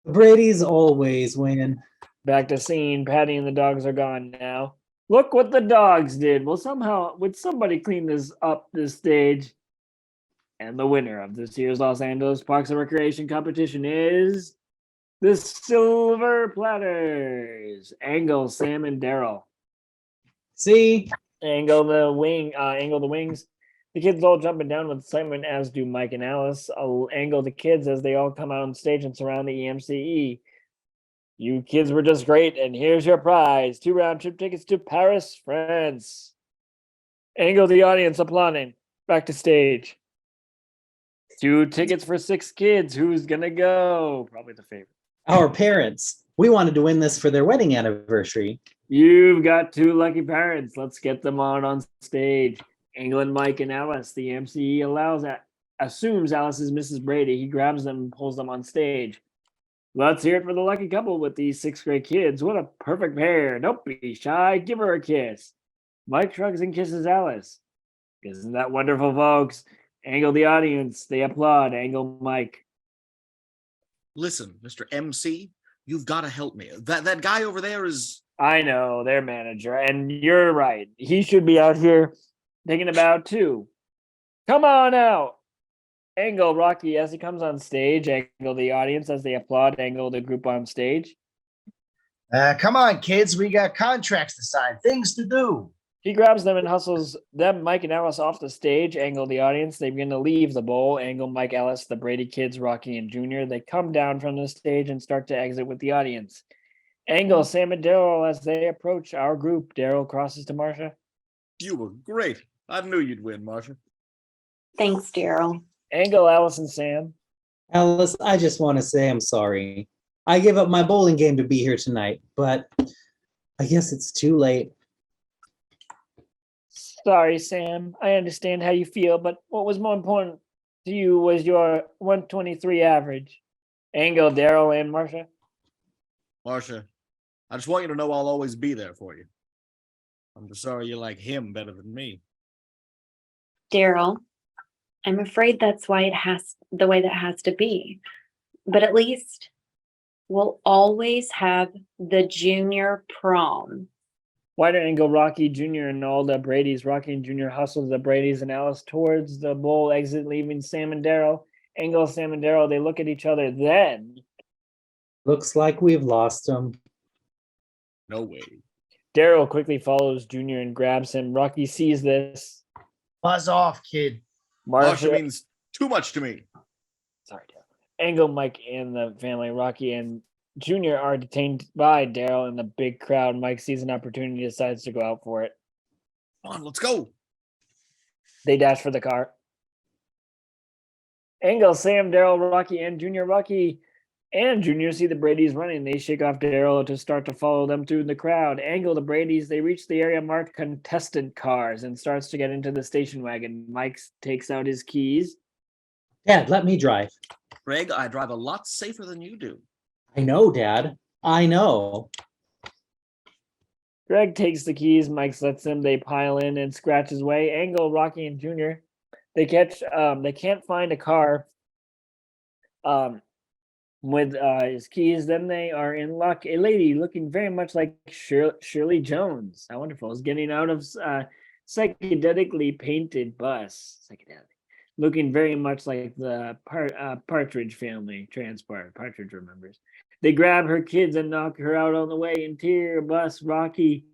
[SPEAKER 3] The Brady's always win.
[SPEAKER 2] Back to scene, Patty and the dogs are gone now. Look what the dogs did. Well, would somebody clean this stage? And the winner of this year's Los Angeles Parks and Recreation competition is the Silver Platters. Angle, Sam, and Daryl.
[SPEAKER 3] See?
[SPEAKER 2] Angle the wings. The kids all jumping down with excitement, as do Mike and Alice. I'll angle the kids as they all come out on stage and surround the EMCE. You kids were just great, and here's your prize. 2 round-trip tickets to Paris, France. Angle the audience applauding. Back to stage. 2 tickets for 6 kids. Who's gonna go? Probably the favorite.
[SPEAKER 3] Our parents. We wanted to win this for their wedding anniversary.
[SPEAKER 2] You've got 2 lucky parents. Let's get them on stage. England, Mike, and Alice. The MCE assumes Alice is Mrs. Brady. He grabs them and pulls them on stage. Let's hear it for the lucky couple with these 6th grade kids. What a perfect pair. Don't be shy. Give her a kiss. Mike shrugs and kisses Alice. Isn't that wonderful, folks? Angle the audience. They applaud. Angle Mike.
[SPEAKER 5] Listen, Mr. MC, you've got to help me. That guy over there is...
[SPEAKER 2] I know, their manager. And you're right. He should be out here taking a bow too. Come on out. Angle Rocky as he comes on stage. Angle the audience as they applaud. Angle the group on stage.
[SPEAKER 12] Come on, kids. We got contracts to sign, things to do.
[SPEAKER 2] He grabs them and hustles them, Mike and Alice, off the stage. Angle the audience. They begin to leave the bowl. Angle Mike, Alice, the Brady kids, Rocky and Junior. They come down from the stage and start to exit with the audience. Angle Sam and Daryl as they approach our group. Daryl crosses to Marcia.
[SPEAKER 5] You were great. I knew you'd win, Marcia.
[SPEAKER 6] Thanks, Daryl.
[SPEAKER 2] Angle Alice and Sam.
[SPEAKER 3] Alice, I just want to say I'm sorry. I gave up my bowling game to be here tonight, but I guess it's too late.
[SPEAKER 2] Sorry, Sam. I understand how you feel, but what was more important to you was your 123 average. Angle, Daryl, and Marcia.
[SPEAKER 5] Marcia, I just want you to know I'll always be there for you. I'm just sorry you like him better than me.
[SPEAKER 6] Daryl, I'm afraid that's why the way that has to be. But at least we'll always have the junior prom.
[SPEAKER 2] Wider angle, Rocky Jr. and all the Bradys. Rocky and Jr. hustle the Bradys and Alice towards the bowl exit, leaving Sam and Daryl. Angle, Sam and Daryl, they look at each other. Then
[SPEAKER 3] Looks like we've lost him.
[SPEAKER 5] No way.
[SPEAKER 2] Daryl quickly follows Jr. and grabs him. Rocky sees this.
[SPEAKER 12] Buzz off, kid.
[SPEAKER 5] Marcia means too much to me.
[SPEAKER 2] Sorry, Daryl. Angle, Mike, and the family. Rocky and Jr. are detained by Daryl in the big crowd. Mike sees an opportunity and decides to go out for it.
[SPEAKER 5] Come on, let's go.
[SPEAKER 2] They dash for the car. Angle, Sam, Daryl, Rocky, and Jr. Rocky and Jr. see the Bradys running. They shake off Daryl to start to follow them through the crowd. Angle, the Bradys, they reach the area marked contestant cars and starts to get into the station wagon. Mike takes out his keys.
[SPEAKER 3] Dad, let me drive.
[SPEAKER 5] Greg, I drive a lot safer than you do.
[SPEAKER 3] I know, Dad. I know.
[SPEAKER 2] Greg takes the keys. Mike lets them. They pile in and scratch his way. Angle, Rocky, and Jr. They can't find a car with his keys. Then they are in luck. A lady looking very much like Shirley Jones. How wonderful. Is getting out of psychedelically painted bus. Psychedelic. Looking very much like the Partridge family transport. Partridge remembers. They grab her kids and knock her out on the way. Interior bus. Rocky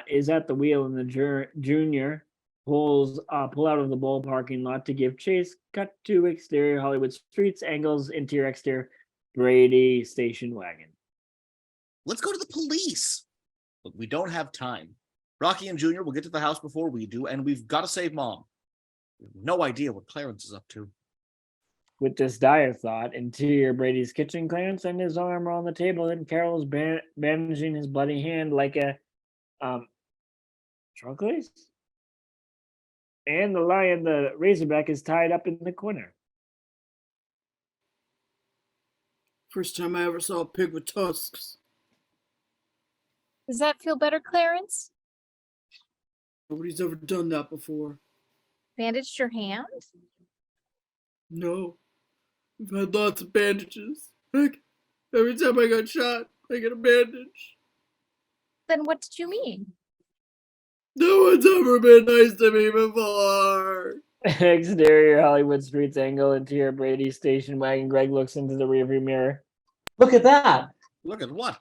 [SPEAKER 2] is at the wheel, and the Junior pull out of the bowl parking lot to give chase. Cut to exterior Hollywood streets. Angles, interior, exterior, Brady station wagon.
[SPEAKER 5] Let's go to the police. Look, we don't have time. Rocky and Junior will get to the house before we do, and we've got to save Mom. We have no idea what Clarence is up to.
[SPEAKER 2] With this dire thought, interior Brady's kitchen, Clarence and his arm are on the table, and Carol's bandaging his bloody hand like a Trocles? And the lion, the razorback, is tied up in the corner.
[SPEAKER 13] First time I ever saw a pig with tusks.
[SPEAKER 7] Does that feel better, Clarence?
[SPEAKER 13] Nobody's ever done that before.
[SPEAKER 7] Bandaged your hand?
[SPEAKER 13] No. I've had lots of bandages. Like, every time I got shot, I get a bandage.
[SPEAKER 7] Then what did you mean?
[SPEAKER 13] No one's ever been nice to me before.
[SPEAKER 2] Exterior Hollywood Streets angle, interior Brady station wagon. Greg looks into the rearview mirror.
[SPEAKER 3] Look at that.
[SPEAKER 5] Look at what?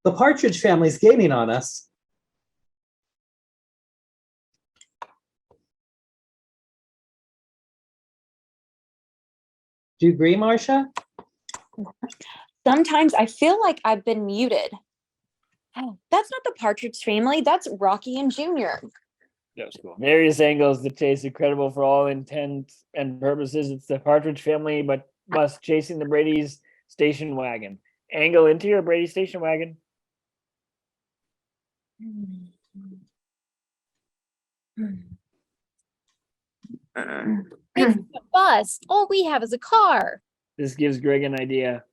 [SPEAKER 3] The Partridge Family's gaining on us. Do you agree, Marcia?
[SPEAKER 8] Sometimes I feel like I've been muted. Oh, that's not the Partridge Family. That's Rocky and Junior.
[SPEAKER 2] That was cool. Various angles. The chase incredible for all intents and purposes. It's the Partridge Family, but bus chasing the Brady's station wagon. Angle interior Brady station wagon.
[SPEAKER 7] It's a bus. All we have is a car.
[SPEAKER 2] This gives Greg an idea.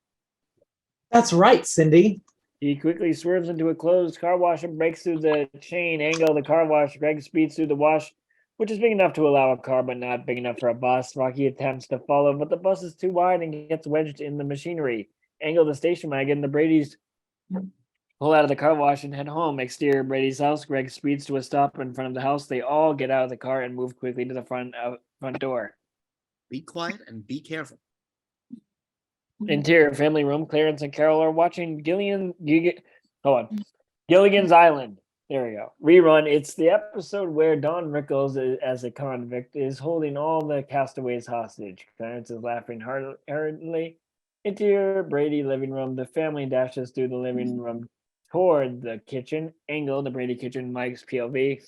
[SPEAKER 3] That's right, Cindy.
[SPEAKER 2] He quickly swerves into a closed car wash and breaks through the chain angle of the car wash. Greg speeds through the wash, which is big enough to allow a car, but not big enough for a bus. Rocky attempts to follow, but the bus is too wide and gets wedged in the machinery. Angle the station wagon. The Brady's pull out of the car wash and head home. Exterior Brady's house. Greg speeds to a stop in front of the house. They all get out of the car and move quickly to the front door.
[SPEAKER 5] Be quiet and be careful.
[SPEAKER 2] Interior family room. Clarence and Carol are watching Gilligan's Island. There we go. Rerun. It's the episode where Don Rickles, as a convict, is holding all the castaways hostage. Clarence is laughing hurriedly. Interior Brady living room. The family dashes through the living room toward the kitchen. Angle the Brady kitchen. Mike's POV.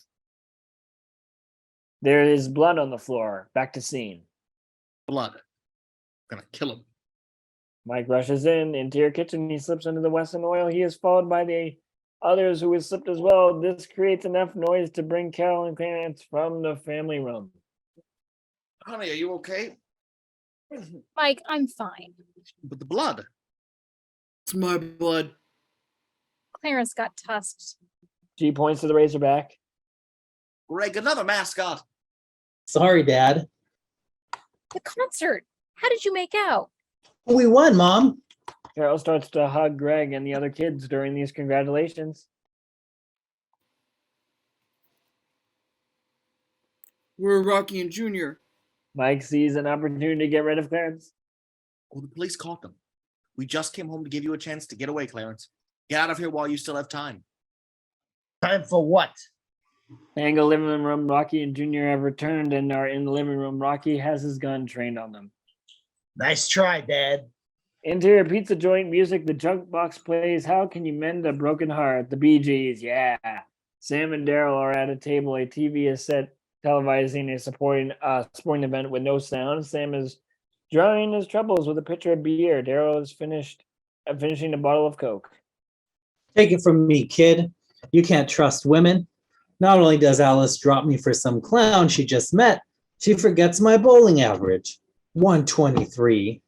[SPEAKER 2] There is blood on the floor. Back to scene.
[SPEAKER 5] Blood. I'm gonna kill him.
[SPEAKER 2] Mike rushes in. Interior kitchen. He slips into the Wesson oil. He is followed by the others who has slipped as well. This creates enough noise to bring Carol and Clarence from the family room.
[SPEAKER 5] Honey, are you okay?
[SPEAKER 7] Mike, I'm fine.
[SPEAKER 5] But the blood.
[SPEAKER 13] It's my blood.
[SPEAKER 7] Clarence got tusked.
[SPEAKER 2] She points to the razorback.
[SPEAKER 5] Greg, another mascot.
[SPEAKER 3] Sorry, Dad.
[SPEAKER 7] The concert. How did you make out?
[SPEAKER 3] We won, Mom.
[SPEAKER 2] Carol starts to hug Greg and the other kids during these congratulations.
[SPEAKER 13] We're Rocky and Junior.
[SPEAKER 2] Mike sees an opportunity to get rid of Clarence.
[SPEAKER 5] Oh, the police caught them. We just came home to give you a chance to get away, Clarence. Get out of here while you still have time.
[SPEAKER 12] Time for what?
[SPEAKER 2] Angle living room. Rocky and Junior have returned and are in the living room. Rocky has his gun trained on them.
[SPEAKER 12] Nice try, Dad.
[SPEAKER 2] Interior pizza joint music. The junk box plays How Can You Mend a Broken Heart? The Bee Gees, yeah. Sam and Daryl are at a table. A TV is set televising a sporting event with no sound. Sam is drowning his troubles with a pitcher of beer. Daryl is finishing a bottle of Coke.
[SPEAKER 3] Take it from me, kid. You can't trust women. Not only does Alice drop me for some clown she just met, she forgets my bowling average. 123.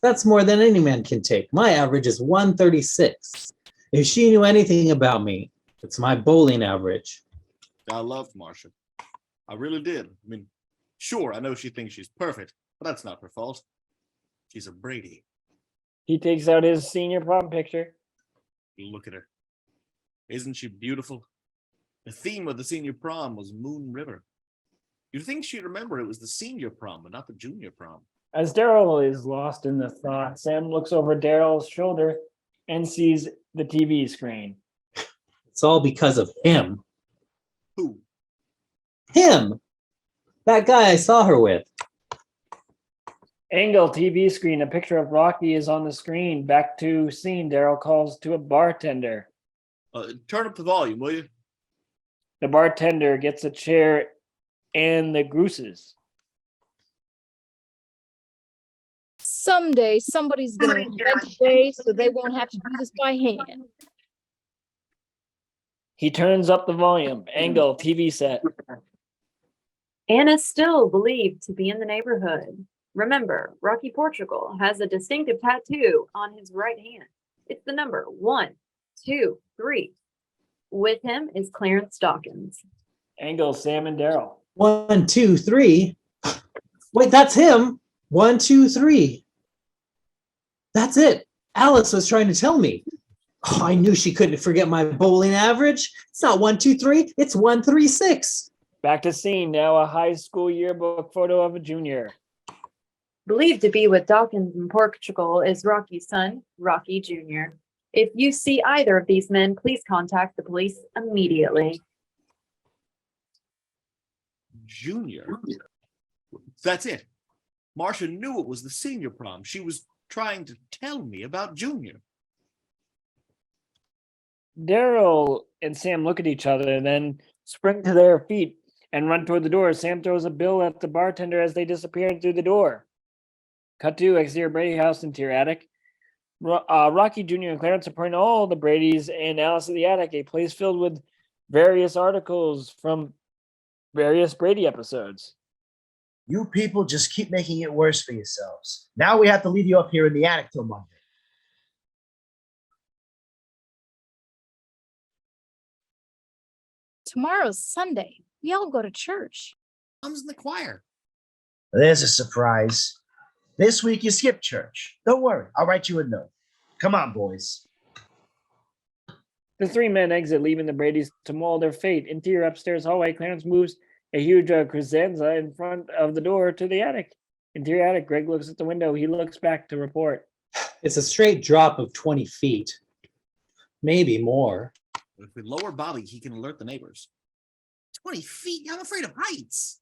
[SPEAKER 3] That's more than any man can take. My average is 136. If she knew anything about me, it's my bowling average.
[SPEAKER 5] I loved Marcia. I really did. I mean, sure, I know she thinks she's perfect, but that's not her fault. She's a Brady.
[SPEAKER 2] He takes out his senior prom picture.
[SPEAKER 5] Look at her. Isn't she beautiful? The theme of the senior prom was Moon River. You'd think she'd remember it was the senior prom, but not the junior prom.
[SPEAKER 2] As Daryl is lost in the thought, Sam looks over Daryl's shoulder and sees the TV screen.
[SPEAKER 3] It's all because of him.
[SPEAKER 5] Who?
[SPEAKER 3] Him! That guy I saw her with.
[SPEAKER 2] Angle TV screen. A picture of Rocky is on the screen. Back to scene. Daryl calls to a bartender.
[SPEAKER 5] Turn up the volume, will you?
[SPEAKER 2] The bartender gets a chair and the gooses.
[SPEAKER 7] Someday somebody's gonna invent a way so they won't have to do this by hand.
[SPEAKER 2] He turns up the volume. Angle, TV set.
[SPEAKER 8] Anna's still believed to be in the neighborhood. Remember, Rocky Portugal has a distinctive tattoo on his right hand. It's the number 1, 2, 3. With him is Clarence Dawkins.
[SPEAKER 2] Angle, Sam and Daryl.
[SPEAKER 3] 1, 2, 3. Wait, that's him. 1, 2, 3. That's it. Alice was trying to tell me. Oh, I knew she couldn't forget my bowling average. It's not 1, 2, 3. It's 1, 3, 6.
[SPEAKER 2] Back to scene. Now a high school yearbook photo of a junior.
[SPEAKER 8] Believed to be with Dawkins in Portugal is Rocky's son, Rocky Jr. If you see either of these men, please contact the police immediately.
[SPEAKER 5] Junior? That's it. Marcia knew it was the senior prom. She was trying to tell me about Junior.
[SPEAKER 2] Daryl and Sam look at each other and then spring to their feet and run toward the door. Sam throws a bill at the bartender as they disappear through the door. Cut to exterior Brady house, interior attic. Rocky Jr. and Clarence are putting all the Bradys and Alice in the attic, a place filled with various articles from various Brady episodes.
[SPEAKER 12] You people just keep making it worse for yourselves. Now we have to leave you up here in the attic till Monday.
[SPEAKER 7] Tomorrow's Sunday. We all go to church.
[SPEAKER 5] Mom's in the choir.
[SPEAKER 12] There's a surprise. This week you skip church. Don't worry, I'll write you a note. Come on, boys.
[SPEAKER 2] The three men exit, leaving the Bradys to mull their fate. Interior upstairs hallway, Clarence moves a huge credenza in front of the door to the attic. Interior attic, Greg looks at the window. He looks back to report.
[SPEAKER 3] It's a straight drop of 20 feet. Maybe more.
[SPEAKER 5] If we lower Bobby, he can alert the neighbors. 20 feet? I'm afraid of heights.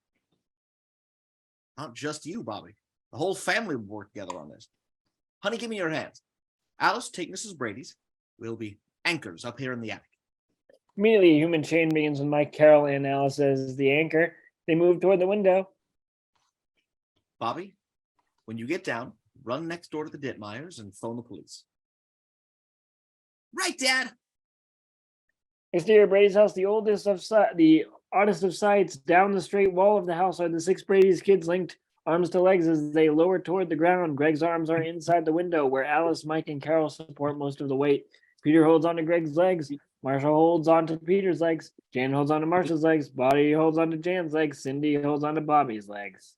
[SPEAKER 5] Not just you, Bobby. The whole family will work together on this. Honey, give me your hands. Alice, take Mrs. Brady's. We'll be anchors up here in the attic.
[SPEAKER 2] Immediately, a human chain begins with Mike, Carol, and Alice as the anchor. They move toward the window.
[SPEAKER 5] Bobby, when you get down, run next door to the Dittmeyers and phone the police. Right, Dad.
[SPEAKER 2] Exterior Brady's house, the oldest of the oddest of sights. Down the straight wall of the house are the six Brady's kids linked arms to legs as they lower toward the ground. Greg's arms are inside the window where Alice, Mike, and Carol support most of the weight. Peter holds onto Greg's legs. Marsha holds onto Peter's legs. Jan holds onto Marsha's legs. Bobby holds onto Jan's legs. Cindy holds onto Bobby's legs.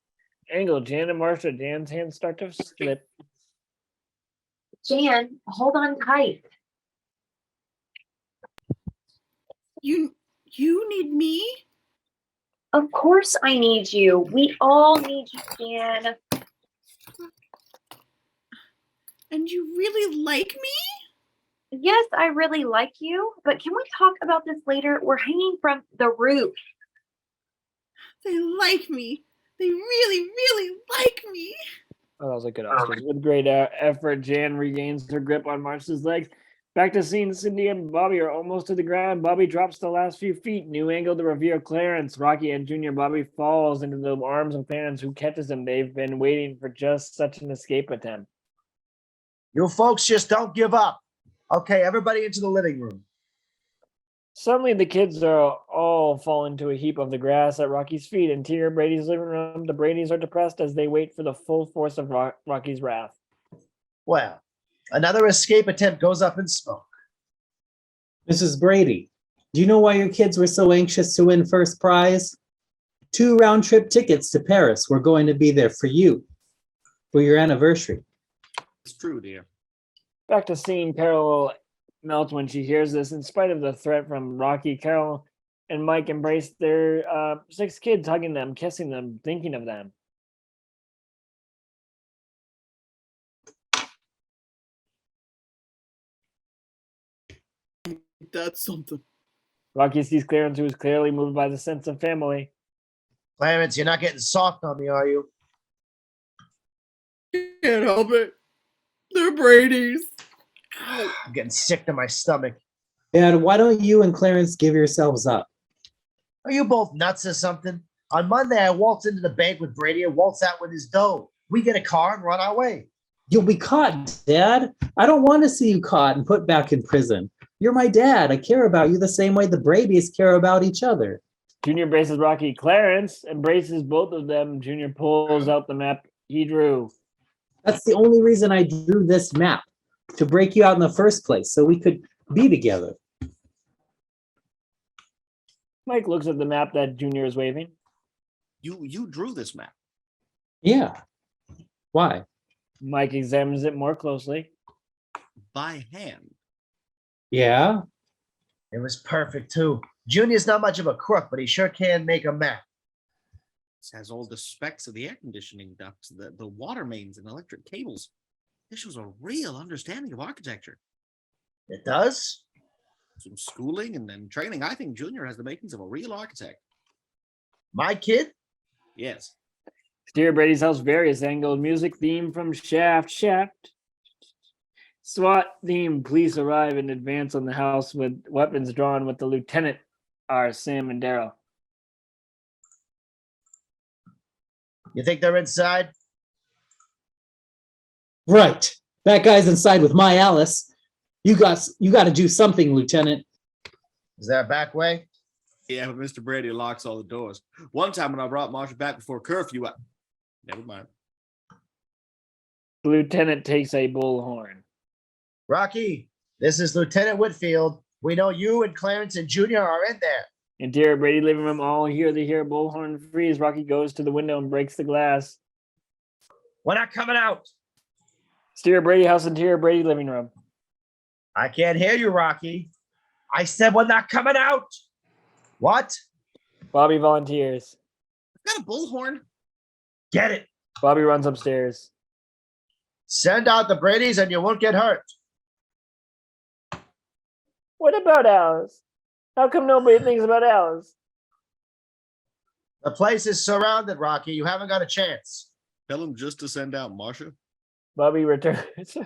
[SPEAKER 2] Angle, Jan and Marsha. Jan's hands start to slip.
[SPEAKER 6] Jan, hold on tight.
[SPEAKER 1] You need me?
[SPEAKER 6] Of course I need you. We all need you, Jan.
[SPEAKER 1] And you really like me?
[SPEAKER 6] Yes, I really like you, but can we talk about this later? We're hanging from the roof.
[SPEAKER 1] They like me. They really, really like me.
[SPEAKER 2] Oh, that was a good Oscars. With great effort, Jan regains her grip on Marsha's legs. Back to scene, Cindy and Bobby are almost to the ground. Bobby drops the last few feet. New angle to reveal Clarence. Rocky and Junior. Bobby falls into the arms of Clarence, who catches him. They've been waiting for just such an escape attempt.
[SPEAKER 12] You folks just don't give up. Okay, everybody into the living room.
[SPEAKER 2] Suddenly, the kids are all fall into a heap of the grass at Rocky's feet. Interior Brady's living room. The Bradys are depressed as they wait for the full force of Rocky's wrath.
[SPEAKER 12] Well, another escape attempt goes up in smoke.
[SPEAKER 3] Mrs. Brady, do you know why your kids were so anxious to win first prize? 2 round-trip tickets to Paris were going to be there for you for your anniversary.
[SPEAKER 5] It's true, dear.
[SPEAKER 2] Back to scene, Carol melts when she hears this. In spite of the threat from Rocky, Carol and Mike embrace their 6 kids, hugging them, kissing them, thinking of them.
[SPEAKER 13] That's something.
[SPEAKER 2] Rocky sees Clarence, who is clearly moved by the sense of family.
[SPEAKER 12] Clarence, you're not getting soft on me, are you?
[SPEAKER 13] Can't help it. They're Brady's.
[SPEAKER 12] I'm getting sick to my stomach.
[SPEAKER 3] Dad, why don't you and Clarence give yourselves up?
[SPEAKER 12] Are you both nuts or something? On Monday, I waltz into the bank with Brady and waltz out with his dough. We get a car and run our way.
[SPEAKER 3] You'll be caught, Dad. I don't want to see you caught and put back in prison. You're my dad. I care about you the same way the Bradys care about each other.
[SPEAKER 2] Junior embraces Rocky. Clarence embraces both of them. Junior pulls out the map he drew.
[SPEAKER 3] That's the only reason I drew this map, to break you out in the first place, so we could be together.
[SPEAKER 2] Mike looks at the map that Junior is waving.
[SPEAKER 5] You drew this map.
[SPEAKER 3] Yeah. Why?
[SPEAKER 2] Mike examines it more closely.
[SPEAKER 5] By hand.
[SPEAKER 3] Yeah.
[SPEAKER 12] It was perfect, too. Junior's not much of a crook, but he sure can make a map.
[SPEAKER 5] This has all the specs of the air conditioning ducts, the water mains, and electric cables. This shows a real understanding of architecture.
[SPEAKER 12] It does?
[SPEAKER 5] Some schooling and then training. I think Junior has the makings of a real architect.
[SPEAKER 12] My kid?
[SPEAKER 5] Yes.
[SPEAKER 2] Steer Brady's house, various angled music theme from Shaft. SWAT theme, police arrive and advance on the house with weapons drawn with the lieutenant are Sam and Daryl.
[SPEAKER 12] You think they're inside?
[SPEAKER 3] Right. That guy's inside with my Alice. You got to do something, Lieutenant.
[SPEAKER 12] Is there a back way?
[SPEAKER 5] Yeah, but Mr. Brady locks all the doors. One time when I brought Marsha back before curfew, never mind.
[SPEAKER 2] The lieutenant takes a bullhorn.
[SPEAKER 12] Rocky, this is Lieutenant Whitfield. We know you and Clarence and Junior are in there.
[SPEAKER 2] Interior Brady living room, all hear the bullhorn freeze. Rocky goes to the window and breaks the glass.
[SPEAKER 12] We're not coming out.
[SPEAKER 2] Steer Brady house, interior Brady living room.
[SPEAKER 12] I can't hear you, Rocky. I said we're not coming out. What?
[SPEAKER 2] Bobby volunteers.
[SPEAKER 5] I've got a bullhorn.
[SPEAKER 12] Get it.
[SPEAKER 2] Bobby runs upstairs.
[SPEAKER 12] Send out the Bradys and you won't get hurt.
[SPEAKER 2] What about Alice? How come nobody thinks about Alice?
[SPEAKER 12] The place is surrounded, Rocky. You haven't got a chance.
[SPEAKER 5] Tell him just to send out Marsha.
[SPEAKER 2] Bobby returns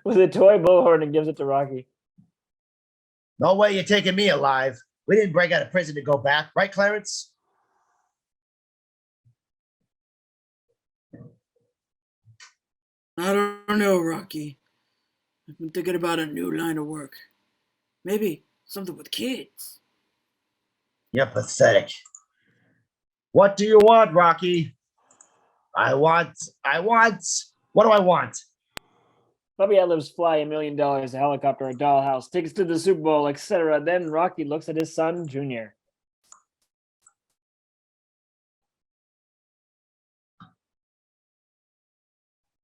[SPEAKER 2] with a toy bullhorn and gives it to Rocky.
[SPEAKER 12] No way you're taking me alive. We didn't break out of prison to go back, right, Clarence?
[SPEAKER 13] I don't know, Rocky. I've been thinking about a new line of work. Maybe something with kids.
[SPEAKER 12] You're pathetic. What do you want, Rocky? I want. What do I want?
[SPEAKER 2] Bobby outlives fly $1 million, a helicopter, a dollhouse, tickets to the Super Bowl, etc. Then Rocky looks at his son, Junior.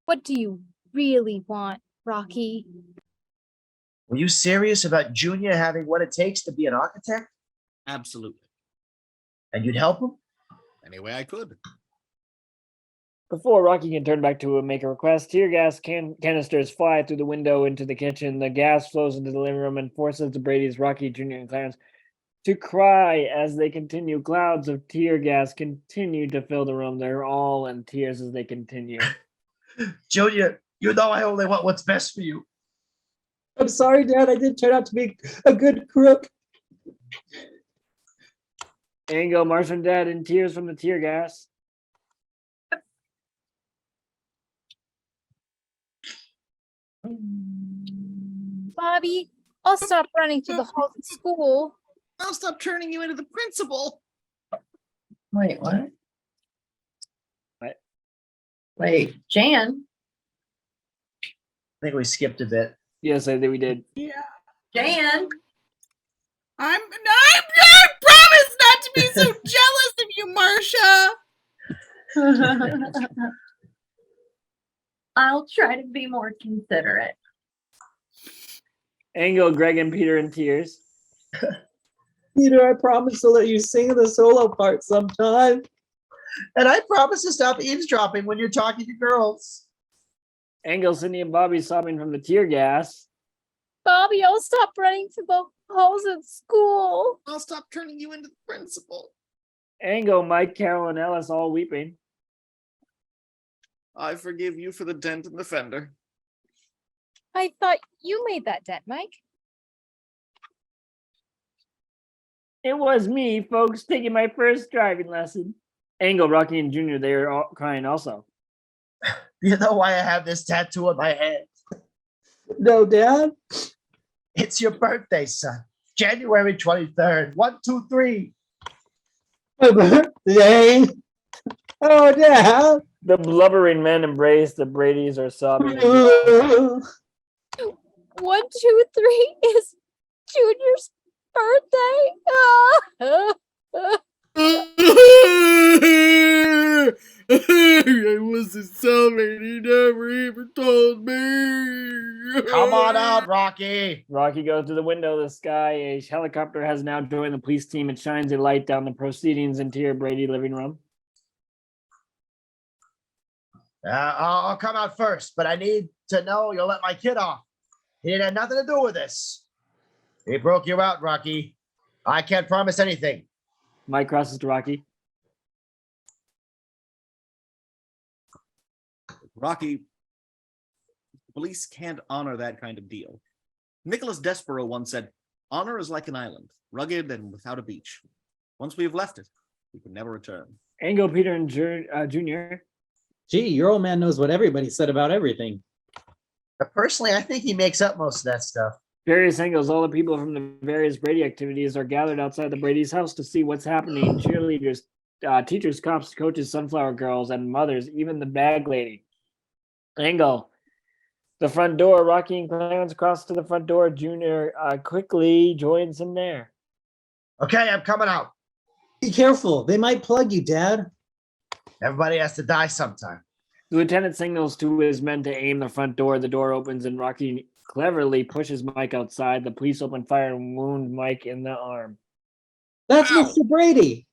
[SPEAKER 7] What do you really want, Rocky?
[SPEAKER 12] Were you serious about Junior having what it takes to be an architect?
[SPEAKER 5] Absolutely.
[SPEAKER 12] And you'd help him?
[SPEAKER 5] Any way I could.
[SPEAKER 2] Before Rocky can turn back to make a request, tear gas canisters fly through the window into the kitchen. The gas flows into the living room and forces the Brady's, Rocky, Junior, and Clarence to cry as they continue. Clouds of tear gas continue to fill the room. They're all in tears as they continue.
[SPEAKER 12] Junior, you know I only want what's best for you.
[SPEAKER 3] I'm sorry, Dad. I did turn out to be a good crook.
[SPEAKER 2] Ango, Marshall, and Dad in tears from the tear gas.
[SPEAKER 7] Bobby, I'll stop running through the halls of school.
[SPEAKER 5] I'll stop turning you into the principal.
[SPEAKER 8] Wait, what?
[SPEAKER 2] What?
[SPEAKER 8] Wait, Jan?
[SPEAKER 12] I think we skipped a bit.
[SPEAKER 2] Yes, I think we did.
[SPEAKER 1] Yeah.
[SPEAKER 8] Jan?
[SPEAKER 1] I promise not to be so jealous of you, Marsha.
[SPEAKER 8] I'll try to be more considerate.
[SPEAKER 2] Ango, Greg, and Peter in tears.
[SPEAKER 3] Peter, I promise to let you sing the solo part sometime.
[SPEAKER 12] And I promise to stop eavesdropping when you're talking to girls.
[SPEAKER 2] Ango, Cindy, and Bobby sobbing from the tear gas.
[SPEAKER 7] Bobby, I'll stop running through the halls at school.
[SPEAKER 5] I'll stop turning you into the principal.
[SPEAKER 2] Ango, Mike, Carol, and Ellis all weeping.
[SPEAKER 5] I forgive you for the dent in the fender.
[SPEAKER 7] I thought you made that dent, Mike.
[SPEAKER 2] It was me, folks, taking my first driving lesson. Angle, Rocky, and Junior, they are all crying also.
[SPEAKER 12] You know why I have this tattoo on my head?
[SPEAKER 3] No, Dad.
[SPEAKER 12] It's your birthday, son. January 23rd. 1, 2, 3.
[SPEAKER 3] My birthday. Oh, Dad.
[SPEAKER 2] The blubbering men embrace. The Bradys are sobbing as well.
[SPEAKER 7] 1, 2, 3 is Junior's birthday.
[SPEAKER 13] I wasn't celebrating. He never even told me.
[SPEAKER 12] Come on out, Rocky.
[SPEAKER 2] Rocky goes to the window of the sky. A helicopter has now joined the police team and shines a light down the proceedings into your Brady living room.
[SPEAKER 12] I'll come out first, but I need to know you'll let my kid off. He had nothing to do with this. He broke you out, Rocky. I can't promise anything.
[SPEAKER 2] Mike crosses to Rocky.
[SPEAKER 5] Rocky, police can't honor that kind of deal. Nicholas Despero once said, "Honor is like an island, rugged and without a beach. Once we have left it, we can never return."
[SPEAKER 2] Angle, Peter, and Junior.
[SPEAKER 3] Gee, your old man knows what everybody said about everything.
[SPEAKER 12] But personally, I think he makes up most of that stuff.
[SPEAKER 2] Various angles, all the people from the various Brady activities are gathered outside the Brady's house to see what's happening. Cheerleaders, teachers, cops, coaches, sunflower girls, and mothers, even the bag lady. Angle. The front door. Rocky and Clarence cross to the front door. Junior quickly joins him there.
[SPEAKER 12] Okay, I'm coming out.
[SPEAKER 3] Be careful. They might plug you, Dad.
[SPEAKER 12] Everybody has to die sometime.
[SPEAKER 2] The lieutenant signals to his men to aim the front door. The door opens and Rocky cleverly pushes Mike outside. The police open fire and wound Mike in the arm.
[SPEAKER 3] That's Mr. Brady.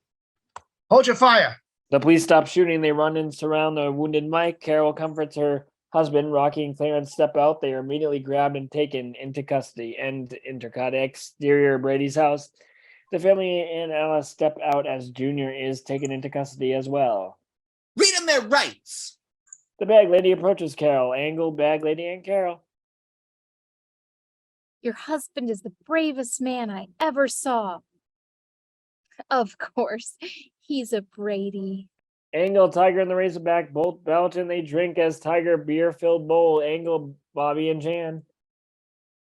[SPEAKER 12] Hold your fire.
[SPEAKER 2] The police stop shooting. They run and surround the wounded Mike. Carol comforts her husband. Rocky and Clarence step out. They are immediately grabbed and taken into custody. And intercut exterior Brady's house. The family and Alice step out as Junior is taken into custody as well.
[SPEAKER 11] Read them their rights.
[SPEAKER 2] The bag lady approaches Carol. Angle, bag lady, and Carol.
[SPEAKER 7] Your husband is the bravest man I ever saw. Of course, he's a Brady.
[SPEAKER 2] Angle, Tiger, and the Razorback both belch and they drink as Tiger beer-filled bowl. Angle, Bobby, and Jan.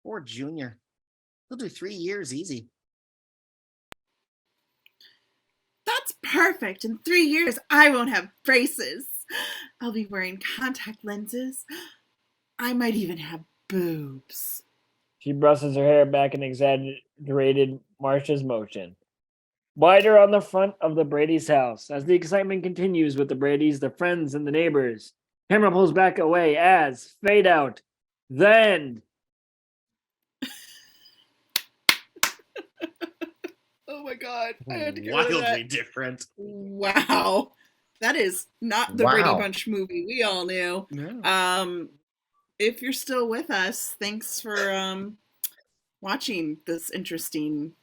[SPEAKER 11] Poor Junior. He'll do 3 years easy.
[SPEAKER 1] That's perfect. In 3 years, I won't have braces. I'll be wearing contact lenses. I might even have boobs.
[SPEAKER 2] She brushes her hair back and exaggerated Marcia's motion. Wider on the front of the Brady's house. As the excitement continues with the Bradys, the friends, and the neighbors. Camera pulls back away as fade out. Then
[SPEAKER 1] Oh my god. I had to get rid of
[SPEAKER 5] Wildly
[SPEAKER 1] that.
[SPEAKER 5] different.
[SPEAKER 1] Wow. That is not the Brady Bunch movie we all knew.
[SPEAKER 5] Yeah.
[SPEAKER 1] If you're still with us, thanks for watching this interesting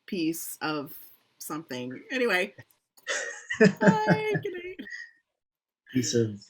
[SPEAKER 1] piece of something. Anyway. Bye. Good night.
[SPEAKER 12] Piece of